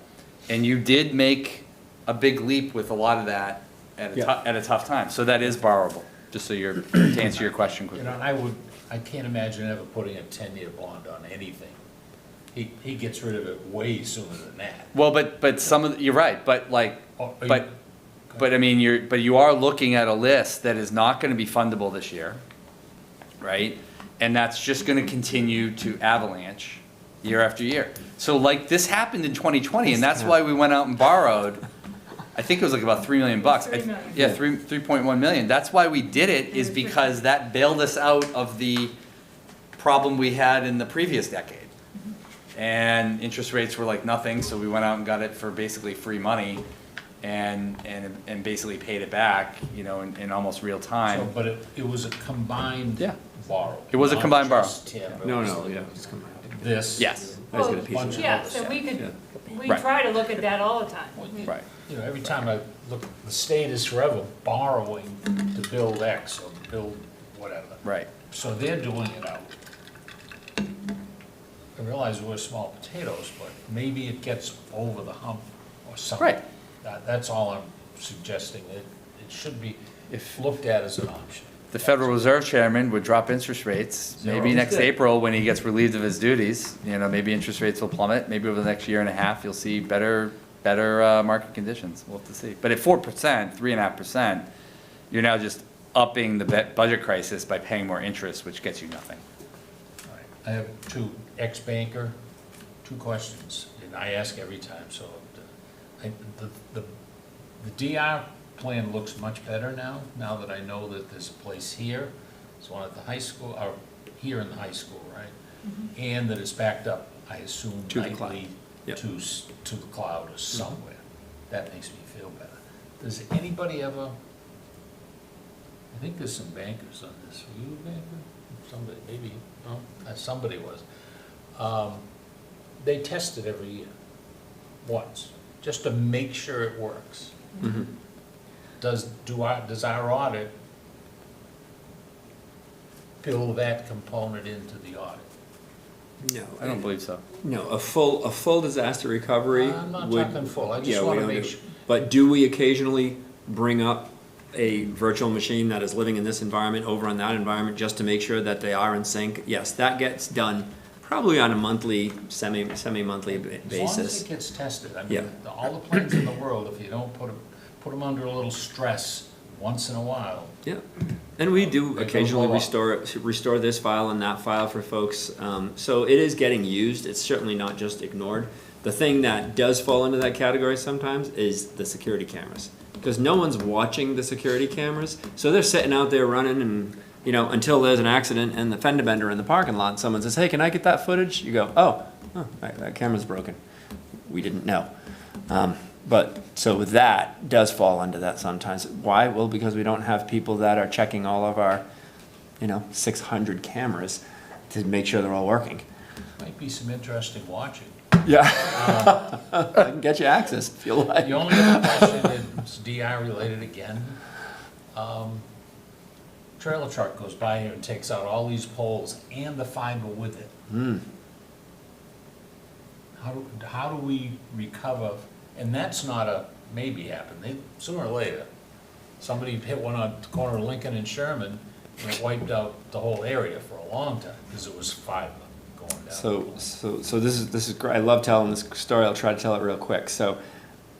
And you did make a big leap with a lot of that at a tough time. So that is borrowable, just so to answer your question You quickly. know, I can't imagine ever putting a 10-year bond on anything. He gets rid of it way sooner than that. Well, but you're right, but like, Oh, are you- but I mean, you are looking at a list that is not gonna be fundable this year, right? And that's just gonna continue to avalanche year after year. So like, this happened in 2020, and that's why we went out and borrowed, I think it was like about $3 million. $3 million. Yeah, 3.1 million. That's why we did it, is because that bailed us out of the problem we had in the previous decade. And interest rates were like nothing, so we went out and got it for basically free money and basically paid it back, you know, in almost real So, time. but it was a combined Yeah. borrow. It was a not combined borrow. just Tim, it No, was no, yeah, just come out. This. Yes, I was Well, gonna piece bunch it. of Yeah, other so we stuff. could, we Right. try to look at that all the time. right. You know, every time I look, the state is forever borrowing to build X or build whatever. Right. So they're doing it out. I realize we're small potatoes, but maybe it gets over the hump or something. Right. That's all I'm suggesting. It should be If looked at as an option. the Federal Reserve Chairman would drop interest rates, maybe Zero. next April when he gets relieved of his duties, you know, maybe interest rates will plummet. Maybe over the next year and a half, you'll see better market conditions. We'll have to see. But at 4%, 3.5%, you're now just upping the budget crisis by paying more interest, which gets you nothing. All right. I have ex-banker, 2 questions, and I ask every time, so the DR plan looks much better now that I know that there's a place here, there's one at the high school, or here in the high school, right? And that it's backed up, I assume, To the cloud. nightly Yep. to the cloud or somewhere. That makes me feel better. Does anybody ever, I think there's some bankers on this, were you a banker? Somebody, maybe, no, somebody was. They test it every year, once, just to make sure it works. Mhm. Does our audit build that component into the audit? No. I don't believe so. No, a full disaster recovery I'm not would. talking full, I yeah, just we wanna don't make do- sure. But do we occasionally bring up a virtual machine that is living in this environment over on that environment just to make sure that they are in sync? Yes, that gets done probably on a monthly, semi-monthly As long as basis. it gets tested, I Yeah. mean, all the planes in the world, if you don't put them under a little stress once in a while, Yeah, and we do They occasionally go up. restore this file and that file for folks. So it is getting used, it's certainly not just ignored. The thing that does fall into that category sometimes is the security cameras. Because no one's watching the security cameras, so they're sitting out there running and, you know, until there's an accident and the fender bender in the parking lot, and someone says, hey, can I get that footage? You go, oh, that camera's broken. We didn't know. But, so that does fall under that sometimes. Why? Well, because we don't have people that are checking all of our, 600 cameras to make sure they're all working. might be some interesting watching. Yeah. I can get you access if you like. The only other question is DI related again. Trailer truck goes by here and takes out all these poles and the fiber with it. how do we recover? And that's not a maybe happen. Sooner or later, somebody hit one on the corner of Lincoln and Sherman, and it wiped out the whole area for a long time, because it was fiber going down. So this is great. I love telling this story. I'll try to tell it real quick. So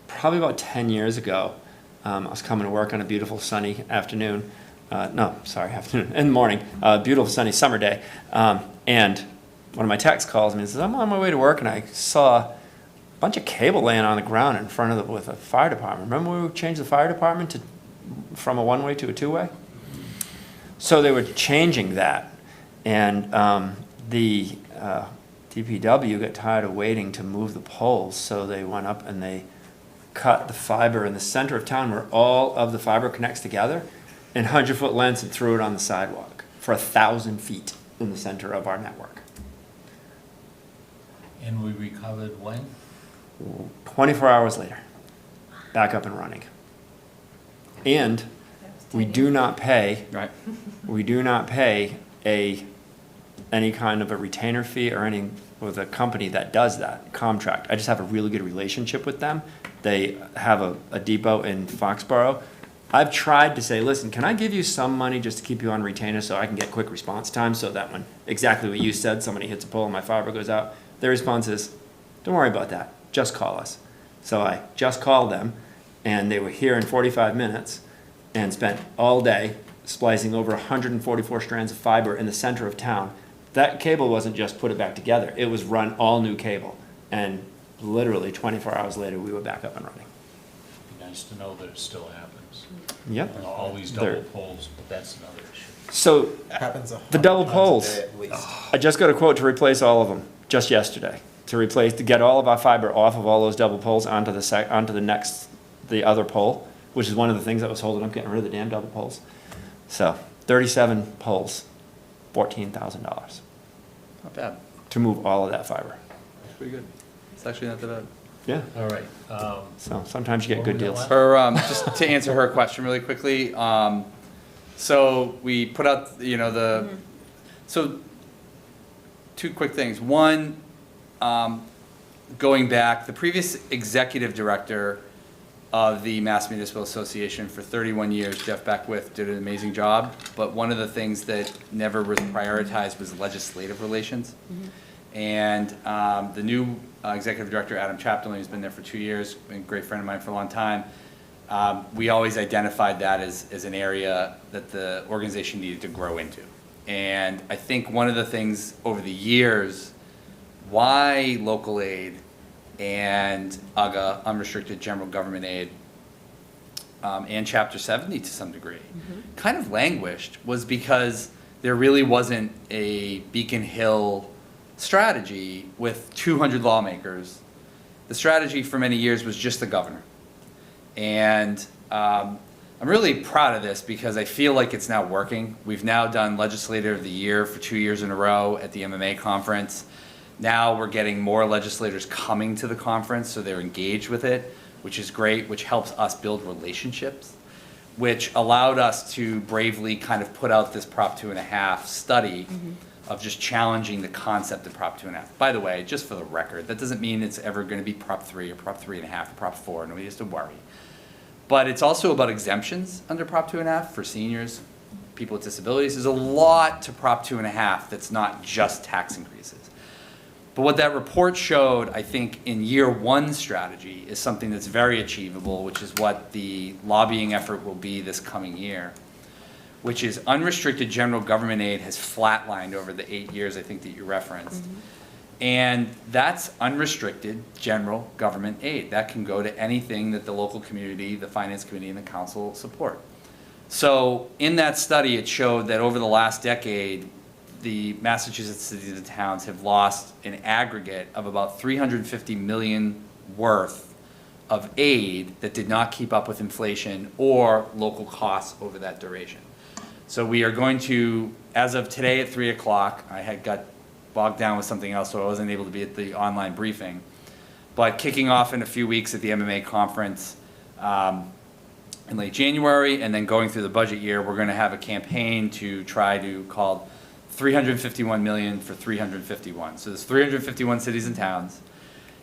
probably about 10 years ago, I was coming to work on a beautiful sunny afternoon. Afternoon, in the morning, beautiful sunny summer day. And one of my techs calls me and says, I'm on my way to work, and I saw a bunch of cable laying on the ground in front of with a fire department. Remember when we changed the fire department from a one-way to a two-way? So they were changing that, and the DPW got tired of waiting to move the poles, so they went up and they cut the fiber in the center of town where all of the fiber connects together in 100-foot lengths and threw it on the sidewalk for 1,000 feet in the center of our network. And we recovered when? 24 hours later, back up and running. And we do not pay, Right. we do not pay any kind of a retainer fee or any with a company that does that, Comtract. I just have a really good relationship with them. They have a depot in Foxborough. I've tried to say, listen, can I give you some money just to keep you on retainer so I can get quick response time, so that when exactly what you said, somebody hits a pole and my fiber goes out, their response is, don't worry about that, just call us. So I just called them, and they were here in 45 minutes and spent all day splicing over 144 strands of fiber in the center of town. That cable wasn't just put it back together, it was run all new cable. And literally 24 hours later, we were back up and running. Be nice to know that it still happens. Yep. All these double poles, but that's another issue. So Happens the double 100 times a poles, day at least. I just got a quote to replace all of them just yesterday. To get all of our fiber off of all those double poles onto the other pole, which is one of the things that was holding up getting rid of the damn double poles. So 37 poles, $14,000 Not bad. to move all of that fiber. It's pretty good. It's actually not that bad. Yeah. All right. So sometimes you get Where good we deals. going? Just to answer her question really quickly, so we put out, so two quick things. One, going back, the previous executive director of the Mass Municipal Association for 31 years, Jeff Beckwith, did an amazing job, but one of the things that never was prioritized was legislative relations. And the new executive director, Adam Chapdelaine, who's been there for 2 years, been a great friend of mine for a long time, we always identified that as an area that the organization needed to grow into. And I think one of the things over the years, why local aid and UGA, unrestricted general government aid, and Chapter 70 to some degree, kind of languished, was because there really wasn't a Beacon Hill strategy with 200 lawmakers. The strategy for many years was just the governor. And I'm really proud of this because I feel like it's now working. We've now done Legislator of the Year for 2 years in a row at the MMA conference. Now we're getting more legislators coming to the conference, so they're engaged with it, which is great, which helps us build relationships, which allowed us to bravely kind of put out this Prop 2.5 study of just challenging the concept of Prop 2.5. By the way, just for the record, that doesn't mean it's ever going to be Prop 3 or Prop 3.5 or Prop 4. Nobody has to worry. But it's also about exemptions under Prop 2.5 for seniors, people with disabilities. There's a lot to Prop 2.5 that's not just tax increases. But what that report showed, I think, in year one strategy is something that's very achievable, which is what the lobbying effort will be this coming year, which is unrestricted general government aid has flatlined over the 8 years, I think, that you referenced. And that's unrestricted general government aid. That can go to anything that the local community, the finance committee, and the council support. So in that study, it showed that over the last decade, the Massachusetts cities and towns have lost an aggregate of about $350 million worth of aid that did not keep up with inflation or local costs over that duration. So we are going to, as of today at 3 o'clock, I had got bogged down with something else, so I wasn't able to be at the online briefing. But kicking off in a few weeks at the MMA conference in late January, and then going through the budget year, we're going to have a campaign to try to call 351 million for 351. So there's 351 cities and towns,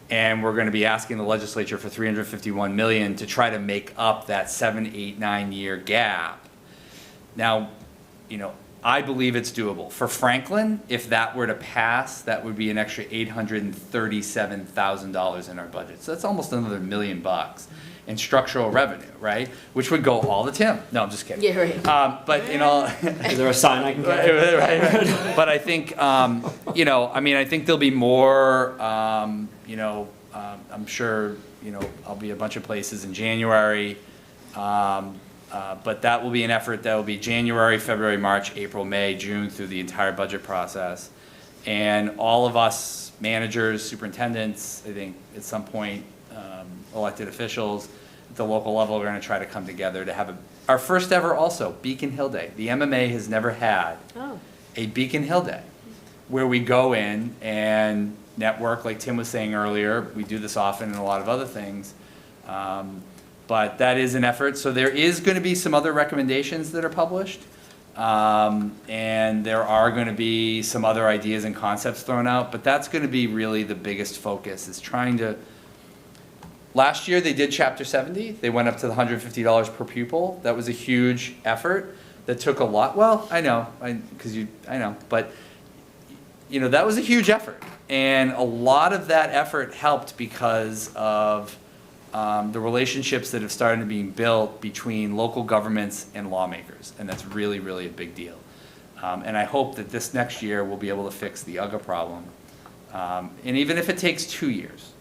And we're gonna be asking the legislature for 351 million to try to make up that 7, 8, 9-year gap. Now, you know, I believe it's doable. For Franklin, if that were to pass, that would be an extra $837,000 in our budget. So that's almost another $1 million in structural revenue, right? Which would go all to Tim. No, I'm just kidding. Yeah, right. But in all. Is there a sign I can get? Right. But I think, you know, I mean, I think there'll be more, you know, I'm sure, you know, I'll be a bunch of places in January. But that will be an effort that will be January, February, March, April, May, June, through the entire budget process. And all of us, managers, superintendents, I think at some point, elected officials at the local level are gonna try to come together to have our first ever also, Beacon Hill Day. The MMA has never had a Beacon Hill Day, where we go in and network, like Tim was saying earlier. We do this often and a lot of other things. But that is an effort. So there is going to be some other recommendations that are published. And there are going to be some other ideas and concepts thrown out. But that's going to be really the biggest focus, is trying to... Last year they did Chapter 70. They went up to the $150 per pupil. That was a huge effort that took a lot. Well, I know, I know. But, you know, that was a huge effort. And a lot of that effort helped because of... the relationships that have started being built between local governments and lawmakers, and that's really, really a big deal. And I hope that this next year we'll be able to fix the UGA problem. And even if it takes 2 years,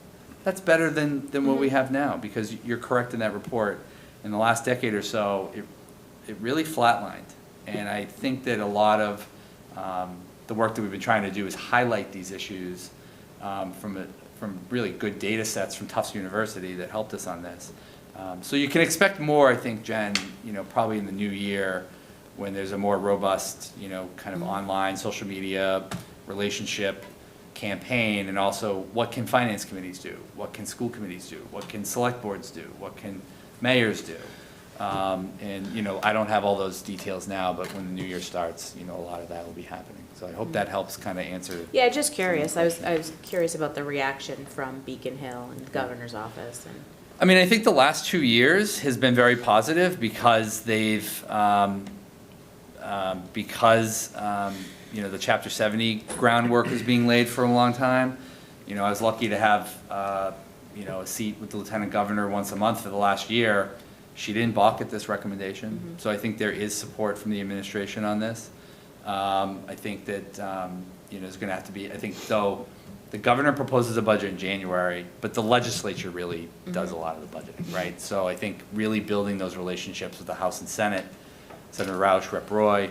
that's better than what we have now, because you're correct in that report. In the last decade or so, it really flatlined. And I think that a lot of the work that we've been trying to do is highlight these issues from really good data sets from Tufts University that helped us on this. So you can expect more, I think, Jen, you know, probably in the new year, when there's a more robust, you know, kind of online social media relationship campaign, and also what can finance committees do? What can school committees do? What can select boards do? What can mayors do? And, you know, I don't have all those details now, but when the new year starts, you know, a lot of that will be happening. So I hope that helps kind of answer. Yeah, just curious. I was curious about the reaction from Beacon Hill and the governor's office. And I mean, I think the last 2 years has been very positive because they've, you know, the Chapter 70 groundwork is being laid for a long time. You know, I was lucky to have, you know, a seat with the Lieutenant Governor once a month for the last year. She didn't balk at this recommendation. So I think there is support from the administration on this. I think that, you know, there's going to have to be, I think, though, the governor proposes a budget in January, but the legislature really does a lot of the budgeting, right? So I think really building those relationships with the House and Senate, Senator Roush, Rep. Roy,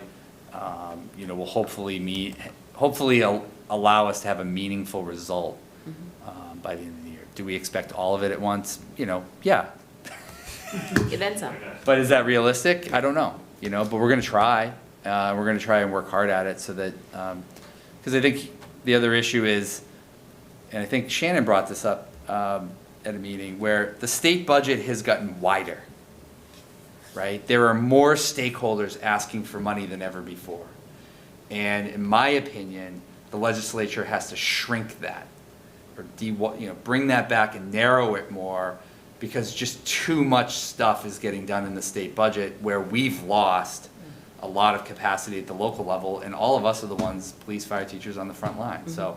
you know, will hopefully allow us to have a meaningful result by the end of the year. Do we expect all of it at once? You know, yeah. yeah, then some. But is that realistic? I don't know, you know, but we're going to try. We're going to try and work hard at it so that, because I think the other issue is, and I think Shannon brought this up at a meeting, where the state budget has gotten wider, right? There are more stakeholders asking for money than ever before. And in my opinion, the legislature has to shrink that, or bring that back and narrow it more, because just too much stuff is getting done in the state budget where we've lost a lot of capacity at the local level, and all of us are the ones, police, fire, teachers, on the front line. So,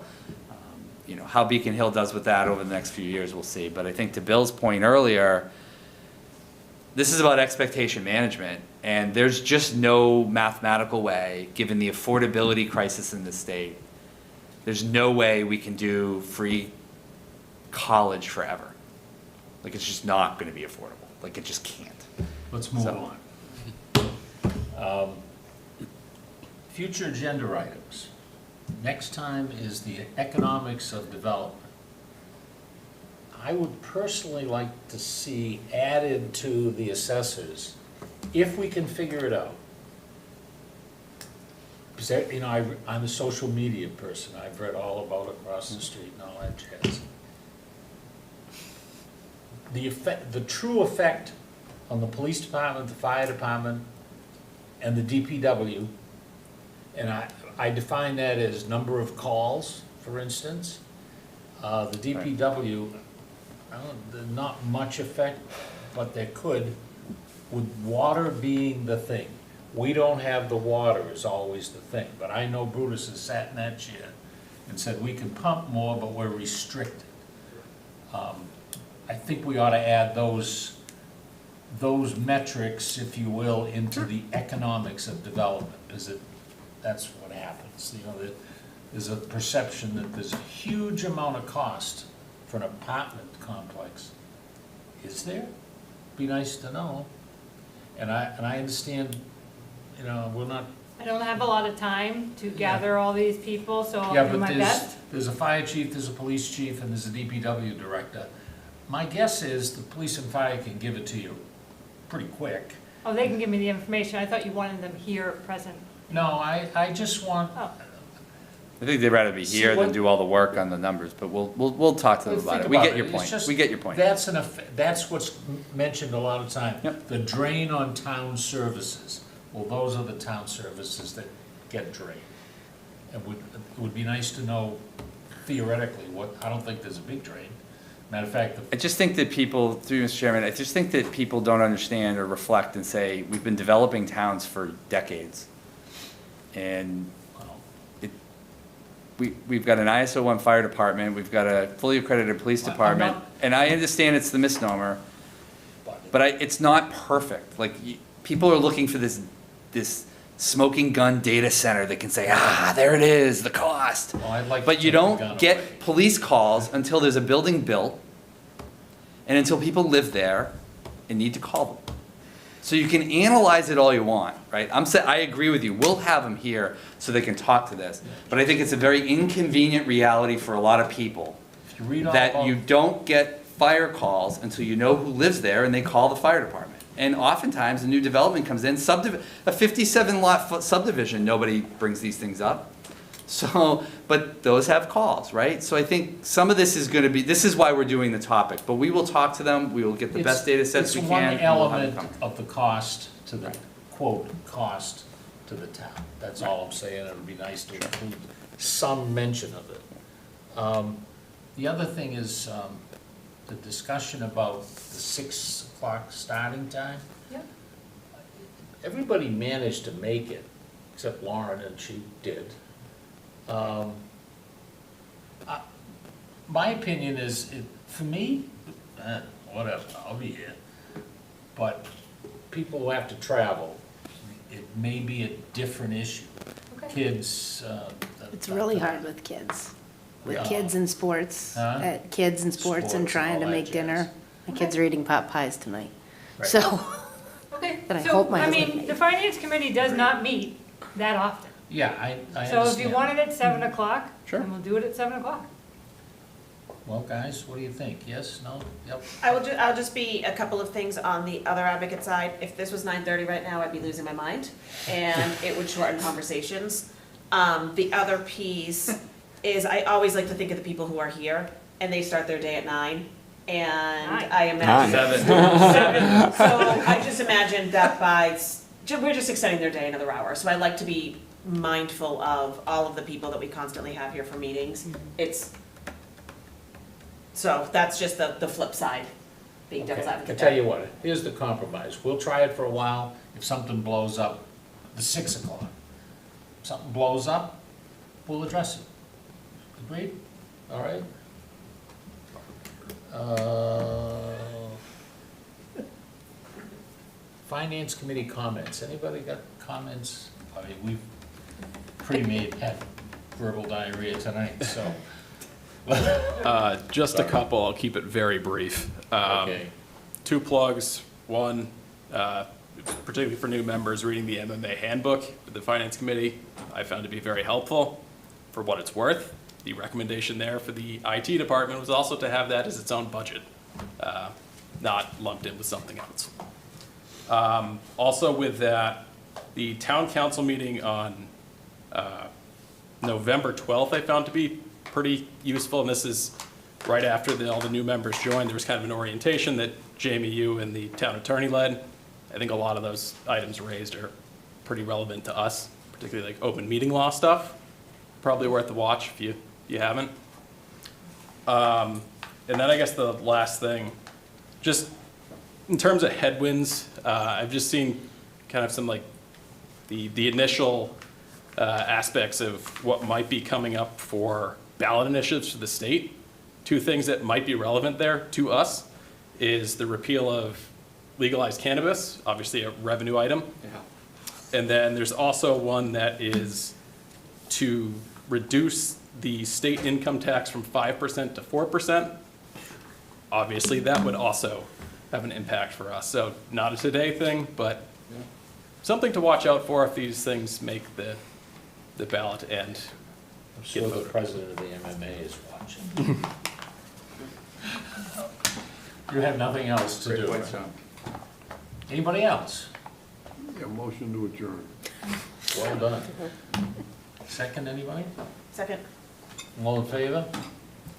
you know, how Beacon Hill does with that over the next few years, we'll see. But I think to Bill's point earlier, this is about expectation management, and there's just no mathematical way, given the affordability crisis in the state, there's no way we can do free college forever. Like, it's just not going to be affordable. Like, it just can't. Let's move on. Future agenda items. Next time is the economics of development. I would personally like to see added to the assessors, if we can figure it out. Because, you know, I'm a social media person. I've read all about Across the Street and all that jazz. The true effect on the police department, the fire department, and the DPW, and I define that as number of calls, for instance, The DPW, not much effect, but there could, with water being the thing. We don't have the water is always the thing, but I know Brutus has sat in that chair and said, we can pump more, but we're restricted. I think we ought to add those metrics, if you will, into the economics of development, because that's what happens. You know, there's a perception that there's a huge amount of cost for an apartment complex. Is there? Be nice to know. And I understand, you know, we're not. I don't have a lot of time to gather all these people, so Yeah, I'll do but my best. there's a fire chief, there's a police chief, and there's a DPW director. My guess is the police and fire can give it to you pretty quick. Oh, they can give me the information. I thought you wanted them here present. No, I just want, Oh, I think they'd rather be See, here than what- do all the work on the numbers, but we'll talk to them Think about it. We about get it. your It's point. just- We get your point. that's what's mentioned a lot of time. Yep. The drain on town services. Well, those are the town services that get drained. It would be nice to know theoretically I don't think there's a big drain. Matter of fact, I just think that people, through Mr. Chairman, I just think that people don't understand or reflect and say, we've been developing towns for decades. And we've got an ISO 1 fire department, we've got a fully accredited police I'm department, not- and I understand it's the misnomer, but it's not perfect. Like, people are looking for this smoking gun data center that can say, there it is, the cost. Well, I'd like to But you take the gun don't away. get police calls until there's a building built, and until people live there and need to call them. So you can analyze it all you want, right? I agree with you, we'll have them here so they can talk to this. But I think it's a very inconvenient reality for a lot of people, If you read all that about- you don't get fire calls until you know who lives there and they call the fire department. And oftentimes, a new development comes in, a 57 lot subdivision, nobody brings these things up. So, but those have calls, right? So I think some of this is gonna be, this is why we're doing the topic, but we will talk to them, we will get the best data sets we can. It's one and we'll have them element come. of the cost to the, Right. quote, cost to the town. That's all I'm saying, it would be nice to include some mention of it. The other thing is, the discussion about the 6 o'clock starting time. yeah. Everybody managed to make it, except Lauren, and she did. My opinion is, for me, whatever, I'll be here. But people who have to travel, it may be a different issue. Okay. Kids. It's really hard with kids. With Yeah. kids and sports, Huh? kids and sports Sports and and trying all to that make jazz. dinner. My kids are eating pot pies tonight. Right. So, Okay, But I so, hope my I husband mean, made the it. finance committee does not meet that often. Yeah, I understand. So if you want it at 7 o'clock, Sure. then we'll do it at 7 o'clock. Well, guys, what do you think? Yes, no, yep? I'll just be a couple of things on the other advocate side. If this was 9:30 right now, I'd be losing my mind, and it would shorten conversations. The other piece is I always like to think of the people who are here, and they start their day at 9, and Nine. I imagine. 7. So I just imagine that we're just extending their day another hour. So I like to be mindful of all of the people that we constantly have here for meetings. So that's just the flip side, being devil's Okay, advocate. I tell you what, here's the compromise. We'll try it for a while. If something blows up, the 6 o'clock. If something blows up, we'll address it. Agreed? All right? Finance committee comments. Anybody got comments? I mean, we've had verbal diarrhea tonight, so. Just a couple, I'll keep it very brief. Okay. 2 plugs. One, particularly for new members, reading the MMA handbook with the Finance Committee, I found to be very helpful for what it's worth. The recommendation there for the IT department was also to have that as its own budget, not lumped in with something else. Also with that, the town council meeting on November 12th I found to be pretty useful, and this is right after all the new members joined. There was kind of an orientation that Jamie, you and the town attorney led. I think a lot of those items raised are pretty relevant to us, particularly like open meeting law stuff. Probably worth a watch if you haven't. And then I guess the last thing, just in terms of headwinds, I've just seen kind of some like the initial aspects of what might be coming up for ballot initiatives for the state. Two things that might be relevant there to us is the repeal of legalized cannabis, obviously a revenue item. And then there's also one that is to reduce the state income tax from 5% to 4%. Obviously, that would also have an impact for us. So not a today thing, but something to watch out for if these things make the ballot and I'm sure the president of the MMA is watching. You have nothing else to do. Anybody else? Yeah, motion to adjourn. Well done. Second, anybody? Second. All in favor?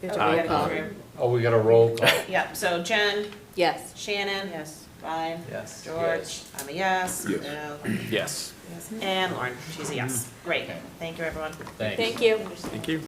We gotta go through. Oh, we got a roll call. Yep, so Jen, Yes. Shannon. Yes. Ryan. Yes. George. Yes. I'm a yes. Yes. Bill. yes. And Lauren, she's a yes. Great. Thank you, everyone. Thanks. Thank you. Thank you.